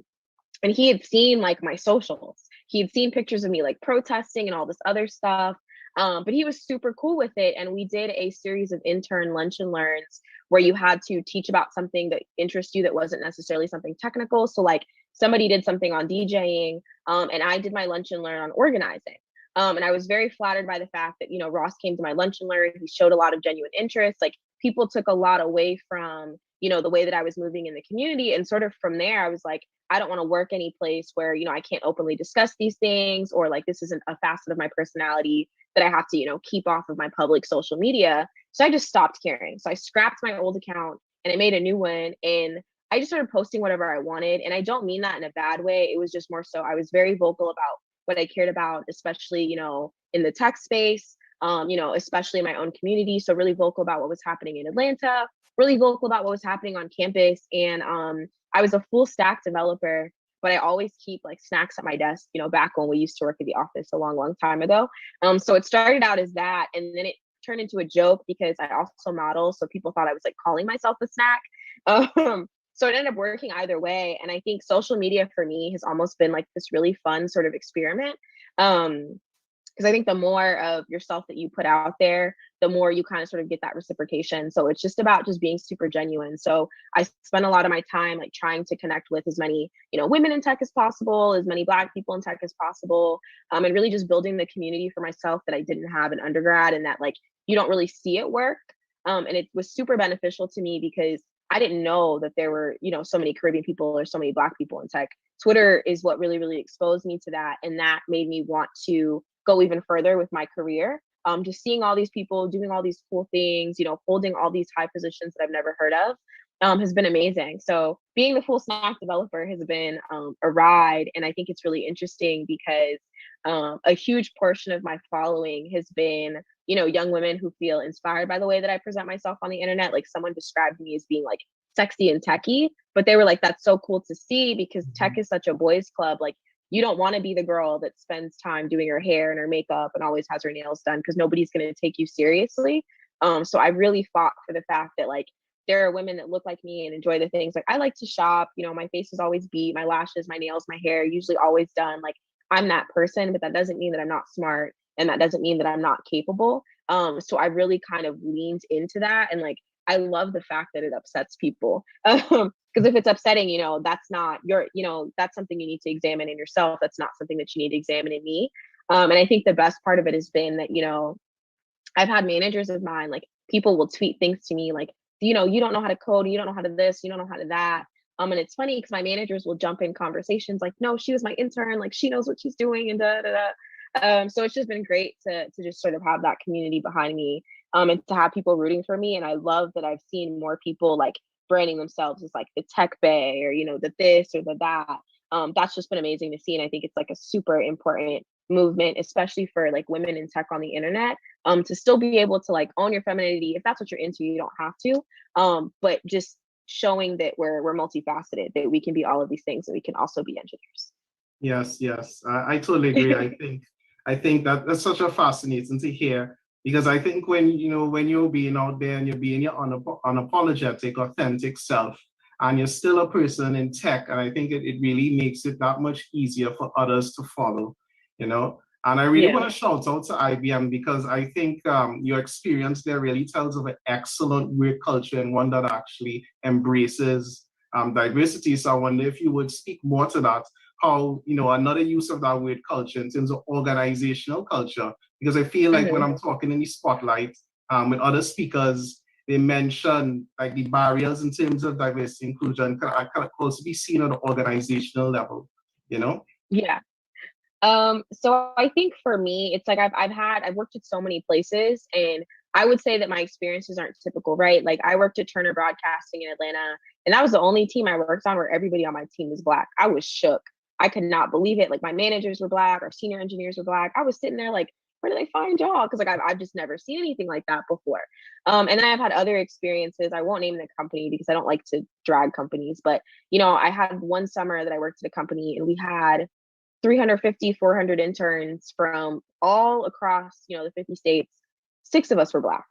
he had seen like my socials. He had seen pictures of me like protesting and all this other stuff. But he was super cool with it. And we did a series of intern lunch and learns where you had to teach about something that interests you that wasn't necessarily something technical. So like somebody did something on DJing, and I did my lunch and learn on organizing. And I was very flattered by the fact that, you know, Ross came to my lunch and learn. He showed a lot of genuine interest. Like people took a lot away from, you know, the way that I was moving in the community. And sort of from there, I was like, I don't want to work any place where, you know, I can't openly discuss these things, or like this isn't a facet of my personality that I have to, you know, keep off of my public social media. So I just stopped caring. So I scrapped my old account and I made a new one, and I just started posting whatever I wanted. And I don't mean that in a bad way. It was just more so I was very vocal about what I cared about, especially, you know, in the tech space, you know, especially in my own community. So really vocal about what was happening in Atlanta, really vocal about what was happening on campus. And I was a full stack developer, but I always keep like snacks at my desk, you know, back when we used to work at the office a long, long time ago. So it started out as that, and then it turned into a joke because I also model. So people thought I was like calling myself a snack. So it ended up working either way. And I think social media for me has almost been like this really fun sort of experiment. Because I think the more of yourself that you put out there, the more you kind of sort of get that reciprocation. So it's just about just being super genuine. So I spend a lot of my time like trying to connect with as many, you know, women in tech as possible, as many Black people in tech as possible, and really just building the community for myself that I didn't have in undergrad, and that like you don't really see it work. And it was super beneficial to me because I didn't know that there were, you know, so many Caribbean people or so many Black people in tech. Twitter is what really, really exposed me to that. And that made me want to go even further with my career. Just seeing all these people doing all these cool things, you know, holding all these high positions that I've never heard of, has been amazing. So being the full stack developer has been a ride. And I think it's really interesting because a huge portion of my following has been, you know, young women who feel inspired by the way that I present myself on the internet. Like someone described me as being like sexy and techie, but they were like, that's so cool to see because tech is such a boys club. Like you don't want to be the girl that spends time doing her hair and her makeup and always has her nails done because nobody's going to take you seriously. So I really fought for the fact that like there are women that look like me and enjoy the things. Like I like to shop, you know, my face is always beat, my lashes, my nails, my hair, usually always done. Like I'm that person, but that doesn't mean that I'm not smart. And that doesn't mean that I'm not capable. So I really kind of leaned into that. And like, I love the fact that it upsets people. Because if it's upsetting, you know, that's not your, you know, that's something you need to examine in yourself. That's not something that you need to examine in me. And I think the best part of it has been that, you know, I've had managers of mine, like people will tweet things to me like, you know, you don't know how to code, you don't know how to this, you don't know how to that. And it's funny because my managers will jump in conversations like, no, she was my intern, like she knows what she's doing and da da da. So it's just been great to just sort of have that community behind me, and to have people rooting for me. And I love that I've seen more people like branding themselves as like the tech bae or, you know, the this or the that. That's just been amazing to see. And I think it's like a super important movement, especially for like women in tech on the internet, to still be able to like own your femininity. If that's what you're into, you don't have to, but just showing that we're multifaceted, that we can be all of these things, and we can also be engineers. Yes, I totally agree. I think that that's such a fascinating to hear, because I think when you're being out there and you're being your unapologetic, authentic self, and you're still a person in tech, and I think it really makes it that much easier for others to follow, you know. And I really want to shout out to IBM because I think your experience there really tells of an excellent work culture and one that actually embraces diversity. So I wonder if you would speak more to that, how, you know, another use of that word culture in terms of organizational culture, because I feel like when I'm talking in the spotlight with other speakers, they mention like the barriers in terms of diversity inclusion can also be seen on the organizational level, you know? Yeah. So I think for me, it's like I've worked at so many places, and I would say that my experiences aren't typical, right? Like I worked at Turner Broadcasting in Atlanta, and that was the only team I worked on where everybody on my team was Black. I was shook. I could not believe it. Like my managers were Black, our senior engineers were Black. I was sitting there like, where do they find y'all? Because like I've just never seen anything like that before. And then I've had other experiences. I won't name the company because I don't like to drag companies, but you know, I had one summer that I worked at a company and we had 350, 400 interns from all across, you know, the 50 states. 6 of us were Black.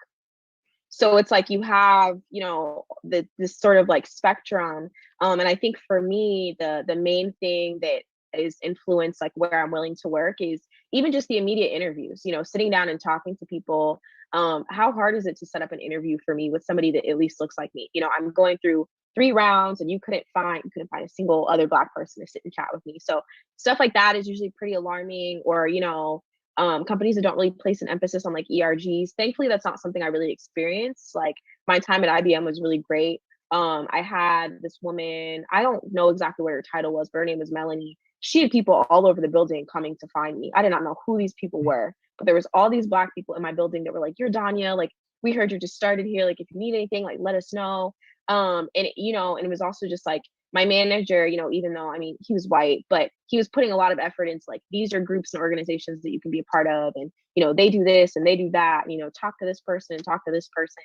So it's like you have, you know, this sort of like spectrum. And I think for me, the main thing that is influenced like where I'm willing to work is even just the immediate interviews, you know, sitting down and talking to people. How hard is it to set up an interview for me with somebody that at least looks like me? You know, I'm going through 3 rounds and you couldn't find a single other Black person to sit and chat with me. So stuff like that is usually pretty alarming. Or, you know, companies that don't really place an emphasis on like ERGs. Thankfully, that's not something I really experienced. Like my time at IBM was really great. I had this woman, I don't know exactly what her title was, but her name was Melanie. She had people all over the building coming to find me. I did not know who these people were, but there was all these Black people in my building that were like, "You're Danya, like we heard you just started here. Like if you need anything, like let us know." And you know, and it was also just like my manager, you know, even though I mean he was white, but he was putting a lot of effort into like these are groups and organizations that you can be a part of, and you know they do this and they do that. And, you know, talk to this person, talk to this person.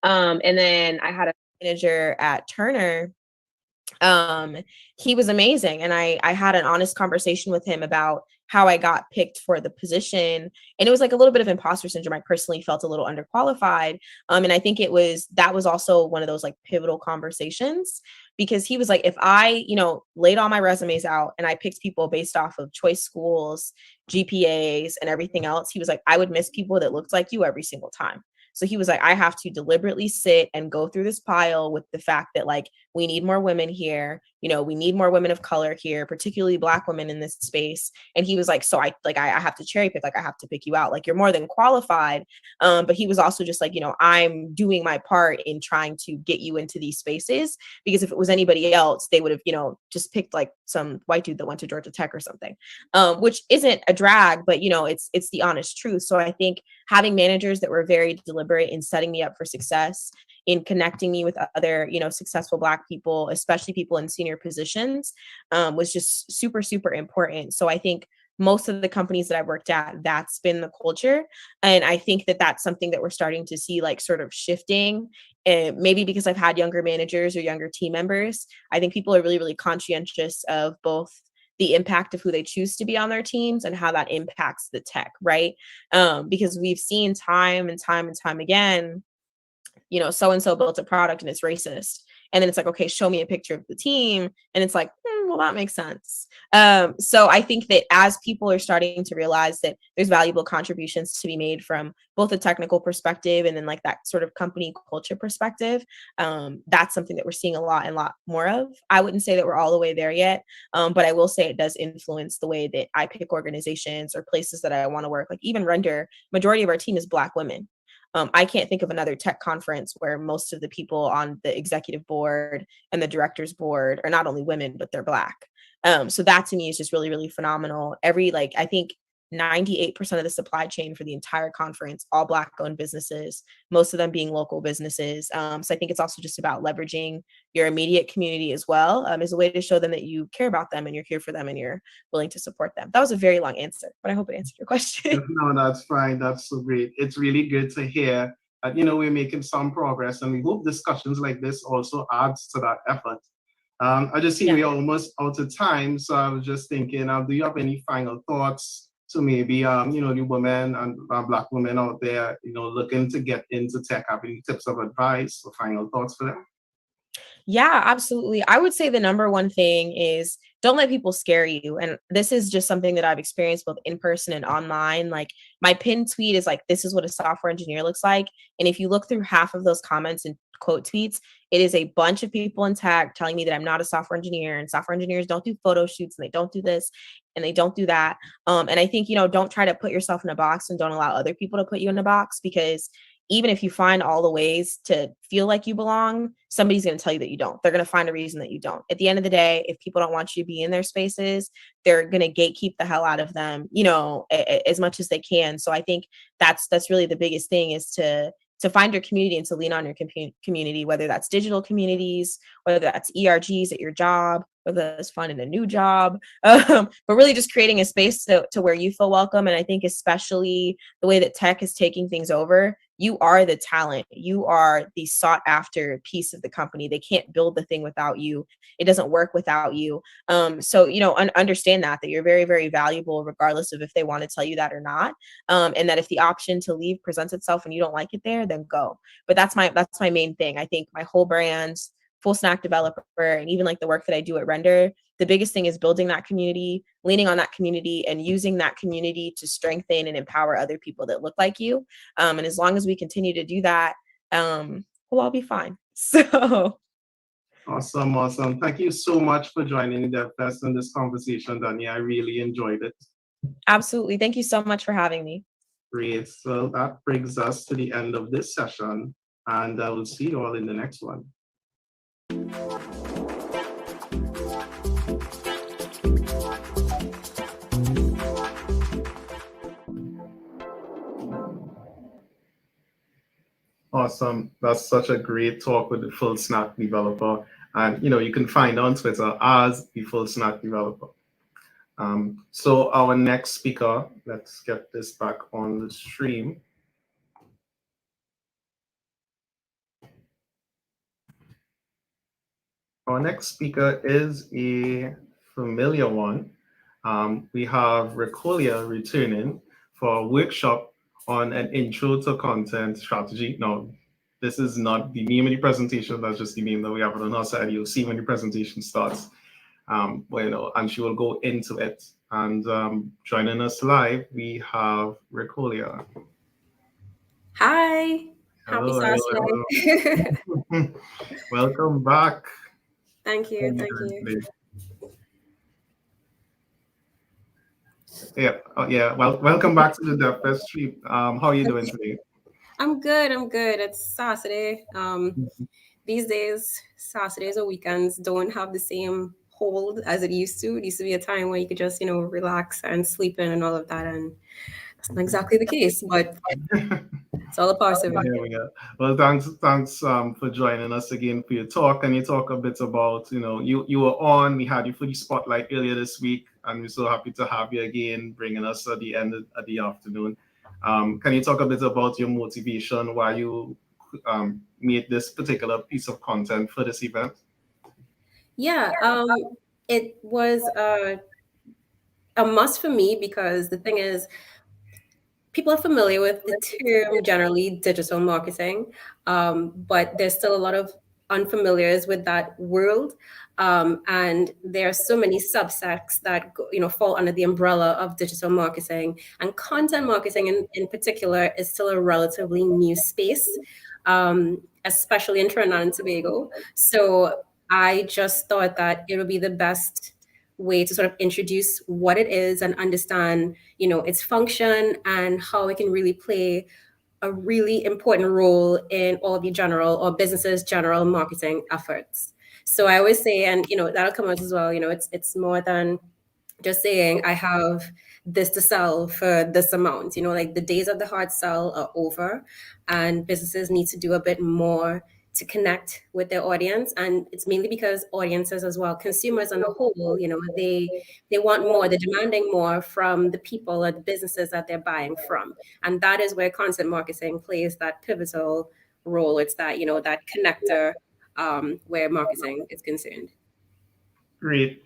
And then I had a manager at Turner. He was amazing, and I had an honest conversation with him about how I got picked for the position, and it was like a little bit of imposter syndrome. I personally felt a little underqualified, and I think that was also one of those like pivotal conversations, because he was like, if I, you know, laid all my resumes out and I picked people based off of choice schools, GPAs, and everything else, he was like, I would miss people that looked like you every single time. So he was like, I have to deliberately sit and go through this pile with the fact that like, we need more women here. You know, we need more women of color here, particularly Black women in this space. And he was like, so I have to cherry pick, like I have to pick you out. Like you're more than qualified. But he was also just like, you know, I'm doing my part in trying to get you into these spaces, because if it was anybody else, they would have, you know, just picked like some white dude that went to Georgia Tech or something, which isn't a drag, but you know, it's the honest truth. So I think having managers that were very deliberate in setting me up for success, in connecting me with other, you know, successful Black people, especially people in senior positions, was just super, super important. So I think most of the companies that I've worked at, that's been the culture. And I think that that's something that we're starting to see like sort of shifting. And maybe because I've had younger managers or younger team members, I think people are really, really conscientious of both the impact of who they choose to be on their teams and how that impacts the tech, right? Because we've seen time and time and time again, you know, so-and-so built a product and it's racist. And then it's like, okay, show me a picture of the team. And it's like, well, that makes sense. So I think that as people are starting to realize that there's valuable contributions to be made from both a technical perspective and then like that sort of company culture perspective, that's something that we're seeing a lot more of. I wouldn't say that we're all the way there yet, but I will say it does influence the way that I pick organizations or places that I want to work. Like even Render, majority of our team is Black women. I can't think of another tech conference where most of the people on the executive board and the director's board are not only women, but they're Black. So that to me is just really, really phenomenal. I think 98% of the supply chain for the entire conference, all Black owned businesses, most of them being local businesses. So I think it's also just about leveraging your immediate community as well, as a way to show them that you care about them and you're here for them and you're willing to support them. That was a very long answer, but I hope it answered your question. No, that's fine. That's so great. It's really good to hear that, you know, we're making some progress, and we hope discussions like this also adds to that effort. I just see we're almost out of time, so I was just thinking, do you have any final thoughts to maybe, you know, the women and Black women out there, you know, looking to get into tech? Have any tips of advice or final thoughts for them? Yeah, absolutely. I would say the number one thing is don't let people scare you. And this is just something that I've experienced both in person and online. Like my pinned tweet is like, this is what a software engineer looks like. And if you look through half of those comments and quote tweets, it is a bunch of people in tech telling me that I'm not a software engineer and software engineers don't do photo shoots and they don't do this and they don't do that. And I think, you know, don't try to put yourself in a box and don't allow other people to put you in a box, because even if you find all the ways to feel like you belong, somebody's going to tell you that you don't. They're going to find a reason that you don't. At the end of the day, if people don't want you to be in their spaces, they're going to gatekeep the hell out of them, as much as they can. So I think that's really the biggest thing, is to find your community and to lean on your community, whether that's digital communities, whether that's ERGs at your job, whether that's fun in a new job, but really just creating a space to where you feel welcome. And I think especially the way that tech is taking things over, you are the talent. You are the sought after piece of the company. They can't build the thing without you. It doesn't work without you. So, understand that you're very, very valuable, regardless of if they want to tell you that or not. And that if the option to leave presents itself and you don't like it there, then go. But that's my main thing. I think my whole brand, full stack developer, and even like the work that I do at Render, the biggest thing is building that community, leaning on that community, and using that community to strengthen and empower other people that look like you. And as long as we continue to do that, we'll all be fine. So awesome. Thank you so much for joining DevFest in this conversation, Dani. I really enjoyed it. Absolutely. Thank you so much for having me. Great. So that brings us to the end of this session, and I will see you all in the next one. Awesome. That's such a great talk with the full stack developer. And you can find on Twitter as the full stack developer. So our next speaker, let's get this back on the stream. Our next speaker is a familiar one. We have Recolia returning for a workshop on an intro to content strategy. Now, this is not the name of the presentation, that's just the name that we have on our side. You'll see when the presentation starts. And she will go into it. And joining us live, we have Recolia. Hi. Hello, Happy Saturday. Welcome back. Thank you. Yeah. Well, welcome back to the DevFest trip. How are you doing today? I'm good. It's Saturday. These days, Saturdays or weekends don't have the same hold as it used to. It used to be a time where you could just, relax and sleep in and all of that. And that's not exactly the case, but it's all a part of it. There we go. Well, thanks for joining us again for your talk. And you talk a bit about, you were on, we had you for the spotlight earlier this week, and we're so happy to have you again, bringing us at the end of the afternoon. Can you talk a bit about your motivation, why you made this particular piece of content for this event? Yeah, it was a must for me, because the thing is, people are familiar with the term generally digital marketing, but there's still a lot of unfamiliars with that world. And there are so many subsects that fall under the umbrella of digital marketing, and content marketing in particular is still a relatively new space, especially in Trinidad and Tobago. So I just thought that it would be the best way to sort of introduce what it is and understand, its function and how it can really play a really important role in all the general or businesses' general marketing efforts. So I always say, and that'll come out as well, it's more than just saying I have this to sell for this amount. Like the days of the hard sell are over, and businesses need to do a bit more to connect with their audience. And it's mainly because audiences as well, consumers on the whole, they want more, they're demanding more from the people or the businesses that they're buying from. And that is where content marketing plays that pivotal role. It's that, that connector where marketing is concerned. Great.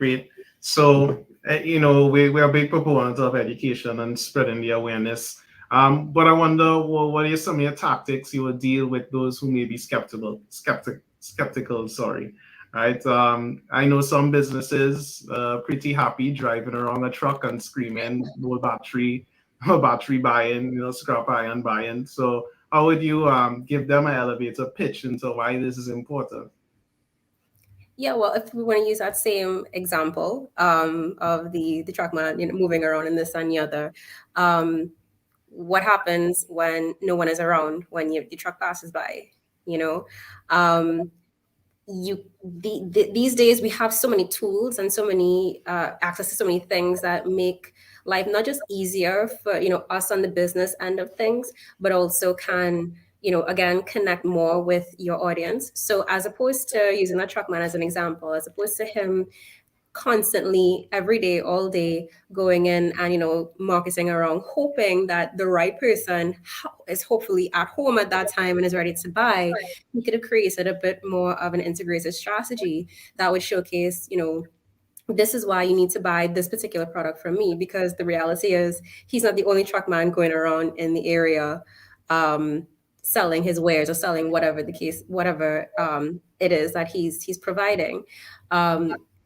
So, we are big proponents of education and spreading the awareness. But I wonder, what are some of your tactics you would deal with those who may be skeptical, right? I know some businesses pretty happy driving around a truck and screaming, no battery buying, scrap iron buying. So how would you give them an elevator pitch into why this is important? Yeah, well, if we want to use that same example of the truck man moving around and this and the other, what happens when no one is around, when your truck passes by, you know? These days we have so many tools and so many access to so many things that make life not just easier for, you know, us on the business end of things, but also can, you know, again, connect more with your audience. So as opposed to using that truckman as an example, as opposed to him constantly every day, all day, going in and, you know, marketing around, hoping that the right person is hopefully at home at that time and is ready to buy, he could have created a bit more of an integrated strategy that would showcase, you know, this is why you need to buy this particular product from me, because the reality is he's not the only truck man going around in the area selling his wares or selling whatever the case, whatever it is that he's providing.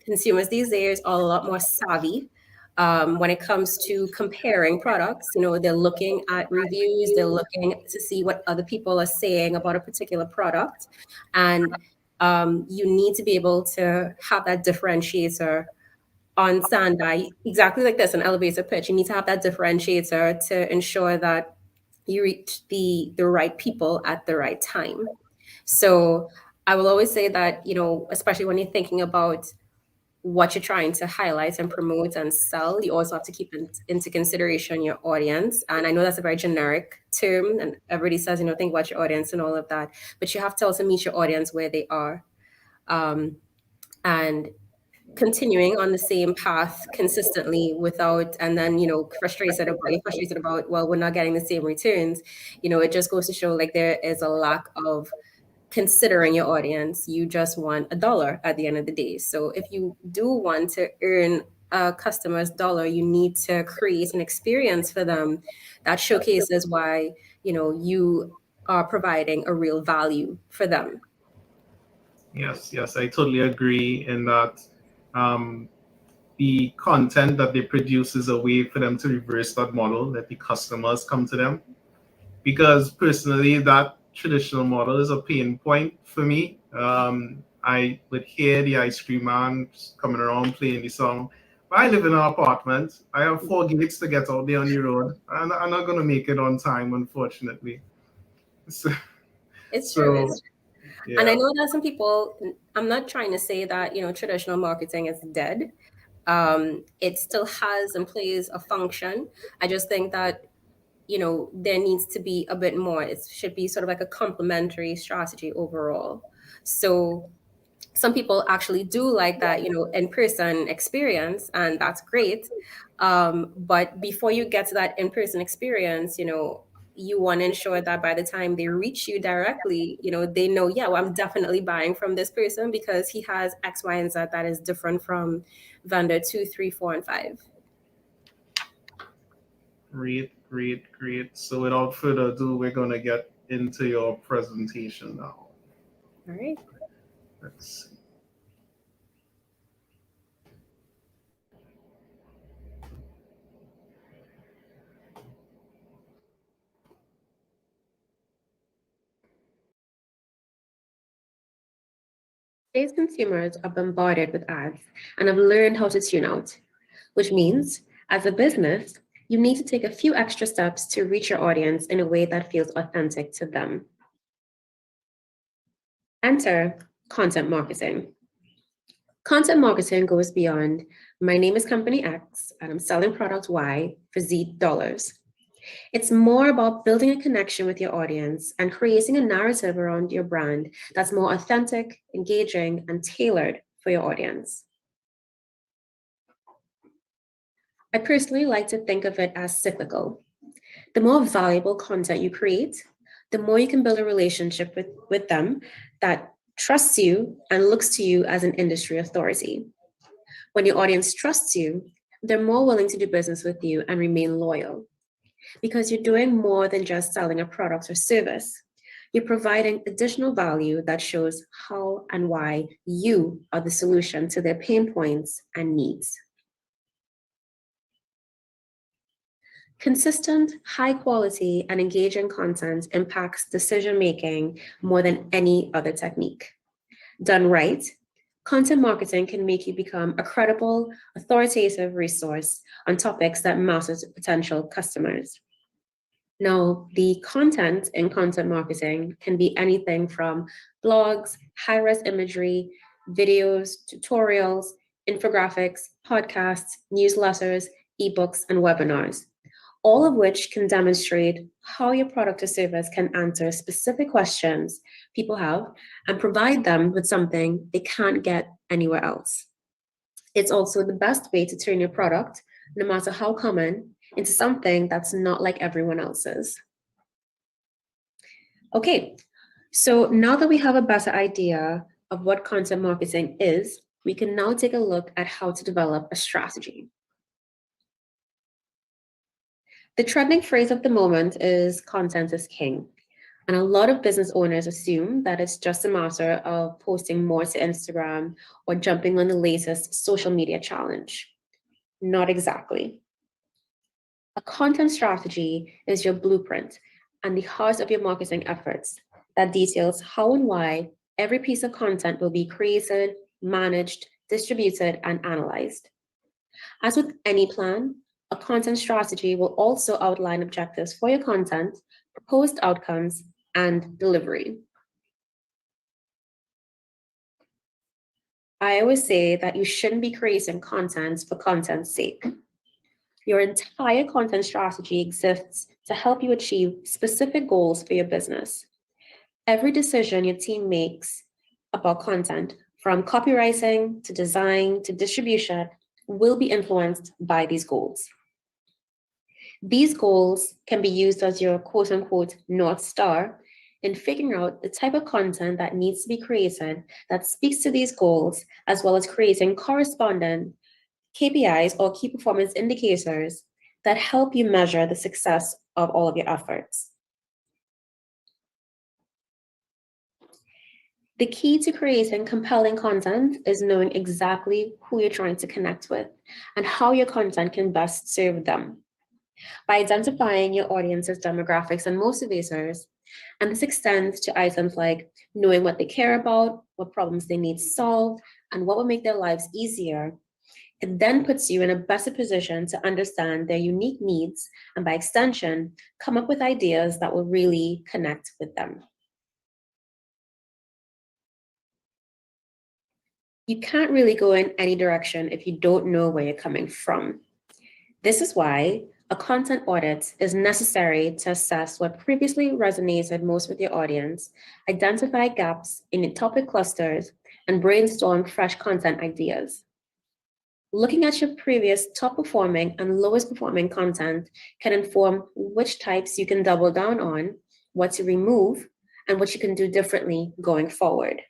Consumers these days are a lot more savvy when it comes to comparing products. You know, they're looking at reviews, they're looking to see what other people are saying about a particular product. And you need to be able to have that differentiator on standby, exactly like this, an elevator pitch. You need to have that differentiator to ensure that you reach the right people at the right time. So I will always say that, you know, especially when you're thinking about what you're trying to highlight and promote and sell, you also have to keep into consideration your audience. And I know that's a very generic term, and everybody says, you know, think about your audience and all of that, but you have to also meet your audience where they are. And continuing on the same path consistently without, and then, you know, frustrated about, well, we're not getting the same returns, you know, it just goes to show like there is a lack of considering your audience. You just want a dollar at the end of the day. So if you do want to earn a customer's dollar, you need to create an experience for them that showcases why, you know, you are providing a real value for them. Yes, I totally agree in that the content that they produce is a way for them to reverse that model, let the customers come to them. Because personally, that traditional model is a pain point for me. I would hear the ice cream man coming around playing the song. But I live in an apartment. I have 4 gates to get out there on the road. And I'm not going to make it on time, unfortunately. It's true. Yeah. And I know that some people, I'm not trying to say that, you know, traditional marketing is dead. It still has and plays a function. I just think that, you know, there needs to be a bit more. It should be sort of like a complementary strategy overall. So some people actually do like that, you know, in-person experience, and that's great. But before you get to that in-person experience, you know, you want to ensure that by the time they reach you directly, you know, they know, yeah, well, I'm definitely buying from this person because he has X, Y, and Z that is different from vendor 2, 3, 4, and 5. Great. So without further ado, we're going to get into your presentation now. All right. Let's see. Today's consumers are bombarded with ads and have learned how to tune out, which means, as a business, you need to take a few extra steps to reach your audience in a way that feels authentic to them. Enter content marketing. Content marketing goes beyond, my name is company X and I'm selling product Y for Z dollars. It's more about building a connection with your audience and creating a narrative around your brand that's more authentic, engaging, and tailored for your audience. I personally like to think of it as cyclical. The more valuable content you create, the more you can build a relationship with them that trusts you and looks to you as an industry authority. When your audience trusts you, they're more willing to do business with you and remain loyal. Because you're doing more than just selling a product or service. You're providing additional value that shows how and why you are the solution to their pain points and needs. Consistent, high quality, and engaging content impacts decision-making more than any other technique. Done right, content marketing can make you become a credible, authoritative resource on topics that matter to potential customers. Now, the content in content marketing can be anything from blogs, high-res imagery, videos, tutorials, infographics, podcasts, newsletters, ebooks, and webinars, all of which can demonstrate how your product or service can answer specific questions people have and provide them with something they can't get anywhere else. It's also the best way to turn your product, no matter how common, into something that's not like everyone else's. Okay, so now that we have a better idea of what content marketing is, we can now take a look at how to develop a strategy. The trending phrase of the moment is content is king. And a lot of business owners assume that it's just a matter of posting more to Instagram or jumping on the latest social media challenge. Not exactly. A content strategy is your blueprint and the heart of your marketing efforts that details how and why every piece of content will be created, managed, distributed, and analyzed. As with any plan, a content strategy will also outline objectives for your content, proposed outcomes, and delivery. I always say that you shouldn't be creating content for content's sake. Your entire content strategy exists to help you achieve specific goals for your business. Every decision your team makes about content, from copywriting to design to distribution, will be influenced by these goals. These goals can be used as your quote-unquote North Star in figuring out the type of content that needs to be created that speaks to these goals, as well as creating corresponding KPIs or key performance indicators that help you measure the success of all of your efforts. The key to creating compelling content is knowing exactly who you're trying to connect with and how your content can best serve them. By identifying your audience's demographics and motivators, and this extends to items like knowing what they care about, what problems they need solved, and what will make their lives easier, it then puts you in a better position to understand their unique needs and, by extension, come up with ideas that will really connect with them. You can't really go in any direction if you don't know where you're coming from. This is why a content audit is necessary to assess what previously resonated most with your audience, identify gaps in your topic clusters, and brainstorm fresh content ideas. Looking at your previous top performing and lowest performing content can inform which types you can double down on, what to remove, and what you can do differently going forward.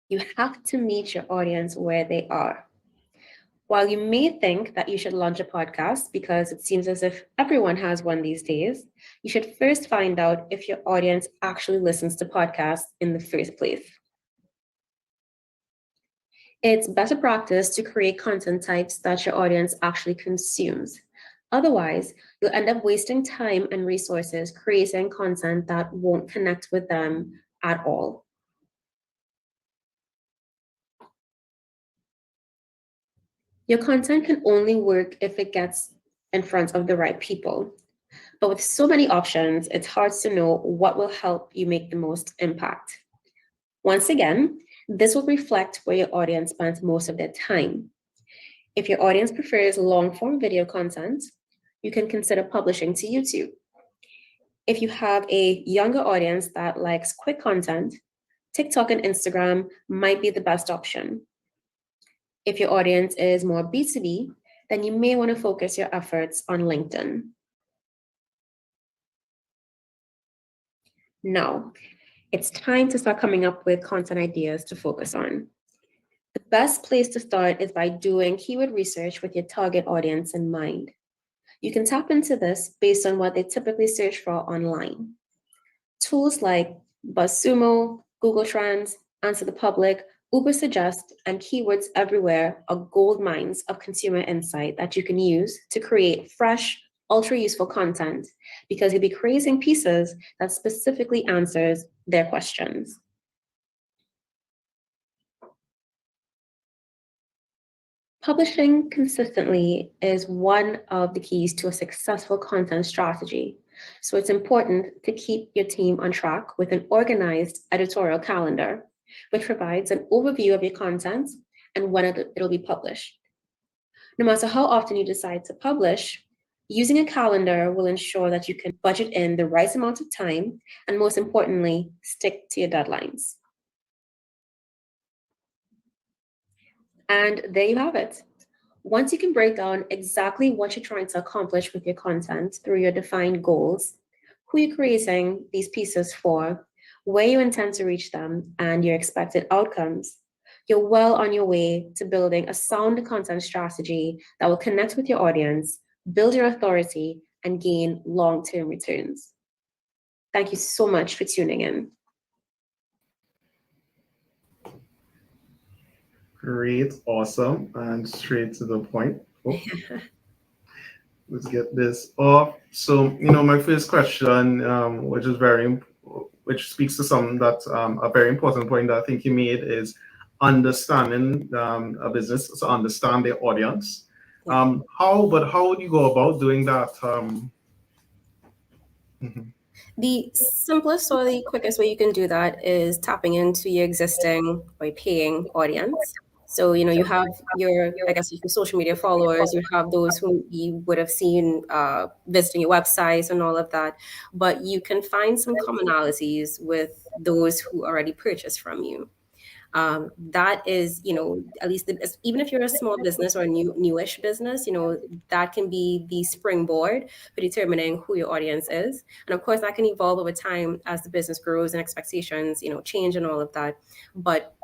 You have to meet your audience where they are. While you may think that you should launch a podcast because it seems as if everyone has one these days, you should first find out if your audience actually listens to podcasts in the first place. It's better practice to create content types that your audience actually consumes. Otherwise, you'll end up wasting time and resources creating content that won't connect with them at all. Your content can only work if it gets in front of the right people. But with so many options, it's hard to know what will help you make the most impact. Once again, this will reflect where your audience spends most of their time. If your audience prefers long-form video content, you can consider publishing to YouTube. If you have a younger audience that likes quick content, TikTok and Instagram might be the best option. If your audience is more B2B, then you may want to focus your efforts on LinkedIn. Now, it's time to start coming up with content ideas to focus on. The best place to start is by doing keyword research with your target audience in mind. You can tap into this based on what they typically search for online. Tools like BuzzSumo, Google Trends, Answer the Public, Ubersuggest, and Keywords Everywhere are gold mines of consumer insight that you can use to create fresh, ultra-useful content because you'll be creating pieces that specifically answers their questions. Publishing consistently is one of the keys to a successful content strategy. So it's important to keep your team on track with an organized editorial calendar, which provides an overview of your content and when it'll be published. No matter how often you decide to publish, using a calendar will ensure that you can budget in the right amount of time and, most importantly, stick to your deadlines. And there you have it. Once you can break down exactly what you're trying to accomplish with your content through your defined goals, who you're creating these pieces for, where you intend to reach them, and your expected outcomes, you're well on your way to building a sound content strategy that will connect with your audience, build your authority, and gain long-term returns. Thank you so much for tuning in. Great, awesome, and straight to the point. Oh, let's get this off. So, my first question, which speaks to something that a very important point that I think you made is understanding a business, so understand their audience. How would you go about doing that? The simplest or the quickest way you can do that is tapping into your existing or paying audience. So, you have your social media followers, you have those who you would have seen visiting your websites and all of that, but you can find some commonalities with those who already purchased from you. That is, at least even if you're a small business or a newish business, that can be the springboard for determining who your audience is. And of course, that can evolve over time as the business grows and expectations, change and all of that. But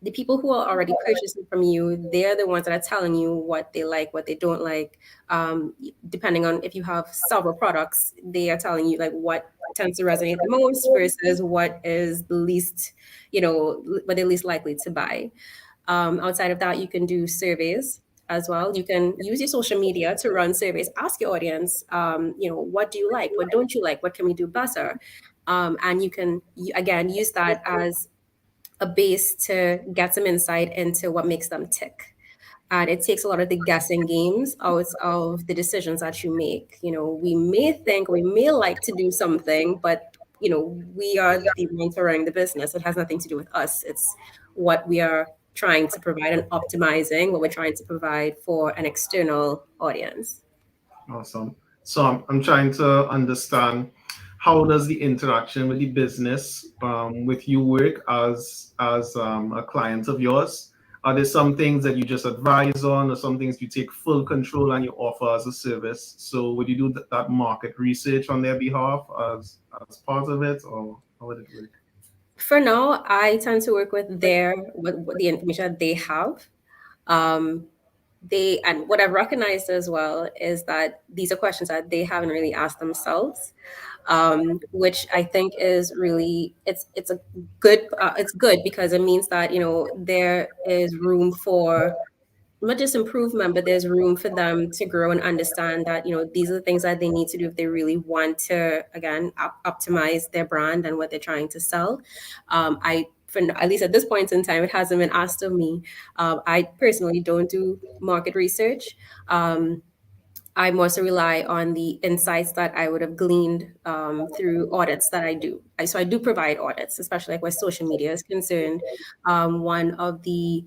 the people who are already purchasing from you, they're the ones that are telling you what they like, what they don't like. Depending on if you have several products, they are telling you like what tends to resonate the most versus what is the least, what they're least likely to buy. Outside of that, you can do surveys as well. You can use your social media to run surveys. Ask your audience, what do you like? What don't you like? What can we do better? And you can, again, use that as a base to get some insight into what makes them tick. And it takes a lot of the guessing games out of the decisions that you make. We may like to do something, but we are the ones running the business. It has nothing to do with us. It's what we are trying to provide and optimizing what we're trying to provide for an external audience. Awesome. So I'm trying to understand, how does the interaction with the business with you work as a client of yours? Are there some things that you just advise on, or some things you take full control and you offer as a service? So would you do that market research on their behalf as part of it, or how would it work? For now, I tend to work with the information that they have. And what I've recognized as well is that these are questions that they haven't really asked themselves, which I think is really it's good because it means that there is room for not just improvement, but there's room for them to grow and understand that these are the things that they need to do if they really want to, again, optimize their brand and what they're trying to sell. At least at this point in time, it hasn't been asked of me. I personally don't do market research. I mostly rely on the insights that I would have gleaned through audits that I do. So I do provide audits, especially like where social media is concerned. One of the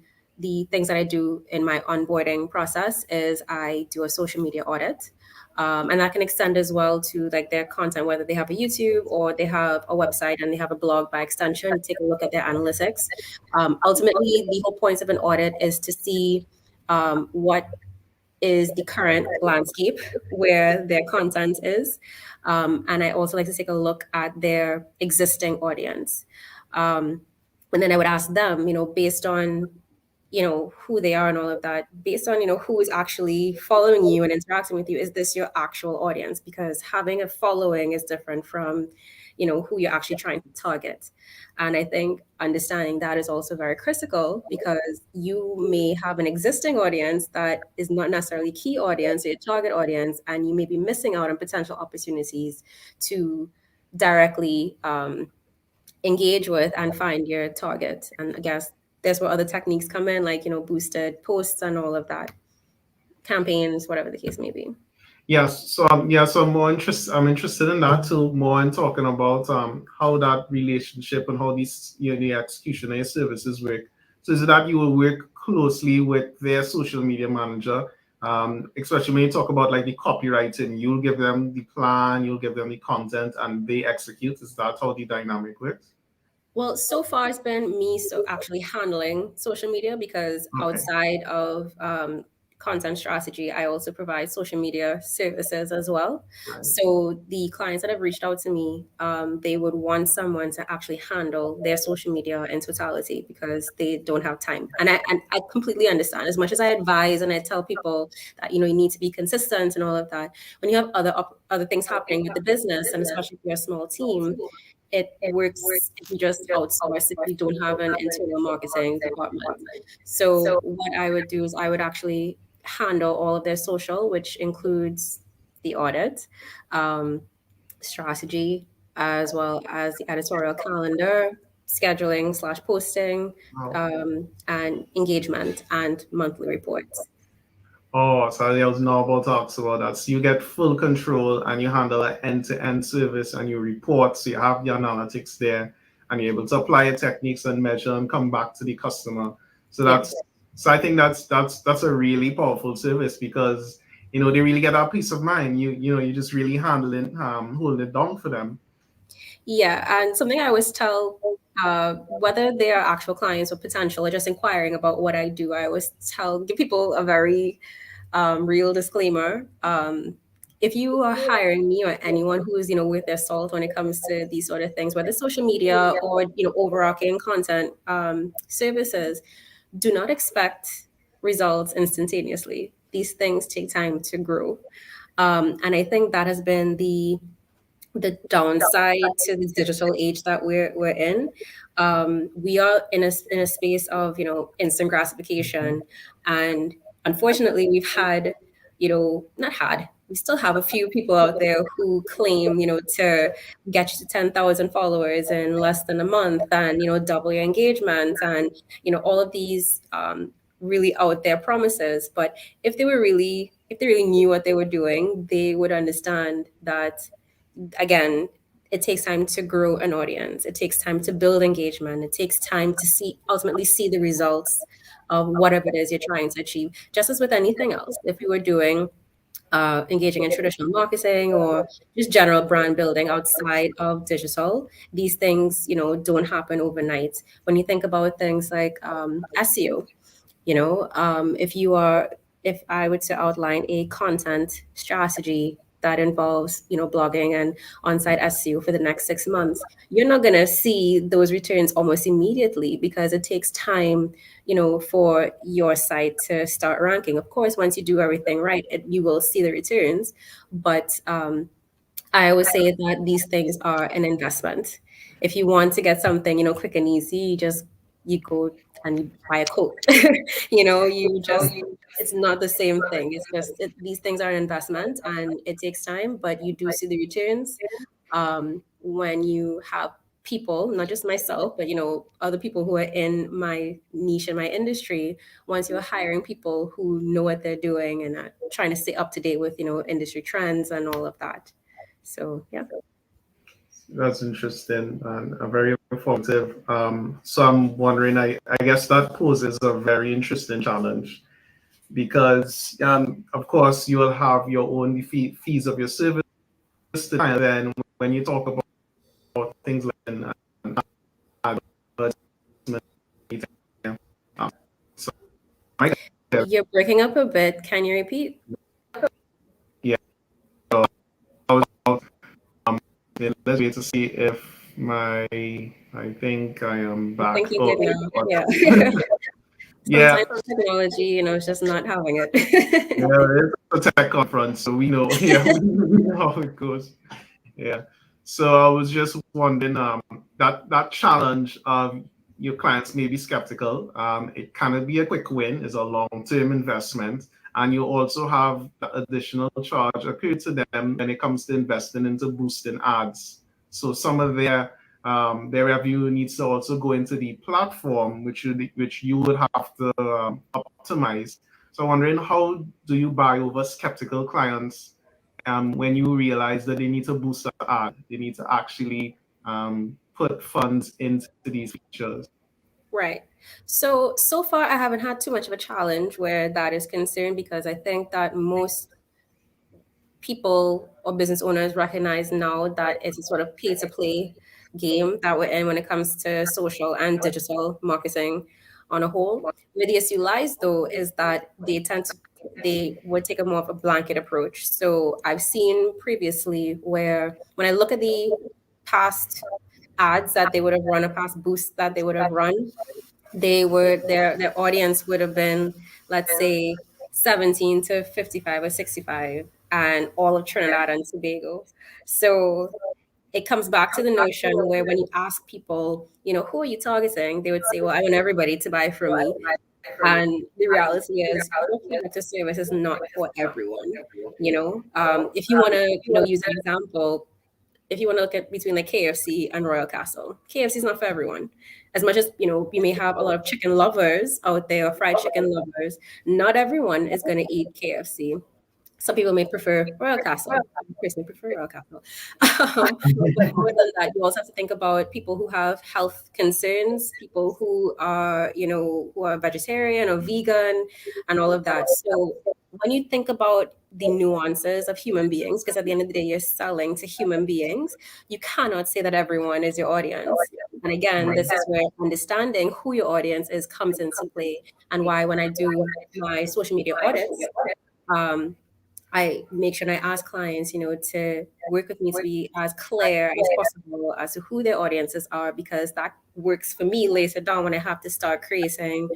things that I do in my onboarding process is I do a social media audit. And that can extend as well to like their content, whether they have a YouTube or they have a website and they have a blog by extension. Take a look at their analytics. Ultimately, the whole point of an audit is to see what is the current landscape where their content is. And I also like to take a look at their existing audience. And then I would ask them, based on who they are and all of that, based on who is actually following you and interacting with you, is this your actual audience? Because having a following is different from who you're actually trying to target. And I think understanding that is also very critical, because you may have an existing audience that is not necessarily key audience or your target audience, and you may be missing out on potential opportunities to directly engage with and find your target. And I guess there's where other techniques come in, like, boosted posts and all of that, campaigns, whatever the case may be. Yes, so so I'm interested in that too, more in talking about how that relationship and how these the execution of your services work. So is it that you will work closely with their social media manager, especially when you talk about like the copywriting, you'll give them the plan, you'll give them the content, and they execute. Is that how the dynamic works? Well, so far it's been me actually handling social media, because outside of content strategy, I also provide social media services as well. Right. So the clients that have reached out to me, they would want someone to actually handle their social media in totality, because they don't have time. And I completely understand. As much as I advise and I tell people that, you need to be consistent and all of that, when you have other things happening with the business, and especially if you're a small team, it works if you just outsource, if you don't have an internal marketing department. So what I would do is I would actually handle all of their social, which includes the audit, strategy, as well as the editorial calendar, scheduling / posting, and engagement and monthly reports. Oh, so I was now about to talk about that. So you get full control and you handle an end-to-end service and you report. So you have the analytics there and you're able to apply your techniques and measure and come back to the customer. So I think that's a really powerful service, because they really get that peace of mind. You just really holding it down for them. Yeah, and something I always tell, whether they are actual clients or potential or just inquiring about what I do, I always give people a very real disclaimer. If you are hiring me or anyone who is, worth their salt when it comes to these sort of things, whether social media or, overarching content services, do not expect results instantaneously. These things take time to grow. And I think that has been the downside to the digital age that we're in. We are in a space of, instant gratification. And unfortunately, we still have a few people out there who claim, to get you to 10,000 followers in less than a month, and, double your engagement, and, all of these really out there promises. But if they really knew what they were doing, they would understand that, again, it takes time to grow an audience. It takes time to build engagement. It takes time to ultimately see the results of whatever it is you're trying to achieve. Just as with anything else, if you were doing engaging in traditional marketing or just general brand building outside of digital, these things, don't happen overnight. When you think about things like SEO, if I were to outline a content strategy that involves, blogging and on-site SEO for the next 6 months, you're not going to see those returns almost immediately, because it takes time, for your site to start ranking. Of course, once you do everything right, you will see the returns. But I always say that these things are an investment. If you want to get something, quick and easy, you go and you buy a Coke. It's not the same thing. It's just these things are an investment, and it takes time, but you do see the returns when you have people, not just myself, but other people who are in my niche, in my industry. Once you're hiring people who know what they're doing and are trying to stay up to date with industry trends and all of that. So yeah. That's interesting and very informative. So I'm wondering, I guess that poses a very interesting challenge, because of course you will have your own fees of your service, and then when you talk about things like You're breaking up a bit. Can you repeat? Yeah. Let's wait to see if I think I am back. I think you did now. Yeah. Sometimes technology, it's just not having it. It's a tech conference, so we know, we know how it goes. Yeah. So I was just wondering, that challenge of your clients may be skeptical. It cannot be a quick win. It's a long-term investment. And you also have the additional charge accrued to them when it comes to investing into boosting ads. So some of their their revenue needs to also go into the platform, which you would have to optimize. So I'm wondering, how do you buy over skeptical clients when you realize that they need to boost the ad, they need to actually put funds into these features? Right. So far, I haven't had too much of a challenge where that is concerned, because I think that most people or business owners recognize now that it's a sort of pay to play game that we're in when it comes to social and digital marketing on a whole. Where the issue lies, though, is that they would take a more of a blanket approach. So I've seen previously where when I look at the past ads that they would have run, a past boost that they would have run, their audience would have been, let's say, 17 to 55 or 65, and all of Trinidad and Tobago. So it comes back to the notion where when you ask people, who are you targeting, they would say, well, I want everybody to buy from me. And the reality is, product or service is not for everyone. If you want to, use an example, if you want to look at between like KFC and Royal Castle, KFC is not for everyone. As much as you may have a lot of chicken lovers out there, or fried chicken lovers, not everyone is going to eat KFC. Some people may prefer Royal Castle. I personally prefer Royal Castle. But more than that, you also have to think about people who have health concerns, people who are, who are vegetarian or vegan, and all of that. So when you think about the nuances of human beings, because at the end of the day, you're selling to human beings, you cannot say that everyone is your audience. And again, this is where understanding who your audience is comes into play, and why when I do my social media audits, I make sure and I ask clients, to work with me to be as clear as possible as to who their audiences are, because that works for me later down when I have to start creating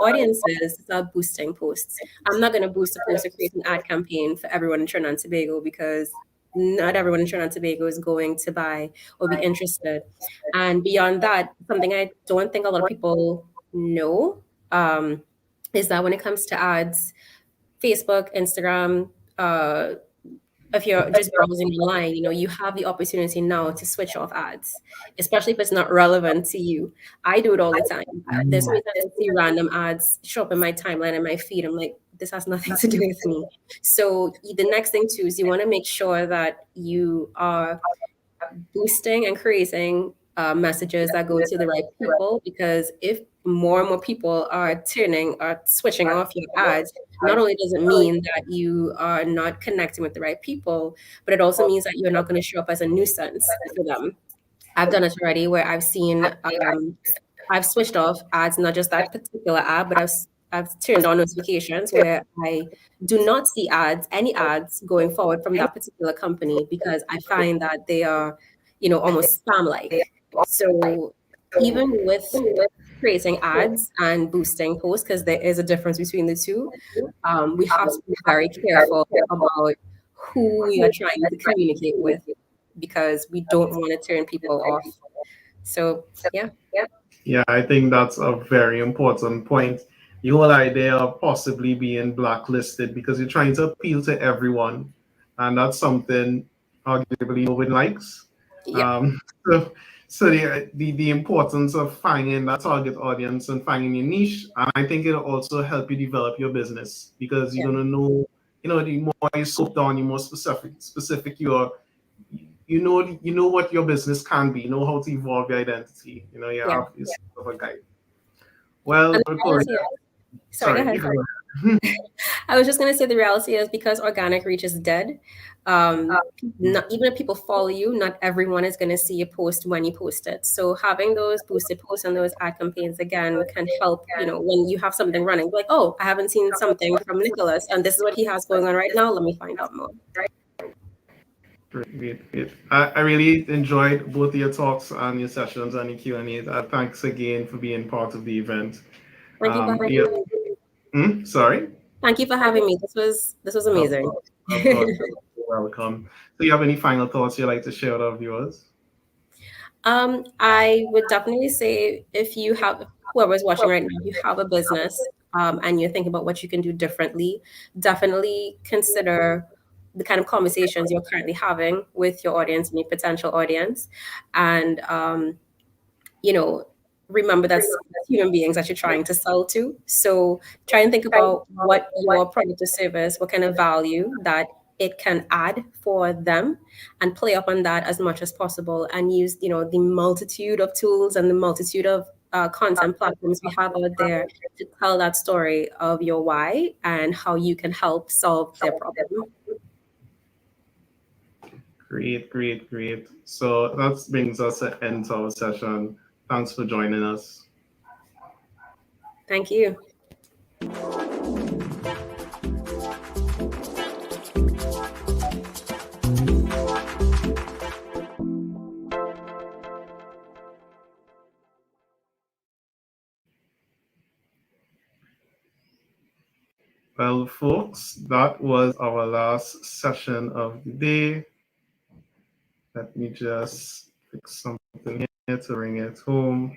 audiences to start boosting posts. I'm not going to boost a post or create an ad campaign for everyone in Trinidad and Tobago, because not everyone in Trinidad and Tobago is going to buy or be interested. And beyond that, something I don't think a lot of people know is that when it comes to ads, Facebook, Instagram, if you're just browsing online, you have the opportunity now to switch off ads, especially if it's not relevant to you. I do it all the time. There's so many times I see random ads show up in my timeline and my feed. I'm like, this has nothing to do with me. So the next thing too is you want to make sure that you are boosting and creating messages that go to the right people, because if more and more people are switching off your ads, not only does it mean that you are not connecting with the right people, but it also means that you're not going to show up as a nuisance for them. I've done it already where I've seen, I've switched off ads, not just that particular ad, but I've turned on notifications where I do not see any ads going forward from that particular company, because I find that they are, almost spam-like. So even with creating ads and boosting posts, because there is a difference between the two, we have to be very careful about who we are trying to communicate with, because we don't want to turn people off. So yeah. Yeah, I think that's a very important point. The whole idea of possibly being blacklisted because you're trying to appeal to everyone, and that's something arguably no one likes. Yeah. So the importance of finding that target audience and finding your niche, and I think it'll also help you develop your business, because you're gonna know, the more you scope down, the more specific you are. You know what your business can be. You know how to evolve your identity. You have this sort of a guide. Well, sorry, go ahead. I was just going to say the reality is, because organic reach is dead, not, even if people follow you, not everyone is going to see a post when you post it. So having those boosted posts and those ad campaigns, again, can help, when you have something running, like, oh, I haven't seen something from Nicholas, and this is what he has going on right now. Let me find out more. Great. I really enjoyed both your talks and your sessions and the Q&A. Thanks again for being part of the event. Thank you for having me. Sorry? Thank you for having me. This was amazing. Of course. You're welcome. So you have any final thoughts you'd like to share with our viewers? I would definitely say, if you have, whoever's watching right now, you have a business and you're thinking about what you can do differently, definitely consider the kind of conversations you're currently having with your audience and your potential audience, and remember that's human beings that you're trying to sell to. So try and think about what your product or service, what kind of value that it can add for them, and play up on that as much as possible, and use the multitude of tools and the multitude of content platforms we have out there to tell that story of your why and how you can help solve their problem. Great, great, great. So that brings us to the end of our session. Thanks for joining us. Thank you. Well, folks, that was our last session of the day. Let me just fix something here to bring it home.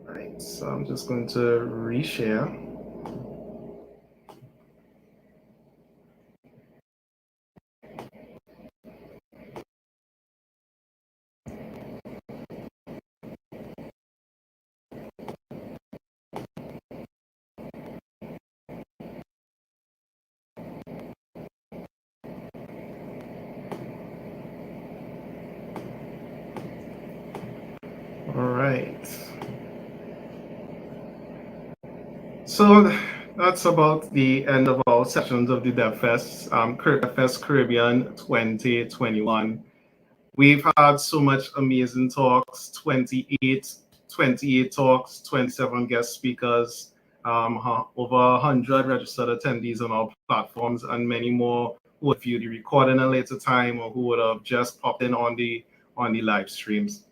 Right, so I'm just going to reshare. All right. So that's about the end of our sessions of the DevFest Caribbean 2021. We've had so much amazing talks, 28 talks, 27 guest speakers, over 100 registered attendees on our platforms, and many more who would view the recording at a later time or who would have just popped in on the live streams.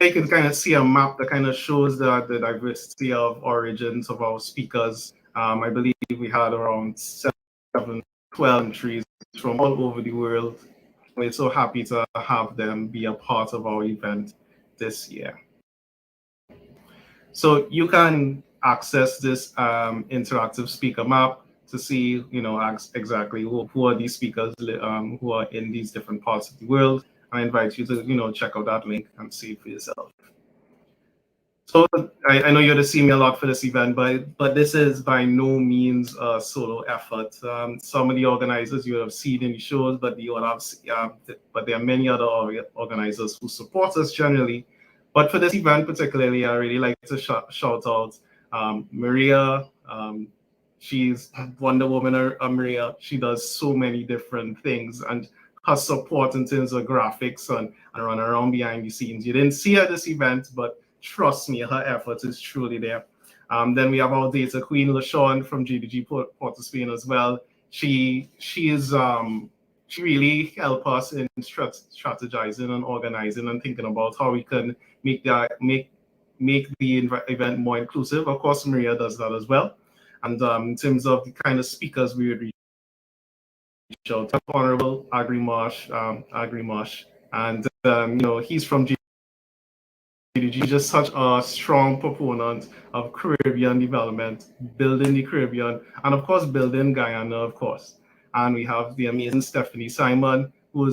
You can kind of see a map that kind of shows the diversity of origins of our speakers. I believe we had around 12 countries from all over the world. We're so happy to have them be a part of our event this year. So you can access this interactive speaker map to see, exactly who are these speakers who are in these different parts of the world. I invite you to, check out that link and see it for yourself. So I know you're to see me a lot for this event, but this is by no means a solo effort. Some of the organizers you have seen in the shows, but there are many other organizers who support us generally. But for this event particularly, I really like to shout out Maria. She's Wonder Woman, Maria. She does so many different things, and her support in terms of graphics and run around behind the scenes. You didn't see her at this event, but trust me, her effort is truly there. Then we have our data queen, LaShawn from GDG Port of Spain as well. She really helped us in strategizing and organizing and thinking about how we can make the event more inclusive. Of course, Maria does that as well. And in terms of the kind of speakers we would reach out, Honorable Agri Marsh, and he's from GDG, just such a strong proponent of Caribbean development, building the Caribbean, and of course building Guyana, of course. And we have the amazing Stephanie Simon, who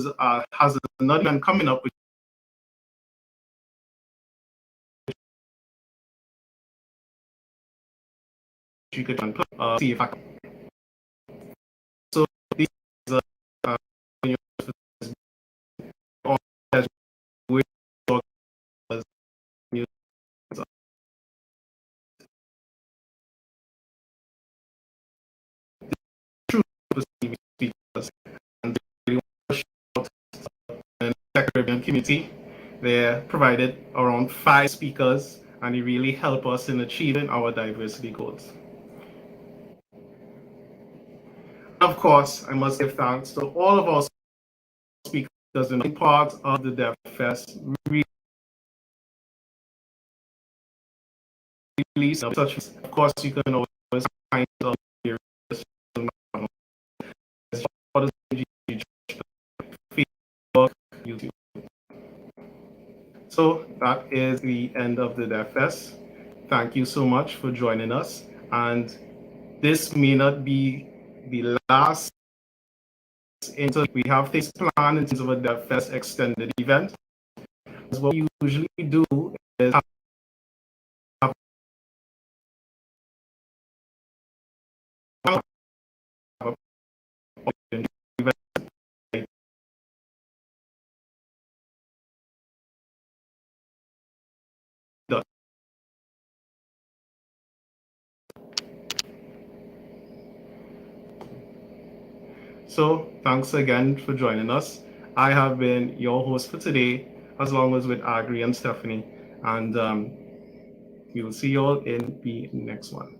has another event coming up, which you could see if I can. So these are speakers, and they in the Caribbean community. They provided around 5 speakers, and they really help us in achieving our diversity goals. Of course, I must give thanks to all of our speakers in part of the DevFest. Really release such. Of course, you can always find on Facebook, YouTube. So that is the end of the DevFest. Thank you so much for joining us. And this may not be the last interview. We have things planned in terms of a DevFest extended event. What we usually do is have So thanks again for joining us. I have been your host for today, as long as with Agri and Stephanie. And we will see you all in the next one.